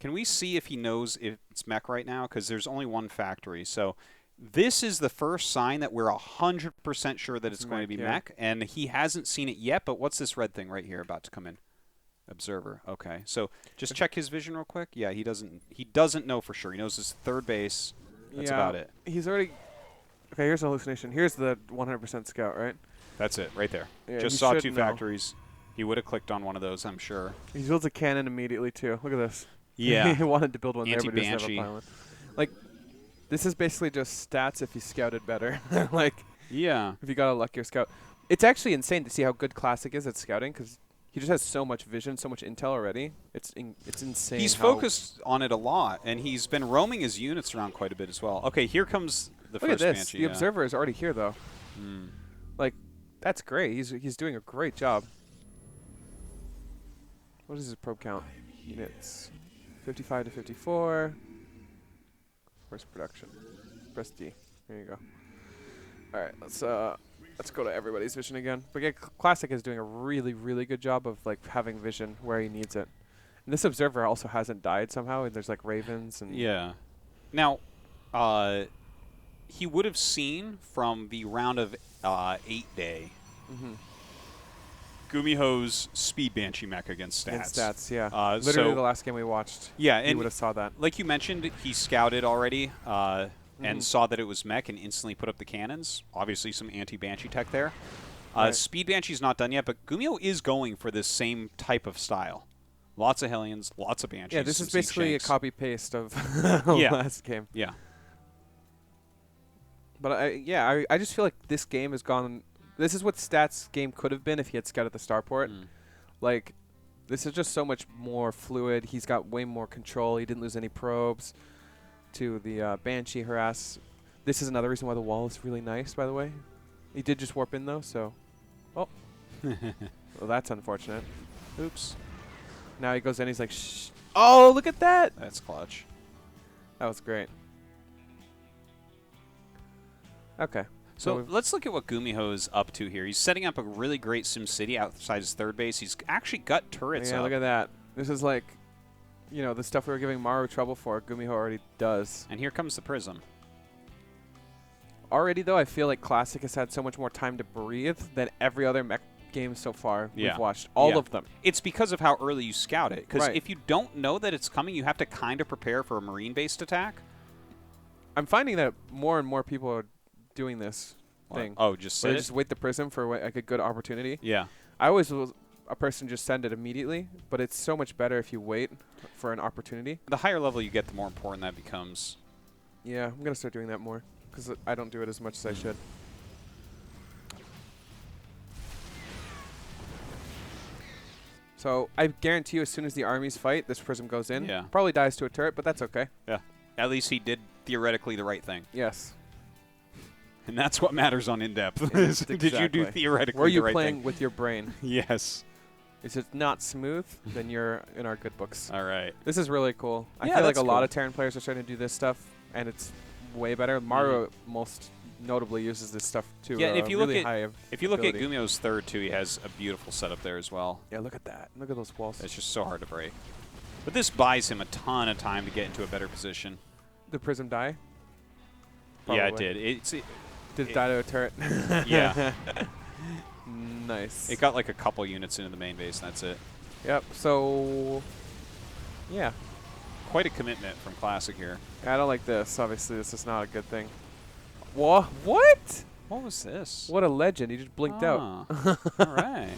Can we see if he knows if it's Mech right now? Because there's only one factory. So this is the first sign that we're 100% sure that it's going to be Mech, and he hasn't seen it yet. But what's this red thing right here about to come in? Observer. Okay, so just check his vision real quick. Yeah, he doesn't know for sure. He knows his third base. That's about it. He's already. Okay, here's a hallucination. Here's the 100% scout, right? That's it, right there. Yeah, just saw 2 factories. He would have clicked on one of those, I'm sure. He builds a cannon immediately too. Look at this. Yeah. He wanted to build one there, but he doesn't have a Anti-Banshee. pylon. Like, this is basically just stats if you scouted better. Like, yeah, if you got a luckier scout. It's actually insane to see how good Classic is at scouting, because he just has so much vision, so much intel already. It's insane. He's focused on it a lot, and he's been roaming his units around quite a bit as well. Okay, here comes the Look first at this. Banshee. The observer is already here, though. Like, that's great. He's doing a great job. What is his probe count? Units. 55 to 54. Where's production? Press D. There you go. All right, let's Let's go to everybody's vision again. But yeah, Classic is doing a really, really good job of like having vision where he needs it. And this observer also hasn't died somehow, and there's like ravens and Yeah. Now, he would have seen from the round of 8 day GuMiho's Speed Banshee mech against Stats. Against Stats, yeah. Literally so the last game we watched. Yeah, you and would have saw that. like you mentioned, he scouted already and saw that it was Mech and instantly put up the cannons. Obviously, some anti-Banshee tech there. Right. Speed Banshee's not done yet, but GuMiho is going for this same type of style. Lots of Hellions, lots of Banshees. Yeah, this is basically a copy-paste of last game. Yeah. But I just feel like this game has gone. This is what Stats game could have been if he had scouted the starport. Like, this is just so much more fluid. He's got way more control. He didn't lose any probes to the Banshee harass. This is another reason why the wall is really nice, by the way. He did just warp in, though, so... Oh. Well, that's unfortunate. Oops. Now he goes in, he's like, shh. Oh, look at that! That's clutch. That was great. Okay. So let's look at what GuMiho is up to here. He's setting up a really great SimCity outside his third base. He's actually got turrets up. Look at that. This is like, you know, the stuff we were giving Maru trouble for, GuMiho already does. And here comes the Prism. Already, though, I feel like Classic has had so much more time to breathe than every other mech game so far we've watched. All of them. It's because of how early you scout it. Because Right. if you don't know that it's coming, you have to kind of prepare for a Marine-based attack. I'm finding that more and more people are doing this thing. Oh, just Where set they it? just wait the Prism for like a good opportunity. Yeah. I always was a person just send it immediately, but it's so much better if you wait for an opportunity. The higher level you get, the more important that becomes. Yeah, I'm going to start doing that more because I don't do it as much as I should. So I guarantee you as soon as the armies fight, this Prism goes in. Yeah. Probably dies to a turret, but that's okay. Yeah. At least he did theoretically the right thing. Yes. And that's what matters on in-depth. Did you do theoretically Were you the right playing thing? with your brain? Yes. If it's not smooth, then you're in our good books. All right. This is really cool. I Yeah, feel like that's a lot cool. of Terran players are starting to do this stuff, and it's way better. Maru most notably uses this stuff too. Yeah, and if you really look high at ability. GuMiho's third too, he has a beautiful setup there as well. Yeah, look at that. Look at those walls. It's just so hard to break. But this buys him a ton of time to get into a better position. The Prism die? Yeah, it Probably. did. Did it die to a turret? Yeah. Nice. It got like a couple units into the main base, and that's it. Yep. So, yeah. Quite a commitment from Classic here. I don't like this. Obviously, this is not a good thing. What? What? What was this? What a legend. He just blinked out. All right.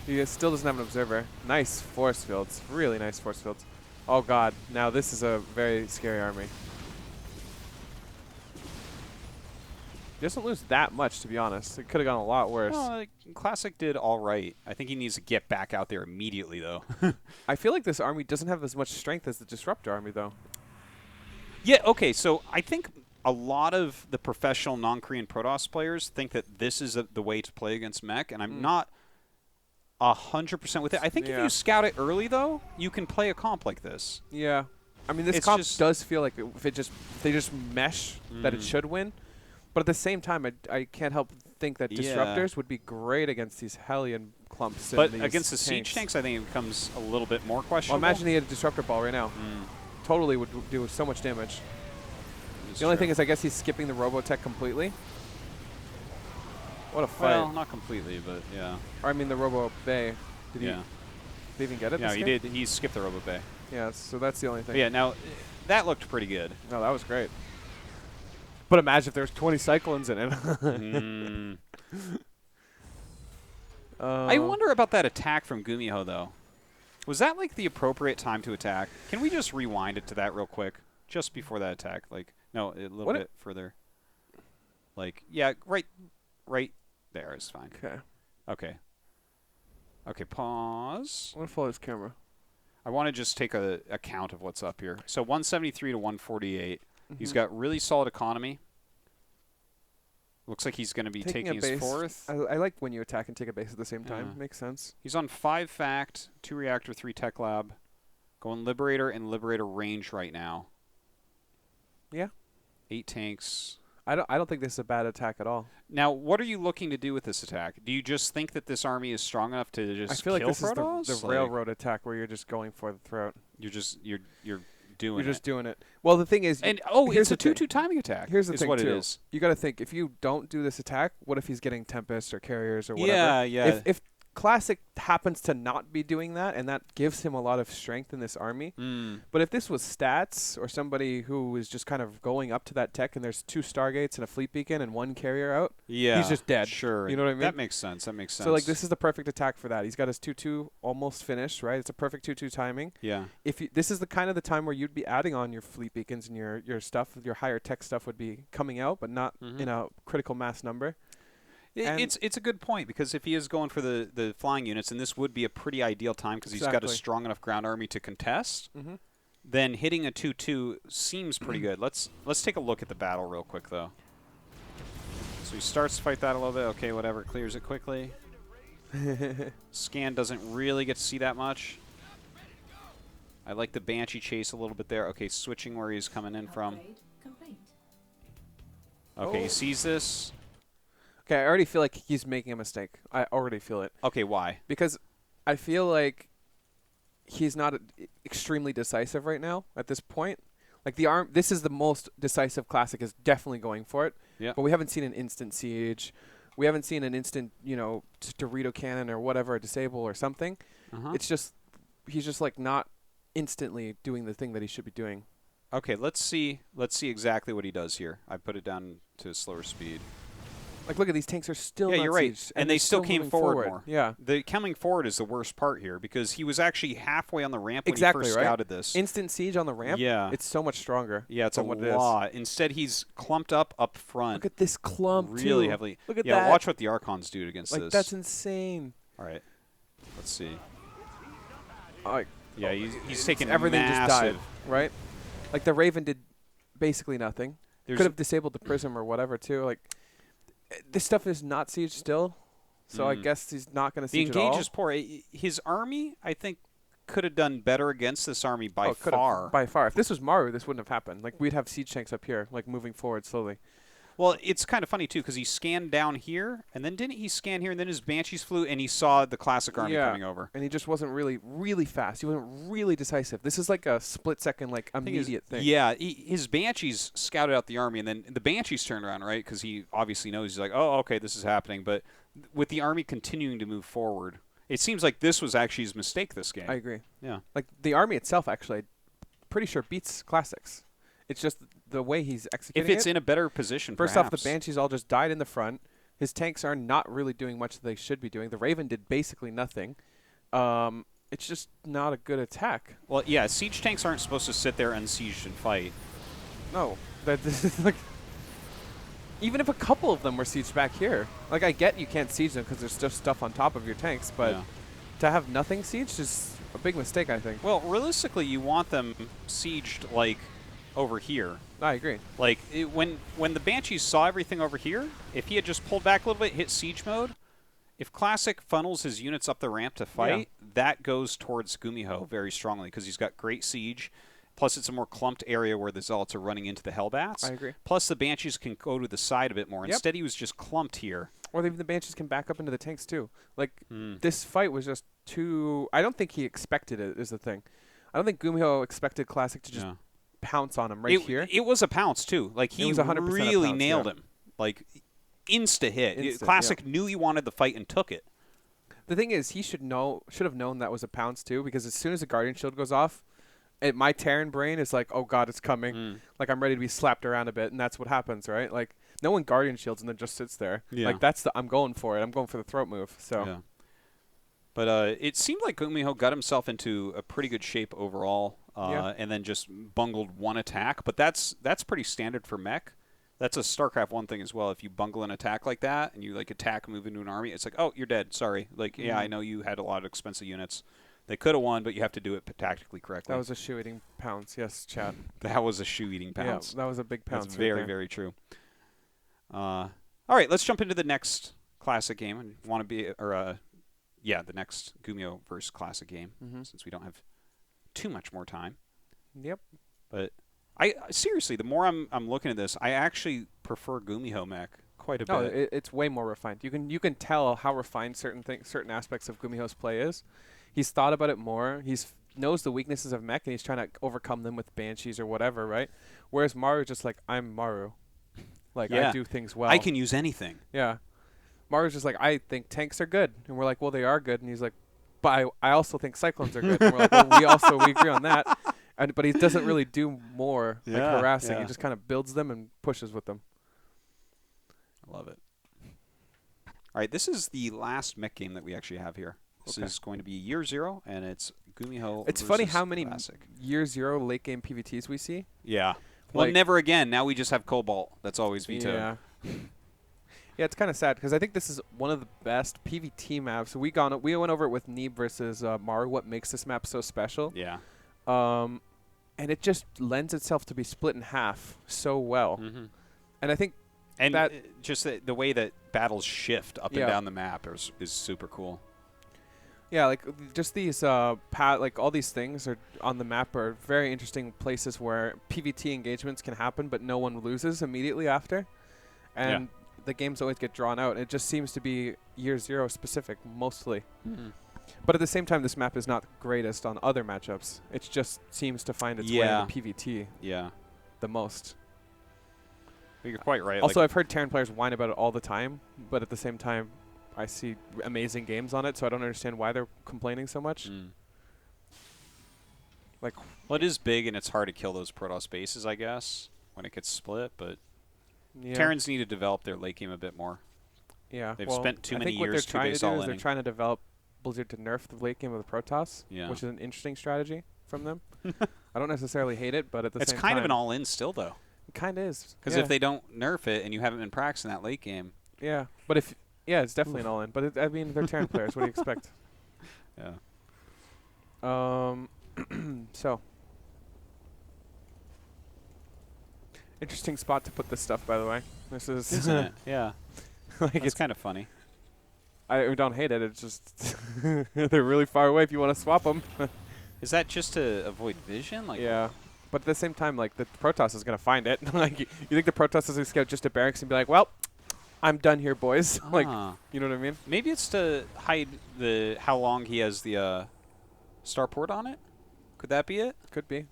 He still doesn't have an observer. Nice force fields. Really nice force fields. Oh, God. Now, this is a very scary army. He doesn't lose that much, to be honest. It could have gone a lot worse. Well, like, Classic did all right. I think he needs to get back out there immediately, though. I feel like this army doesn't have as much strength as the Disruptor army, though. Yeah, okay, so I think a lot of the professional non-Korean Protoss players think that this is the way to play against Mech, and I'm not 100% with it. I think if you scout it early, though, you can play a comp like this. Yeah. I mean, this It's comp just- does feel like if they just mesh, that it should win. But at the same time, I can't help think that Yeah. Disruptors would be great against these Hellion clumps. But and these against the siege tanks, I think it becomes a little bit more Well, questionable. imagine he had a Disruptor ball right now. Totally would do so much damage. It's The only true. thing is, I guess he's skipping the Robotech completely. What a fight. Well, not completely, but yeah. Or I mean, the Robo Bay. Did Yeah. they even get it? No, this he game? did. He skipped the Robo Bay. Yeah, so that's the only thing. But yeah, now, that looked pretty good. No, that was great. But imagine if there's 20 Cyclones in it. I wonder about that attack from GuMiho, though. Was that, like, the appropriate time to attack? Can we just rewind it to that real quick? Just before that attack. Like, no, a little bit further. Like, yeah, right there is fine. Okay. Okay, pause. I'm going to follow his camera. I want to just take a count of what's up here. So 173 to 148. He's got really solid economy. Looks like he's going to be taking his base. fourth. I like when you attack and take a base at the same time. Yeah. Makes sense. He's on 5 Fact, 2 Reactor, 3 Tech Lab. Going Liberator and Liberator range right now. Yeah. 8 tanks. I don't think this is a bad attack at all. Now, what are you looking to do with this attack? Do you just think that this army is strong enough to just I feel kill like this Protoss? is the railroad attack where you're just going for the throat. You're doing You're just it. doing it. Well, the thing is, And here's it's the a thing. 2/2 timing attack. Here's the is thing what too. it is. You got to think, if you don't do this attack, what if he's getting Tempest or Carriers or whatever? Yeah, yeah. If Classic happens to not be doing that, and that gives him a lot of strength in this army. But if this was Stats or somebody who is just kind of going up to that tech and there's 2 Stargates and a Fleet Beacon and 1 Carrier out, Yeah, he's just dead. Sure. You know what I mean? That makes sense. So like this is the perfect attack for that. He's got his 2/2 almost finished, right? It's a perfect 2/2 timing. Yeah. This is the kind of the time where you'd be adding on your Fleet Beacons and your stuff, your higher tech stuff would be coming out, but not in a critical mass number. It's a good point, because if he is going for the flying units, and this would be a pretty ideal time because he's got a strong enough ground army to contest, then hitting a 2/2 seems pretty good. Let's take a look at the battle real quick, though. So he starts to fight that a little bit. Okay, whatever. Clears it quickly. Scan doesn't really get to see that much. I like the Banshee chase a little bit there. Okay, switching where he's coming in from. Okay, he sees this. Okay, I already feel like he's making a mistake. I already feel it. Okay, why? Because I feel like he's not extremely decisive right now at this point. Like this is the most decisive Classic is definitely going for it. Yeah. But we haven't seen an instant siege. We haven't seen an instant, Dorito cannon or whatever, disable or something. It's just he's just like not instantly doing the thing that he should be doing. Okay, let's see exactly what he does here. I put it down to slower speed. Like, look at these tanks are still not you're right. sieged, And they still came forward more. Yeah. The coming forward is the worst part here, because he was actually halfway on the ramp when Exactly, he first right? scouted this. Instant siege on the ramp? Yeah. It's so much stronger. Yeah, it's a what lot. Instead, he's clumped up front. Look at this clump, really too. heavily. Look at yeah, that. watch what the Archons do against like, this. that's insane. All right. Let's see. Yeah, he's taking everything massive. just died, right? Like, the Raven did basically nothing. Could have disabled the Prism or whatever, too. Like, this stuff is not siege still, so I guess he's not going to siege The at all. engage is poor. His army, I think, could have done better against this army by far. By far. If this was Maru, this wouldn't have happened. Like, we'd have siege tanks up here, like, moving forward slowly. Well, it's kind of funny, too, because he scanned down here, and then didn't he scan here, and then his Banshees flew, and he saw the Classic army coming over. And he just wasn't really fast. He wasn't really decisive. This is like a split-second, like, immediate thing. Yeah, his Banshees scouted out the army, and then the Banshees turned around, right, because he obviously knows. He's like, oh, okay, this is happening. But with the army continuing to move forward, it seems like this was actually his mistake this game. I agree. Yeah. Like, the army itself, actually, pretty sure beats Classics. It's just the way he's executing it. If it's in a better position, First perhaps. off, the Banshees all just died in the front. His tanks are not really doing much that they should be doing. The Raven did basically nothing. It's just not a good attack. Well, yeah, siege tanks aren't supposed to sit there unsieged and fight. No. This is like, even if a couple of them were sieged back here. Like, I get you can't siege them because there's just stuff on top of your tanks, but to have nothing sieged is a big mistake, I think. Well, realistically, you want them sieged, like, over here. I agree. Like, when the Banshees saw everything over here, if he had just pulled back a little bit, hit siege mode, if Classic funnels his units up the ramp to fight, that goes towards GuMiho very strongly, because he's got great siege. Plus, it's a more clumped area where the Zealots are running into the Hellbats. I agree. Plus, the Banshees can go to the side a bit more. Instead, he was just clumped here. Or even the Banshees can back up into the tanks, too. Like, this fight was just too... I don't think he expected it, is the thing. I don't think GuMiho expected Classic to just pounce on him here. It was a pounce, too. Like, he was 100% really pounce, nailed him. Like, insta-hit. Classic knew he wanted the fight and took it. The thing is, he should have known that was a pounce, too, because as soon as the Guardian Shield goes off, my Terran brain is like, oh, God, it's coming. Like, I'm ready to be slapped around a bit, and that's what happens, right? Like, no one Guardian Shields and then just sits there. Yeah. Like, I'm going for it. I'm going for the throat move, so... Yeah. But it seemed like GuMiho got himself into a pretty good shape overall, and then just bungled one attack. But that's pretty standard for Mech. That's a StarCraft 1 thing as well. If you bungle an attack like that, and you like attack and move into an army, it's like, oh, you're dead. Sorry. Like, yeah, I know you had a lot of expensive units. They could have won, but you have to do it tactically correctly. That was a shoe-eating pounce. Yes, chat. That was a shoe-eating pounce. Yeah, that was a big pounce. That's very, very true. All right, let's jump into the next Classic game. And want to be, the next GuMiho versus Classic game, since we don't have too much more time. Yep. But seriously, the more I'm looking at this, I actually prefer GuMiho mech quite a No, bit. it's way more refined. You can tell how refined certain aspects of GuMiho's play is. He's thought about it more. He's knows the weaknesses of Mech, and he's trying to overcome them with Banshees or whatever, right? Whereas Maru just like, I'm Maru. Like, I Yeah. do things well. I can use anything. Yeah. Maru's just like, I think tanks are good. And we're like, well, they are good. And he's like, but I also think Cyclones are good. And we're like, well, we agree on that. But he doesn't really do more like Yeah, harassing. yeah. He just kind of builds them and pushes with them. I love it. All right, this is the last mech game that we actually have here. This is going to be Year Zero, and it's GuMiho. It's funny how many Classic. Year Zero late game PVTs we see. Yeah. Well, Like- never again. Now we just have Cobalt. That's always vetoed. Yeah. Yeah, it's kind of sad because I think this is one of the best PVT maps. So we went over it with Neeb versus Maru. What makes this map so special? Yeah. And it just lends itself to be split in half so well. Mm-hmm. And I think And that just the way that battles shift up Yeah. and down the map is super cool. yeah, like just these like all these things are on the map are very interesting places where PVT engagements can happen, but no one loses immediately after, and the games always get drawn out. It just seems to be Year Zero specific mostly. Mm-hmm. But at the same time, this map is not the greatest on other matchups. It just seems to find its way into PVT Yeah. the most. You're quite right. Also, like, I've heard Terran players whine about it all the time, but at the same time, I see amazing games on it, so I don't understand why they're complaining so much. Like, well, it is big, and it's hard to kill those Protoss bases, I guess, when it gets split. But yeah, Terrans need to develop their late game a bit more. yeah. They've well, spent too I many think what years they're trying base to do all is they're inning. trying to develop Blizzard to nerf the late game of the Protoss, Yeah. which is an interesting strategy from them. I don't necessarily hate it, but at the It's same kind time, of an all-in still, though. it kind of is. Because if they don't nerf it and you haven't been practicing that late game, yeah, but it's definitely an all-in. But I mean, they're Terran players. What do you expect? yeah. So interesting spot to put this stuff, by the way. This is Isn't it? Yeah. like It's it's. kind of funny. I don't hate it. It's just they're really far away if you want to swap them. Is that just to avoid vision? Like, Yeah, but at the same time, like the Protoss is gonna find it. Like you think the Protoss is gonna scout just to barracks and be like, "Well, I'm done here, boys." Like, Ah. you know what I mean? Maybe it's to hide the how long he has the starport on it. Could that be it? Could be.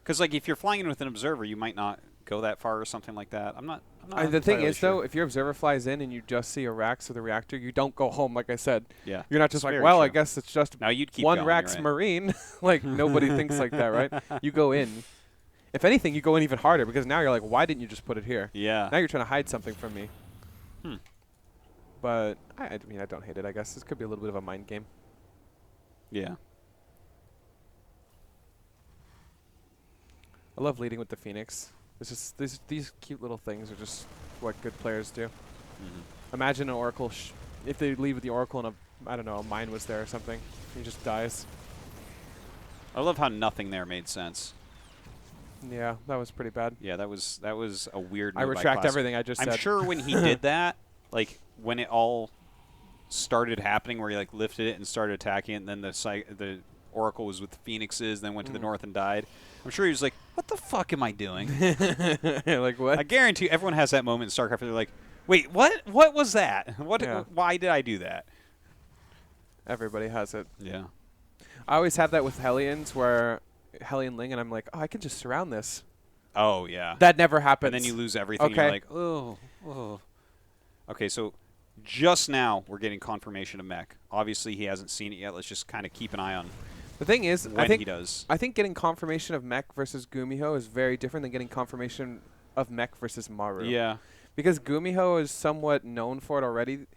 Because like if you're flying in with an observer, you might not go that far or something like that. I'm not. The thing entirely is, sure. though, if your observer flies in and you just see a Rax or the reactor, you don't go home. Like I said, Yeah. you're not just It's like, very "Well, I true. guess it's just Now you'd keep one going, Rax you're right. Marine." Like nobody thinks like that, right? You go in. If anything, you go in even harder because now you're like, "Why didn't you just put it here?" Yeah. Now you're trying to hide something from me. Hmm. But I mean, I don't hate it. I guess this could be a little bit of a mind game. Yeah. I love leading with the Phoenix. It's just these cute little things are just what good players do. Mm-hmm. Imagine an Oracle if they leave with the Oracle and a mine was there or something. He just dies. I love how nothing there made sense. Yeah, that was pretty bad. Yeah, that was a weird. I move by retract Classic. everything I just I'm said. sure when he did that, like when it all started happening, where he like lifted it and started attacking it, and then the Oracle was with the Phoenixes, then went to the north and died. I'm sure he was like, "What the fuck am I doing?" Like what? I guarantee you everyone has that moment in StarCraft where they're like, "Wait, what? What was that? What? Yeah. Why did I do that?" Everybody has it. Yeah. I always have that with Hellions where Hellion Ling and I'm like, "Oh, I can just surround this." Oh yeah. That never happens. And then you lose everything. Okay. You're like, oh. Okay, so just now we're getting confirmation of Mech. Obviously he hasn't seen it yet. Let's just kind of keep an eye on The thing is, when he does. I think getting confirmation of Mech versus GuMiho is very different than getting confirmation of Mech versus Maru. Yeah. Because GuMiho is somewhat known for it already.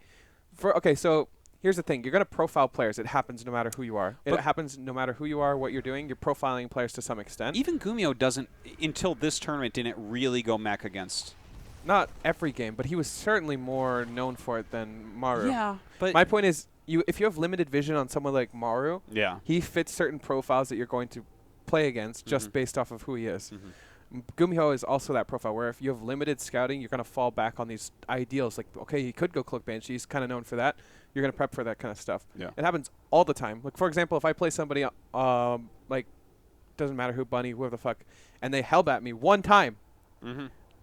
So here's the thing. You're going to profile players. It happens no matter who you are. It happens no matter who you are, what you're doing. You're profiling players to some extent. Even GuMiho doesn't, until this tournament, didn't really go Mech against. Not every game, but he was certainly more known for it than Maru. Yeah, but My point is, if you have limited vision on someone like Maru, yeah. he fits certain profiles that you're going to play against just based off of who he is. GuMiho is also that profile where if you have limited scouting, you're going to fall back on these ideals. Like, okay, he could go Cloak Banshee. He's kind of known for that. You're going to prep for that kind of stuff. Yeah. It happens all the time. Like, for example, if I play somebody, like, doesn't matter who, Bunny, whoever the fuck, and they hellbat me one time,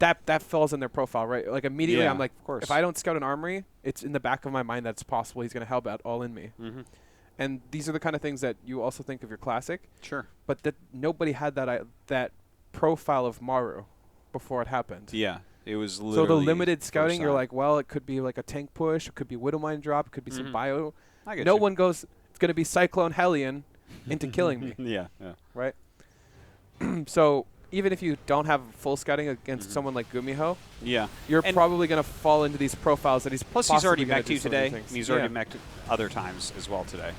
that falls in their profile, right? Like immediately, Yeah, I'm like, of course. if I don't scout an armory, it's in the back of my mind that it's possible he's going to hellbat all in me. Mm-hmm. And these are the kind of things that you also think of your classic, Sure. but that nobody had that profile of Maru before it happened. Yeah. It was So literally the limited scouting, first you're time. like, well, it could be like a tank push, it could be Widow Mine drop, it could be some bio. I get No you. one goes, it's going to be Cyclone Hellion into killing me, Yeah. Yeah. right? So even if you don't have full scouting against someone like GuMiho, Yeah. you're And probably going to fall into these profiles that he's plus, he's already possibly gonna mech'd do you some of these today. things. And he's Yeah. already mech'd other times as well today.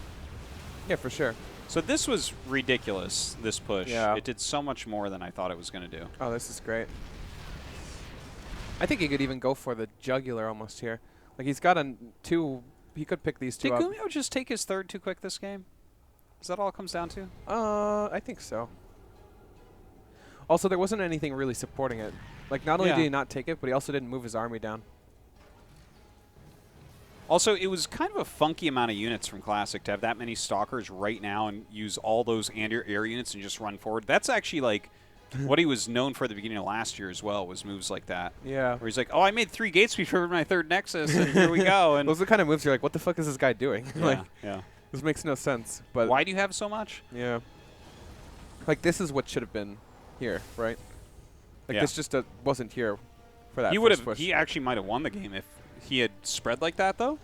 Yeah, for sure. So this was ridiculous, this push. Yeah. It did so much more than I thought it was going to do. Oh, this is great. I think he could even go for the jugular almost here. Like he's got two. He could pick these two Did up. GuMiho just take his third too quick this game? Is that all it comes down to? I think so. Also, there wasn't anything really supporting it. Like, not only Yeah. did he not take it, but he also didn't move his army down. Also, it was kind of a funky amount of units from Classic to have that many Stalkers right now and use all those air units and just run forward. That's actually like what he was known for at the beginning of last year as well, was moves like that. Yeah. Where he's like, oh, I made 3 gates before my third Nexus, and here we go. And Those are the kind of moves you're like, what the fuck is this guy doing? Like, yeah. this makes no sense. But Why do you have so much? yeah. Like, this is what should have been here, right? Like, Yeah. this just wasn't here for that He would first have. push. He actually might have won the game if he had spread like that, though.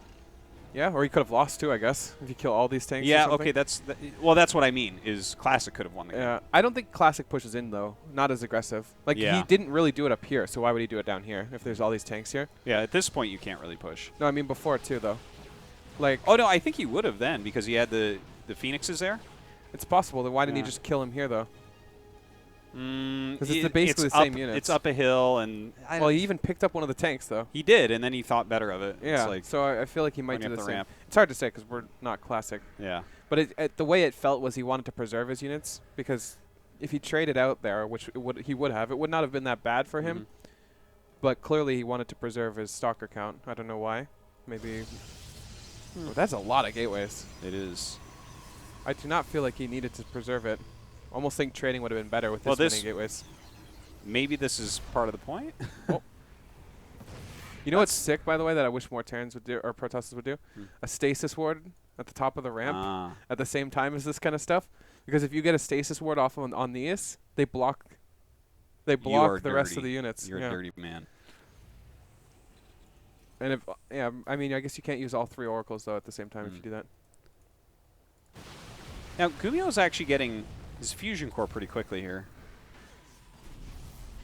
Yeah, or he could have lost too, I guess, if you kill all these tanks. or Yeah. something. Okay. That's what I mean. Is Classic could have won the game. Yeah, I don't think Classic pushes in though. Not as aggressive. Like Yeah. he didn't really do it up here, so why would he do it down here if there's all these tanks here? Yeah. At this point, you can't really push. No, I mean before too though. Like, Oh no, I think he would have then because he had the Phoenixes there. it's possible. Then why didn't he Yeah. just kill him here though? Because it's basically the same units. It's up a hill, and Well, he even picked up one of the tanks though. he did, and then he thought better of it. Yeah. It's like, So I feel like he might running do up the the same. ramp. It's hard to say because we're not Classic. yeah. But the way it felt was he wanted to preserve his units because if he traded out there, which he would have, it would not have been that bad for him. But clearly he wanted to preserve his stalker count. I don't know why. Maybe. Oh, that's a lot of gateways. It is. I do not feel like he needed to preserve it. Almost think trading would have been better with Well, this this- many gateways. Maybe this is part of the point. You know what's sick, by the way, that I wish more Terrans would do, or Protosses would do? Hmm. A stasis ward at the top of the ramp Ah. at the same time as this kind of stuff. Because if you get a stasis ward off on these, they block You are the rest of dirty. the units. You're yeah. a dirty man. And if I mean, I guess you can't use all 3 oracles though at the same time if you do that. Now, GuMiho's actually getting his fusion core pretty quickly here.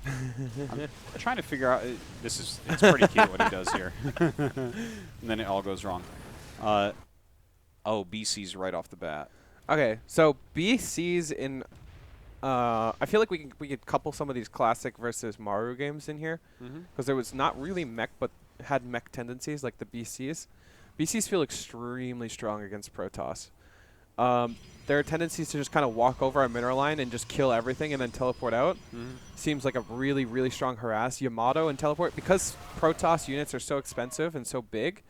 I'm trying to figure out. It's pretty cute what he does here. And then it all goes wrong. BC's right off the bat. Okay, so BC's in. I feel like we could couple some of these Classic versus Maru games in here because there was not really mech, but had mech tendencies like the BCs. BCs feel extremely strong against Protoss. Their tendencies to just kind of walk over our mineral line and just kill everything and then teleport out seems like a really, really strong harass. Yamato and teleport, because Protoss units are so expensive and so big,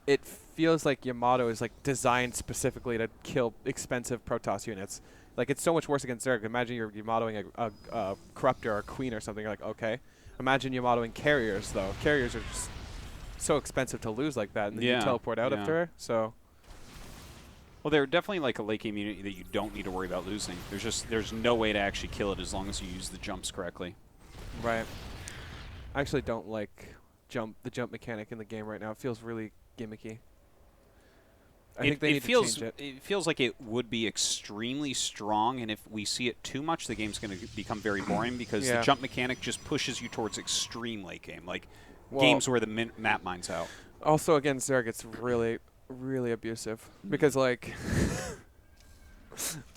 it feels like Yamato is like designed specifically to kill expensive Protoss units. Like, it's so much worse against Zerg. Imagine you're Yamatoing a Corruptor or a Queen or something. You're like, okay. Imagine Yamatoing carriers, though. Carriers are just so expensive to lose like that, and then you teleport out after her. So, well, they're definitely like a late game unit that you don't need to worry about losing. There's no way to actually kill it as long as you use the jumps correctly. right. I actually don't like the jump mechanic in the game right now. It feels really gimmicky. I think they need to change it. It feels like it would be extremely strong, and if we see it too much, the game's going to become very boring because the jump mechanic just pushes you towards extreme late game, like games where the map mine's out. Also, against Zerg, it's really, really abusive because, like,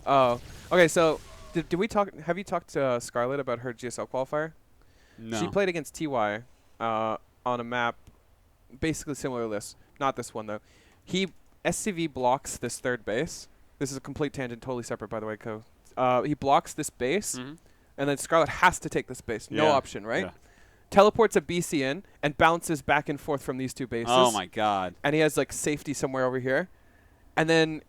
oh, okay. So, did we talk? Have you talked to Scarlett about her GSL qualifier? No. She played against TY on a map, basically similar to this. Not this one though. SCV blocks this third base. This is a complete tangent, totally separate, by the way, Co. He blocks this base, and then Scarlet has to take this base. No option, right? Yeah. Teleports a BC in and bounces back and forth from these 2 bases. Oh my god. And he has like safety somewhere over here. And then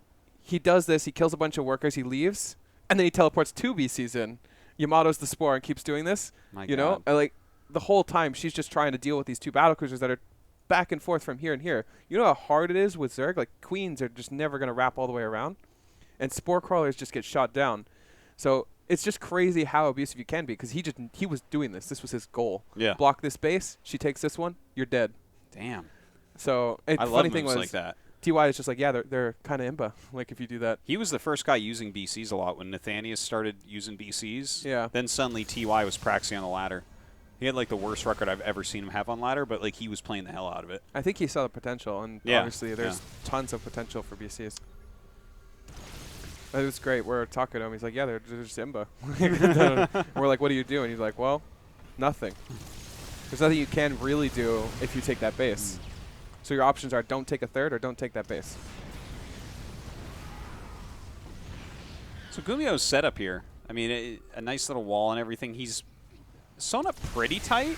he does this. He kills a bunch of workers. He leaves, and then he teleports 2 BCs in. Yamato's the spore and keeps doing this. My you know, God. like the whole time she's just trying to deal with these two battlecruisers that are back and forth from here and here. You know how hard it is with Zerg? Like, queens are just never going to wrap all the way around. And spore crawlers just get shot down. So it's just crazy how abusive you can be, because he was doing this. This was his goal. Yeah. Block this base. She takes this one. You're dead. Damn. So I funny love thing moves was like that. TY is just like, yeah, they're kind of imba. Like, if you do that. He was the first guy using BCs a lot when Nathanius started using BCs. Yeah. Then suddenly TY was practicing on the ladder. He had like the worst record I've ever seen him have on ladder, but like he was playing the hell out of it. I think he saw the potential, and obviously there's tons of potential for BCs. It was great. We're talking to him. He's like, yeah, they're just imba. We're like, what do you do? And he's like, well, nothing. There's nothing you can really do if you take that base. So your options are don't take a third or don't take that base. So GuMiho's set up here. I mean, a nice little wall and everything. He's sewn up pretty tight.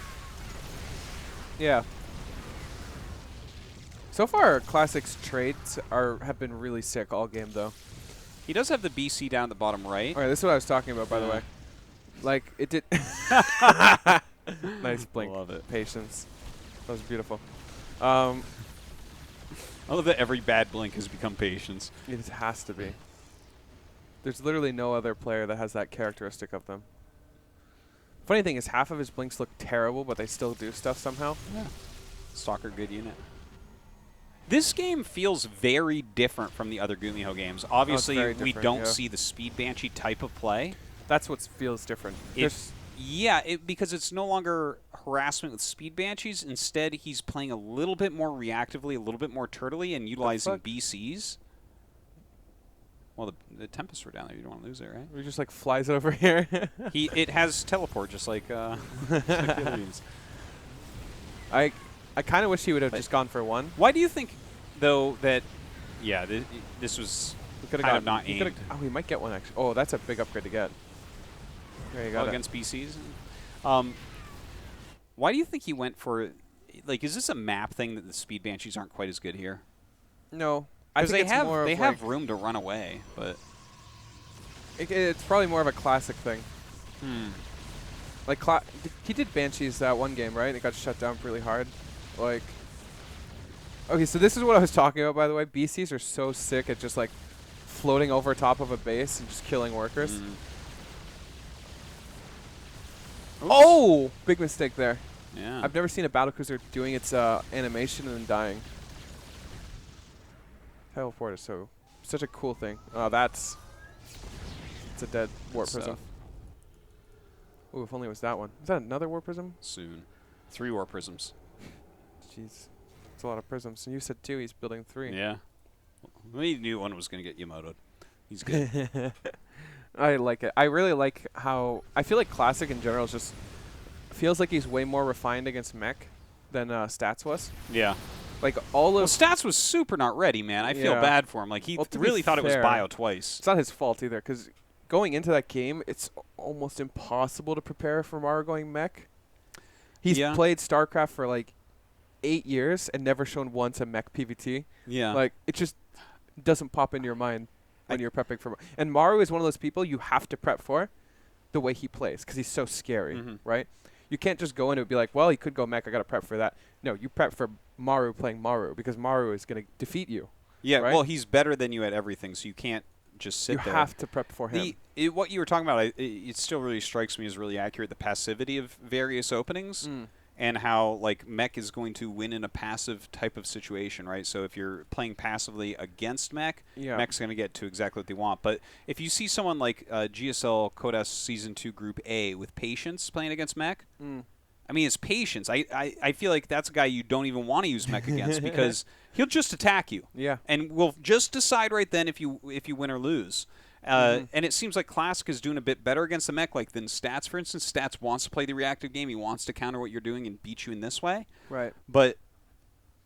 Yeah. So far, Classic's trades have been really sick all game, though. He does have the BC down at the bottom right. All right, this is what I was talking about, by the way. Like, it did... Nice blink. Love it. Patience. That was beautiful. I love that every bad blink has become patience. It has to be. There's literally no other player that has that characteristic of them. Funny thing is, half of his blinks look terrible, but they still do stuff somehow. Yeah. Stalker, good unit. This game feels very different from the other GuMiho games. Obviously, we don't see the Speed Banshee type of play. That's what feels different. Because it's no longer harassment with Speed Banshees. Instead, he's playing a little bit more reactively, a little bit more turtly, and utilizing BCs. Well, the Tempests were down there. You don't want to lose it, right? He just like flies over here. It has teleport, just like the other games. I kind of wish he would have just gone for one. Why do you think, though, that this was kind of not aimed? Oh, we might get one actually. Oh, that's a big upgrade to get. There you go. Against BCs. Why do you think he went for? Like, is this a map thing that the Speed Banshees aren't quite as good here? No, because they have room to run away, but it's probably more of a Classic thing. Like he did Banshees that one game, right? It got shut down really hard. Like, okay, so this is what I was talking about, by the way. BCs are so sick at just like floating over top of a base and just killing workers. Oh, big mistake there. Yeah. I've never seen a battlecruiser doing its animation and then dying. Teleport is such a cool thing. Oh, it's a dead warp prism. Ooh, if only it was that one. Is that another warp prism? Soon. 3 warp prisms. Jeez. That's a lot of prisms. And you said 2, he's building 3. Yeah. Well, he knew one was going to get Yamoto'd. He's good. I like it. I really like how... I feel like Classic in general is just... feels like he's way more refined against Mech than Stats was. Yeah. Like, all of... Stats was super not ready, man. I feel bad for him. Like, he really thought it was bio twice. It's not his fault either, because going into that game, it's almost impossible to prepare for Maru going Mech. He's played StarCraft for, like, 8 years and never shown once a Mech PvT. Yeah. Like, it just doesn't pop into your mind when you're prepping for... And Maru is one of those people you have to prep for the way he plays, because he's so scary, right? You can't just go in and be like, well, he could go Mech, I got to prep for that. No, you prep for Maru playing Maru, because Maru is going to defeat you. Yeah, right? well, he's better than you at everything, so you can't just sit there. You have to prep for him. What you were talking about, it still really strikes me as really accurate, the passivity of various openings. And how, like, Mech is going to win in a passive type of situation, right? So if you're playing passively against Mech, Mech's going to get to exactly what they want. But if you see someone like GSL Protoss Season 2 Group A with Patience playing against Mech, I mean, it's Patience. I feel like that's a guy you don't even want to use Mech against because he'll just attack you. Yeah. And we'll just decide right then if you win or lose. And it seems like Classic is doing a bit better against the Mech than Stats, for instance. Stats wants to play the reactive game. He wants to counter what you're doing and beat you in this way. Right. But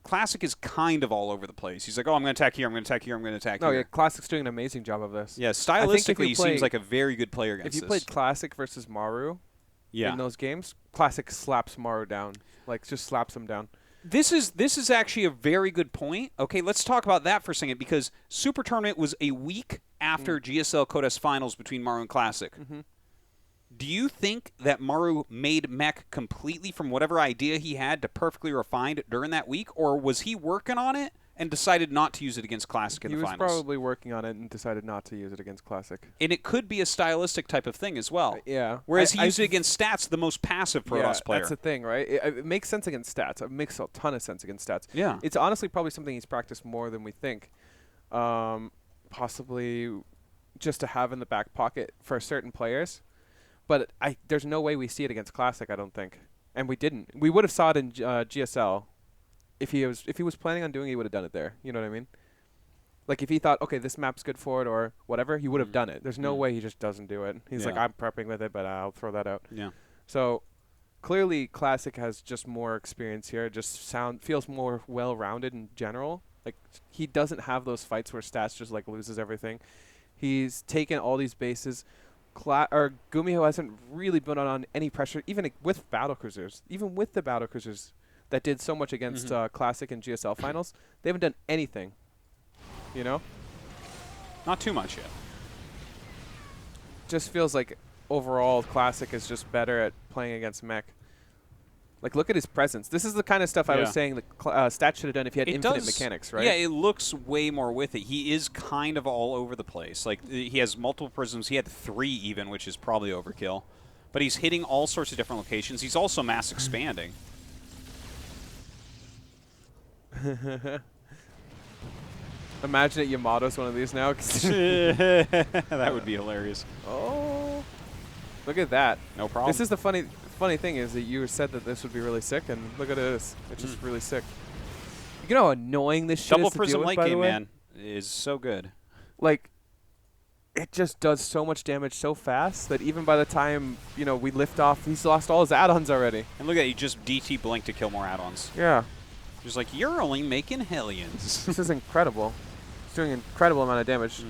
Classic is kind of all over the place. He's like, oh, I'm going to attack here, I'm going to attack here, I'm going to attack here. No, yeah, Classic's doing an amazing job of this. Yeah, stylistically, he seems like a very good player against this. If you played Classic versus Maru in those games, Classic slaps Maru down. Like, just slaps him down. This is actually a very good point. Okay, let's talk about that for a second, because Super Tournament was a week after GSL Protoss Finals between Maru and Classic. Do you think that Maru made Mech completely from whatever idea he had to perfectly refined during that week, or was he working on it and decided not to use it against Classic in the finals? He was probably working on it and decided not to use it against Classic. And it could be a stylistic type of thing as well. Yeah. Whereas he used it against Stats, the most passive Protoss player. That's the thing, right? It makes sense against Stats. It makes a ton of sense against Stats. Yeah. It's honestly probably something he's practiced more than we think. Possibly just to have in the back pocket for certain players. But there's no way we see it against Classic, I don't think. And we didn't. We would have saw it in GSL. If he was planning on doing it, he would have done it there. You know what I mean? Like if he thought, okay, this map's good for it or whatever, he would have done it. There's no way he just doesn't do it. He's like, I'm prepping with it, but I'll throw that out. Yeah. So clearly Classic has just more experience here. Just feels more well-rounded in general. Like he doesn't have those fights where Stats just like loses everything. He's taken all these bases. GuMiho hasn't really been on any pressure, even with battlecruisers. Even with the battlecruisers that did so much against Classic and GSL finals, they haven't done anything. You know? Not too much yet. Just feels like overall Classic is just better at playing against Mech. Like, look at his presence. This is the kind of stuff I was saying that Stats should have done if he had infinite mechanics, right? Yeah, it looks way more with it. He is kind of all over the place. Like, he has multiple prisms. He had 3 even, which is probably overkill. But he's hitting all sorts of different locations. He's also mass expanding. Imagine it Yamato's one of these now. That would be hilarious. Oh, look at that. No problem. This is the funny thing is that you said that this would be really sick, and look at this. It's just really sick. You know how annoying this shit Double is to prism deal with, late by the game, way? man, is so good. Like, it just does so much damage so fast that even by the time, you know, we lift off, he's lost all his add-ons already. And look at it, he just DT blink to kill more add-ons. Yeah. He's like, you're only making Hellions. This is incredible. He's doing an incredible amount of damage.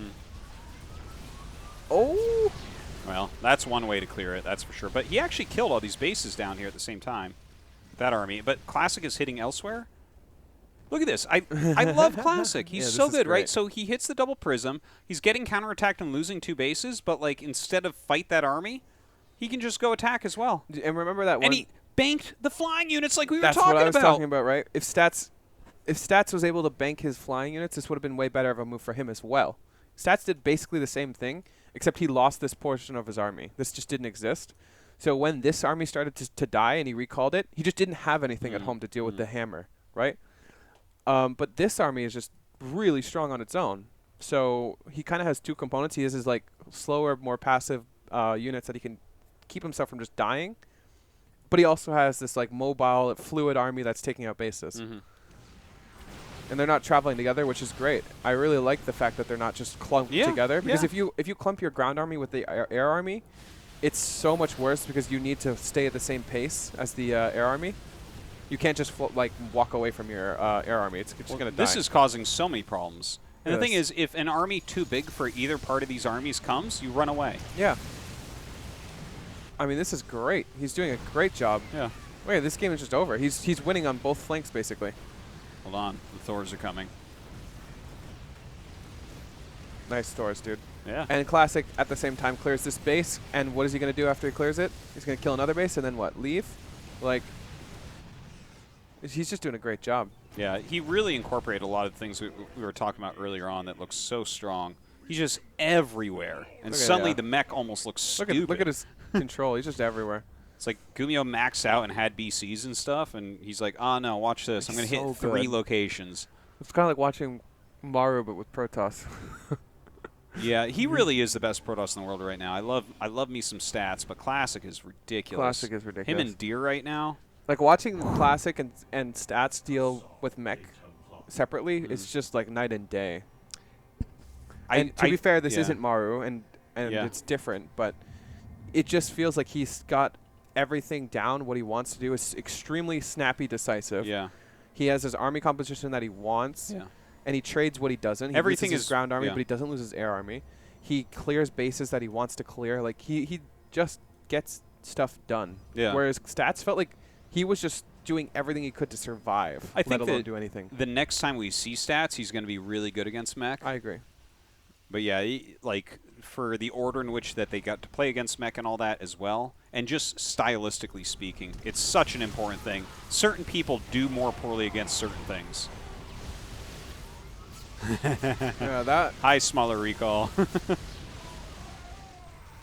Oh! Well, that's one way to clear it, that's for sure. But he actually killed all these bases down here at the same time. That army. But Classic is hitting elsewhere. Look at this. I love Classic. He's so good, right? So he hits the double prism. He's getting counterattacked and losing 2 bases, but like instead of fight that army, he can just go attack as well. And remember that one? And he banked the flying units like we were That's talking what I was about. talking about, right? If Stats was able to bank his flying units, this would have been way better of a move for him as well. Stats did basically the same thing, except he lost this portion of his army. This just didn't exist. So when this army started to die and he recalled it, he just didn't have anything at home to deal with the hammer, right? But this army is just really strong on its own. So he kind of has 2 components. He has his like slower, more passive units that he can keep himself from just dying. But he also has this like mobile, fluid army that's taking out bases. And they're not traveling together, which is great. I really like the fact that they're not just clumped together. Because if you clump your ground army with the air army, it's so much worse because you need to stay at the same pace as the air army. You can't just like walk away from your air army. It's just going to die. This is causing so many problems. And the thing is, if an army too big for either part of these armies comes, you run away. Yeah. I mean, this is great. He's doing a great job. Yeah. Wait, this game is just over. He's winning on both flanks, basically. Hold on. The Thors are coming. Nice Thors, dude. Yeah. And Classic, at the same time, clears this base. And what is he going to do after he clears it? He's going to kill another base and then what? Leave? Like, he's just doing a great job. Yeah, he really incorporated a lot of things we were talking about earlier on that looks so strong. He's just everywhere. And suddenly the Mech almost looks stupid. Look at his control. He's just everywhere. It's like GuMiho maxed out and had BCs and stuff, and he's like, oh, no, watch this. I'm going to hit 3 locations. It's kind of like watching Maru, but with Protoss. Yeah, he really is the best Protoss in the world right now. I love me some Stats, but Classic is ridiculous. Classic is ridiculous. Him and Deer right now. Like, watching Classic and Stats deal with Mech separately is just like night and day. And to be fair, this isn't Maru, and it's different, but it just feels like he's got everything down. What he wants to do is extremely snappy, decisive. Yeah. He has his army composition that he wants, and he trades what he doesn't. He Everything loses his is ground army, but he doesn't lose his air army. He clears bases that he wants to clear. Like, he just gets stuff done. Yeah. Whereas Stats felt like he was just doing everything he could to survive, let alone do anything. The next time we see Stats, he's going to be really good against Mech. I agree. But yeah, like for the order in which that they got to play against Mech and all that as well. And just stylistically speaking, it's such an important thing. Certain people do more poorly against certain things. Yeah, that. High smaller recall.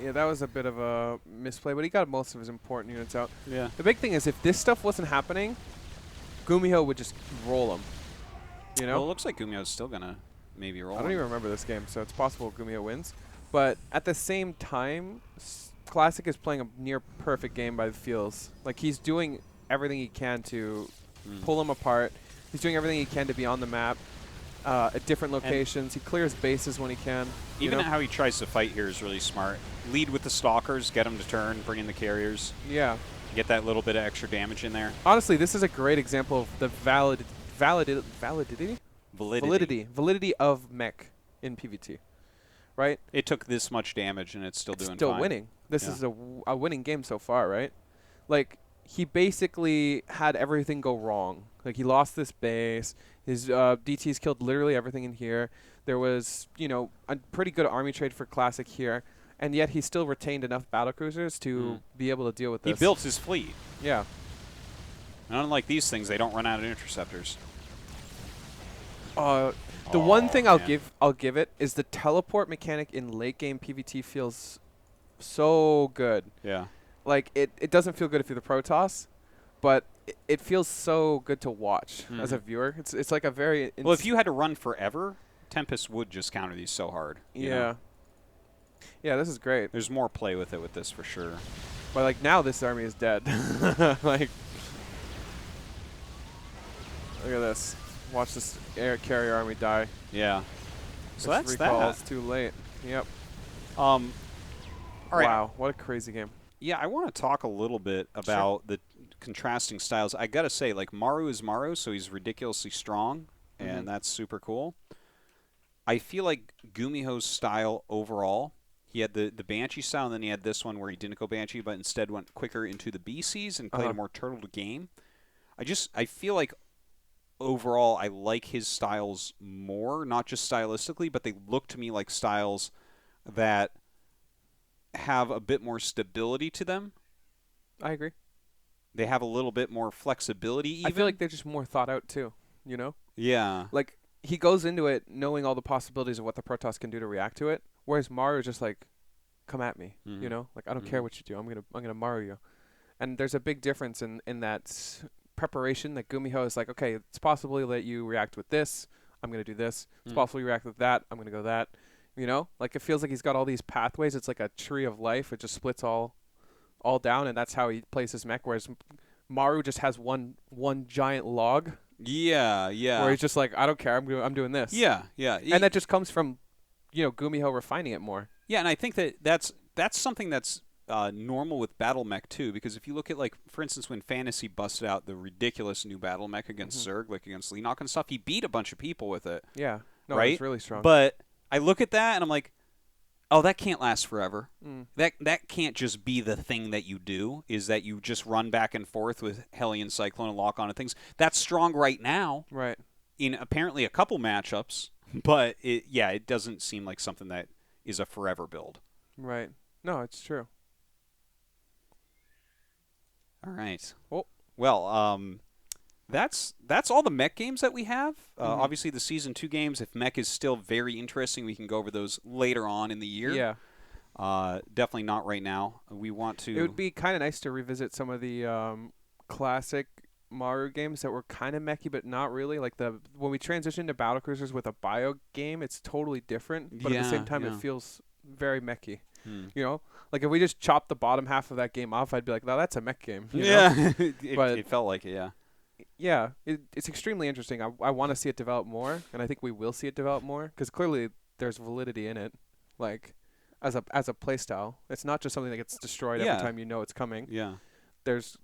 Yeah, that was a bit of a misplay, but he got most of his important units out. Yeah. The big thing is if this stuff wasn't happening, GuMiho would just roll him. You know? Well, it looks like GuMiho's still going to maybe roll I don't him. even remember this game, so it's possible GuMiho wins. But at the same time, Classic is playing a near perfect game by the feels. Like, he's doing everything he can to pull him apart. He's doing everything he can to be on the map at different locations. He clears bases when he can. Even how he tries to fight here is really smart. Lead with the Stalkers, get him to turn, bring in the carriers. Yeah. Get that little bit of extra damage in there. Honestly, this is a great example of the validity of Mech in PvT, right? It took this much damage and it's still doing Still fine. winning. This is a winning game so far, right? Like, he basically had everything go wrong. Like, he lost this base. His DTs killed literally everything in here. There was, you know, a pretty good army trade for Classic here, and yet he still retained enough battlecruisers to be able to deal with this. He built his fleet. Yeah. And unlike these things, they don't run out of interceptors. The one thing I'll give it is the teleport mechanic in late game PvT feels so good. Yeah. Like, it doesn't feel good if you're the Protoss, but it feels so good to watch as a viewer. It's like a very... Well, if you had to run forever, Tempest would just counter these so hard. You know? Yeah, this is great. There's more play with it with this for sure. But, like, now this army is dead. Like, look at this. Watch this air carrier army die. Yeah. So This that's recall that. is too late. Yep. All right. Wow, what a crazy game. Yeah, I want to talk a little bit about the contrasting styles. I got to say, like, Maru is Maru, so he's ridiculously strong, and that's super cool. I feel like GuMiho's style overall, he had the Banshee style, and then he had this one where he didn't go Banshee, but instead went quicker into the BCs and played a more turtled game. I feel like overall I like his styles more, not just stylistically, but they look to me like styles that have a bit more stability to them. I agree. They have a little bit more flexibility even. I feel like they're just more thought out too, you know? Yeah. Like, he goes into it knowing all the possibilities of what the Protoss can do to react to it, whereas Maru is just like, come at me, you know? Like, I don't care what you do. I'm gonna Maru you. And there's a big difference in that preparation that GuMiho is like, okay, it's possible that you react with this. I'm going to do this. It's possible you react with that. I'm going to go that. You know? Like, it feels like he's got all these pathways. It's like a tree of life. It just splits all down, and that's how he plays his mech, whereas Maru just has one giant log. Yeah. Where he's just like, I don't care. I'm doing this. Yeah. And that just comes from, you know, GuMiho refining it more. Yeah, and I think that's something that's normal with Battle Mech too, because if you look at, like, for instance, when Fantasy busted out the ridiculous new Battle Mech against Zerg, like against Leenock and stuff, he beat a bunch of people with it. Yeah. No, right? It was really strong. But I look at that and I'm like, oh, that can't last forever. That can't just be the thing that you do, is that you just run back and forth with Hellion Cyclone and lock on and things. That's strong right now. Right. In apparently a couple matchups, but it doesn't seem like something that is a forever build. Right. No, it's true. All right. Oh. Well, that's all the Mech games that we have. Obviously, the Season 2 games, if Mech is still very interesting, we can go over those later on in the year. Yeah. Definitely not right now. We want to... It would be kind of nice to revisit some of the classic Maru games that were kind of mechy, but not really. Like, when we transitioned to battlecruisers with a bio game, it's totally different. But at the same time, it feels very mechy. You know, like, if we just chopped the bottom half of that game off, I'd be like, "No, that's a mech game." You know? it felt like it. Yeah, it's extremely interesting. I want to see it develop more, and I think we will see it develop more, because clearly there's validity in it, like, as a play style. It's not just something that gets destroyed every time you know it's coming. Yeah, there's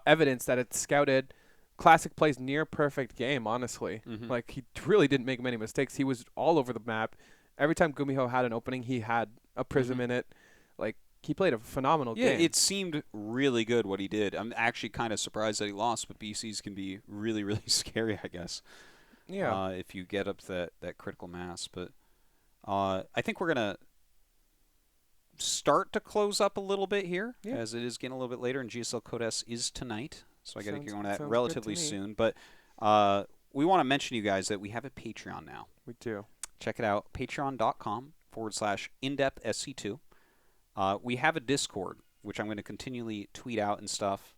evidence that it's scouted. Classic plays near perfect game, honestly. Like, he really didn't make many mistakes. He was all over the map. Every time GuMiho had an opening, he had a prism in it. Like, he played a phenomenal game. Yeah, it seemed really good what he did. I'm actually kind of surprised that he lost, but BCs can be really, really scary, I guess. Yeah. If you get up to that critical mass. But I think we're going to start to close up a little bit here, Yeah. as it is getting a little bit later, and GSL Code S is tonight, so I got to get on that Sounds good relatively to me. soon. But we want to mention to you guys that we have a Patreon now. We do. Check it out, patreon.com/indepthsc2. We have a Discord, which I'm going to continually tweet out and stuff.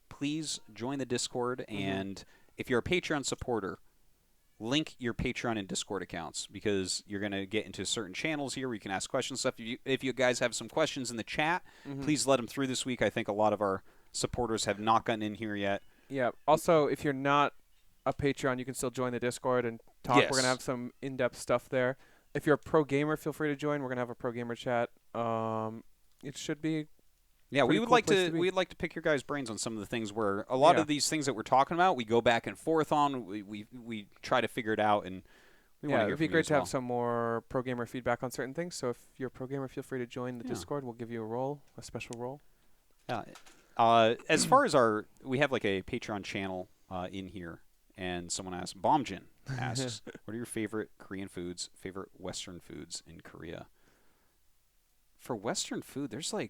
Please join the Discord, and if you're a Patreon supporter, link your Patreon and Discord accounts, because you're going to get into certain channels here where you can ask questions and stuff. If you guys have some questions in the chat, please let them through this week. I think a lot of our supporters have not gotten in here yet. Yeah. Also, if you're not a Patreon, you can still join the Discord and talk. Yes. We're going to have some in-depth stuff there. If you're a pro gamer, feel free to join. We're going to have a pro gamer chat. It should be Yeah, pretty we'd cool like place to to be. we'd like to pick your guys' brains on some of the things where a lot of these things that we're talking about, we go back and forth on. We try to figure it out, and we want to hear it'd be from you great as to well. have some more pro gamer feedback on certain things. So if you're a pro gamer, feel free to join the Discord. We'll give you a special role. Yeah. As far as we have like a Patreon channel in here, and someone asked, Bombjin asks, what are your favorite Korean foods, favorite Western foods in Korea? For Western food, there's a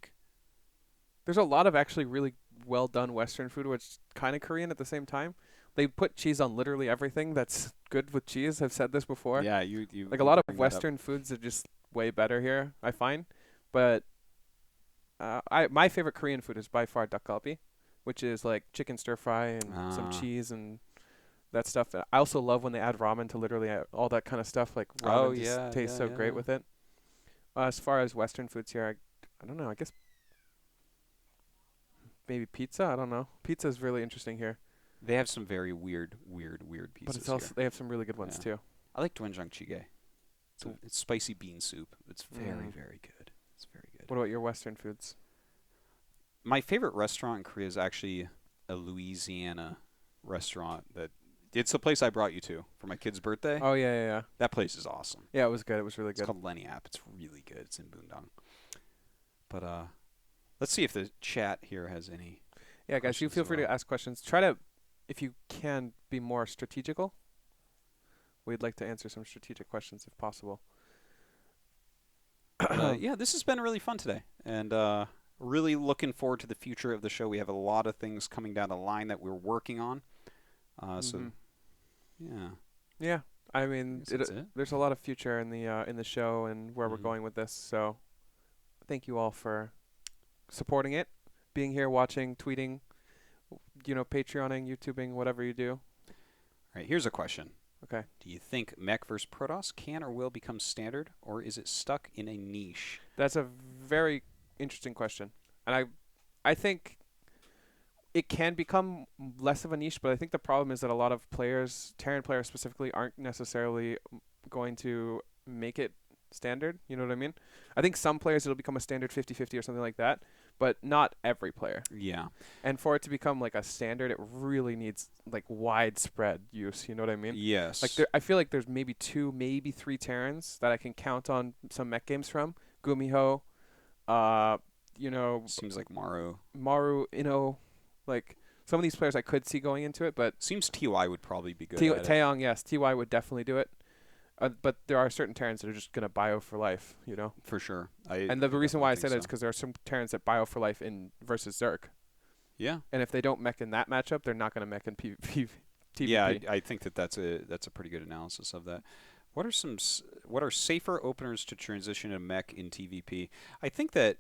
lot of actually really well done Western food, which is kind of Korean at the same time. They put cheese on literally everything that's good with cheese. I've said this before. Yeah, you like a lot of bring that up. Western foods are just way better here, I find. But my favorite Korean food is by far dakgalbi, which is like chicken stir fry and some cheese and that stuff. I also love when they add ramen to literally all that kind of stuff. Like ramen tastes so great with it. As far as Western foods here, I don't know. I guess maybe pizza. I don't know. Pizza is really interesting here. They have some very weird pizzas. But it's also they have some really good ones too. I like doenjang jjigae. It's spicy bean soup. It's very good. It's very good. What about your Western foods? My favorite restaurant in Korea is actually a Louisiana restaurant it's the place I brought you to for my kid's birthday. Oh yeah. That place is awesome. Yeah, it was good. It was really good. It's called Lenny App. It's really good. It's in Boondong. But let's see if the chat here has any. Yeah, guys, you feel free to ask questions. Try to, if you can, be more strategical. We'd like to answer some strategic questions if possible. Yeah, this has been really fun today, and really looking forward to the future of the show. We have a lot of things coming down the line that we're working on. So, yeah. Yeah, I mean, it. there's a lot of future in the show and where we're going with this. So, thank you all for supporting it, being here, watching, tweeting, Patreoning, YouTubing, whatever you do. All right, here's a question. Okay. Do you think Mech versus Protoss can or will become standard, or is it stuck in a niche? That's a very interesting question, and I think it can become less of a niche, but I think the problem is that a lot of players, Terran players specifically, aren't necessarily going to make it standard. You know what I mean? I think some players it'll become a standard 50-50 or something like that, but not every player. Yeah. And for it to become like a standard, it really needs like widespread use. You know what I mean? Yes. Like I feel like there's maybe 2, maybe 3 Terrans that I can count on some mech games from. GuMiho, seems like Maru, like some of these players I could see going into it, but seems TY would probably be good. Taeyong, yes, TY would definitely do it. But there are certain Terrans that are just going to bio for life, For sure. And the reason why I said that is because there are some Terrans that bio for life in versus Zerg. Yeah. And if they don't mech in that matchup, they're not going to mech in PvP. Yeah, I think that's a pretty good analysis of that. What are safer openers to transition to mech in TVP? I think that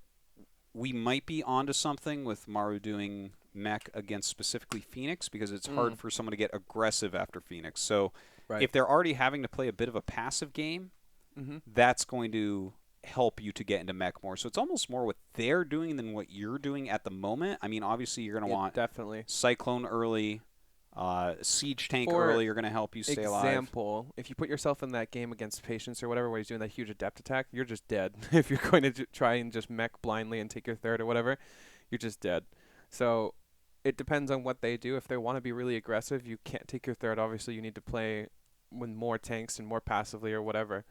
we might be onto something with Maru doing mech against specifically Phoenix, because it's hard for someone to get aggressive after Phoenix. So if they're already having to play a bit of a passive game, that's going to help you to get into mech more. So it's almost more what they're doing than what you're doing at the moment. I mean, obviously you're going to want definitely Cyclone early, Siege Tank early are going to help you stay alive. Example, if you put yourself in that game against Patience or whatever where he's doing that huge Adept attack, you're just dead. If you're going to try and just mech blindly and take your third or whatever, you're just dead. So it depends on what they do. If they want to be really aggressive, you can't take your third. Obviously, you need to play with more tanks and more passively or whatever.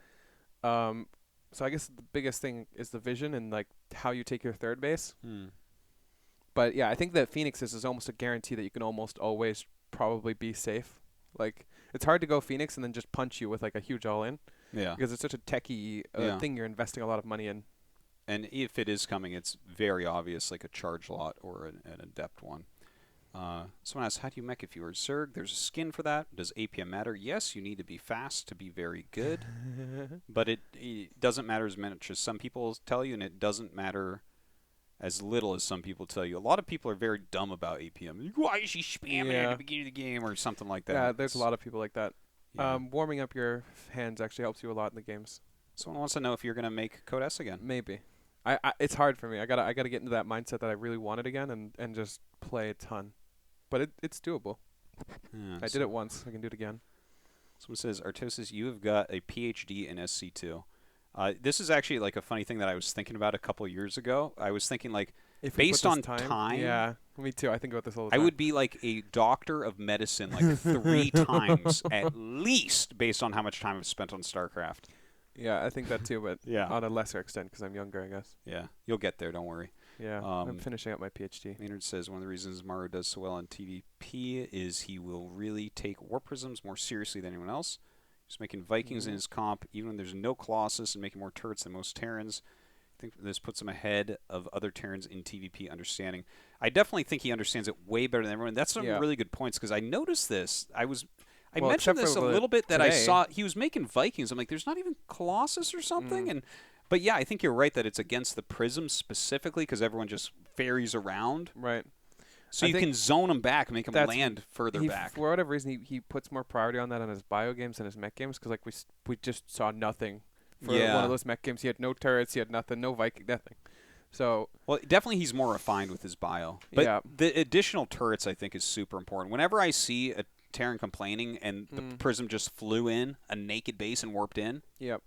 So I guess the biggest thing is the vision and like how you take your third base. But yeah, I think that Phoenix is almost a guarantee that you can almost always probably be safe. Like it's hard to go Phoenix and then just punch you with like a huge all-in. Yeah. Because it's such a techie thing you're investing a lot of money in. And if it is coming, it's very obvious, like a charge lot or an adept one. Someone asks, how do you mech if you are Zerg? There's a skin for that. Does APM matter? Yes, you need to be fast to be very good. But it doesn't matter as much as some people tell you, and it doesn't matter as little as some people tell you. A lot of people are very dumb about APM. Like, why is he spamming at the beginning of the game or something like that? Yeah, there's a lot of people like that. Yeah. Warming up your hands actually helps you a lot in the games. Someone wants to know if you're going to make Code S again. Maybe. It's hard for me. I gotta get into that mindset that I really want it again and just play a ton. But it's doable. Yeah, I did it once. I can do it again. Someone says, Artosis, you have got a PhD in SC2. This is actually like a funny thing that I was thinking about a couple years ago. I was thinking like, If we based put on this time, yeah, me too. I think about this all the I time. would be like a doctor of medicine like 3 times at least based on how much time I've spent on StarCraft. Yeah, I think that too, but Yeah. on a lesser extent because I'm younger, I guess. Yeah, you'll get there, don't worry. Yeah, I'm finishing up my PhD. Maynard says one of the reasons Maru does so well on TVP is he will really take War Prisms more seriously than anyone else. He's making Vikings in his comp, even when there's no Colossus, and making more turrets than most Terrans. I think this puts him ahead of other Terrans in TVP understanding. I definitely think he understands it way better than everyone. That's some really good points, because I noticed this. I mentioned this a little bit that I saw. He was making Vikings. I'm like, there's not even Colossus or something? But yeah, I think you're right that it's against the Prisms specifically because everyone just ferries around. Right. So you can zone them back and make them land further back. For whatever reason, he puts more priority on that on his bio games than his mech games because like we just saw nothing for one of those mech games. He had no turrets, he had nothing, no Viking, nothing. So definitely he's more refined with his bio. But the additional turrets I think is super important. Whenever I see a Terran complaining and the Prism just flew in a naked base and warped in. Yep.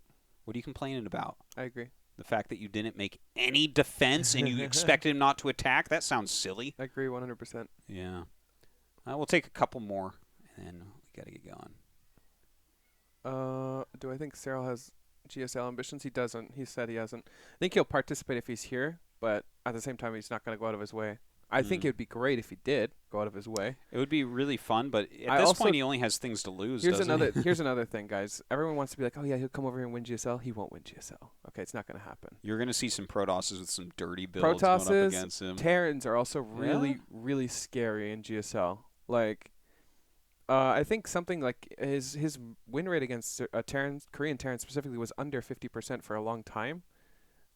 What are you complaining about? I agree. The fact that you didn't make any defense and you expected him not to attack? That sounds silly. I agree 100%. Yeah. We'll take a couple more, and then we got to get going. Do I think Cyril has GSL ambitions? He doesn't. He said he hasn't. I think he'll participate if he's here, but at the same time, he's not going to go out of his way. I think it would be great if he did go out of his way. It would be really fun, but at this point, he only has things to lose. Here's another thing, guys. Everyone wants to be like, oh yeah, he'll come over here and win GSL. He won't win GSL. Okay, it's not going to happen. You're going to see some Protosses with some dirty builds going up against him. Terrans are also really scary in GSL. Like, I think something like his win rate against Korean Terran specifically was under 50% for a long time.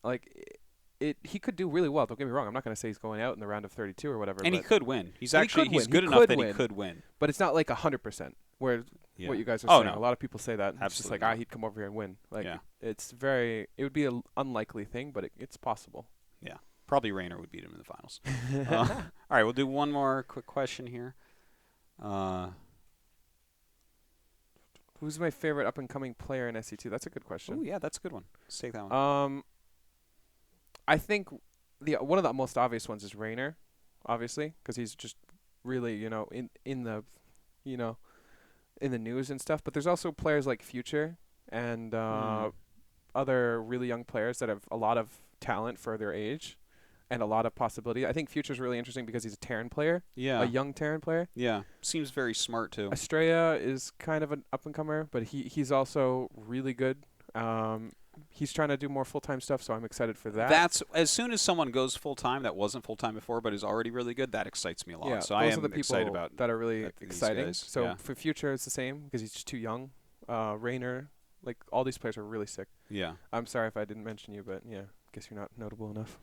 Like. He could do really well. Don't get me wrong. I'm not going to say he's going out in the round of 32 or whatever. And he could win. He's good enough that he could win. But it's not like 100%. Where what you guys are saying. No. A lot of people say that. It's just like he'd come over here and win. Like it would be an unlikely thing, but it's possible. Yeah, probably Raynor would beat him in the finals. All right, we'll do one more quick question here. Who's my favorite up and coming player in SC2? That's a good question. Oh yeah, that's a good one. Let's take that one. I think one of the most obvious ones is Raynor, obviously, because he's just really in the news and stuff. But there's also players like Future and other really young players that have a lot of talent for their age and a lot of possibility. I think Future's really interesting because he's a Terran player, a young Terran player. Yeah, seems very smart too. Estrella is kind of an up and comer, but he's also really good. He's trying to do more full-time stuff, so I'm excited for that. That's as soon as someone goes full-time that wasn't full-time before but is already really good, that excites me a lot. Yeah, so those I are am the people excited about that are really exciting. So for for Future, it's the same because he's just too young. Raynor, like all these players are really sick. Yeah. I'm sorry if I didn't mention you, but yeah, guess you're not notable enough.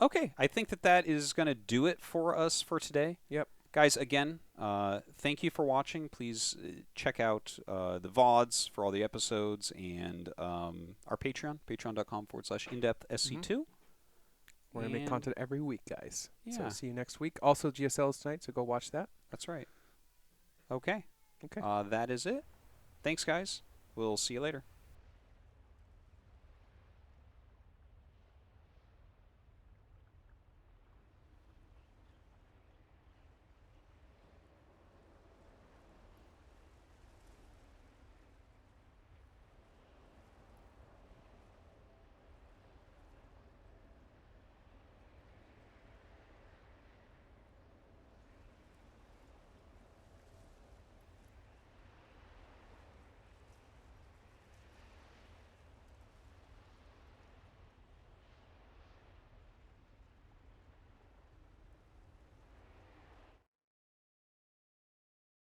Okay, I think that is going to do it for us for today. Yep. Guys, again, thank you for watching. Please check out the VODs for all the episodes and our Patreon, patreon.com/indepthsc2. We're going to make content every week, guys. Yeah. So see you next week. Also, GSL is tonight, so go watch that. That's right. Okay. That is it. Thanks, guys. We'll see you later.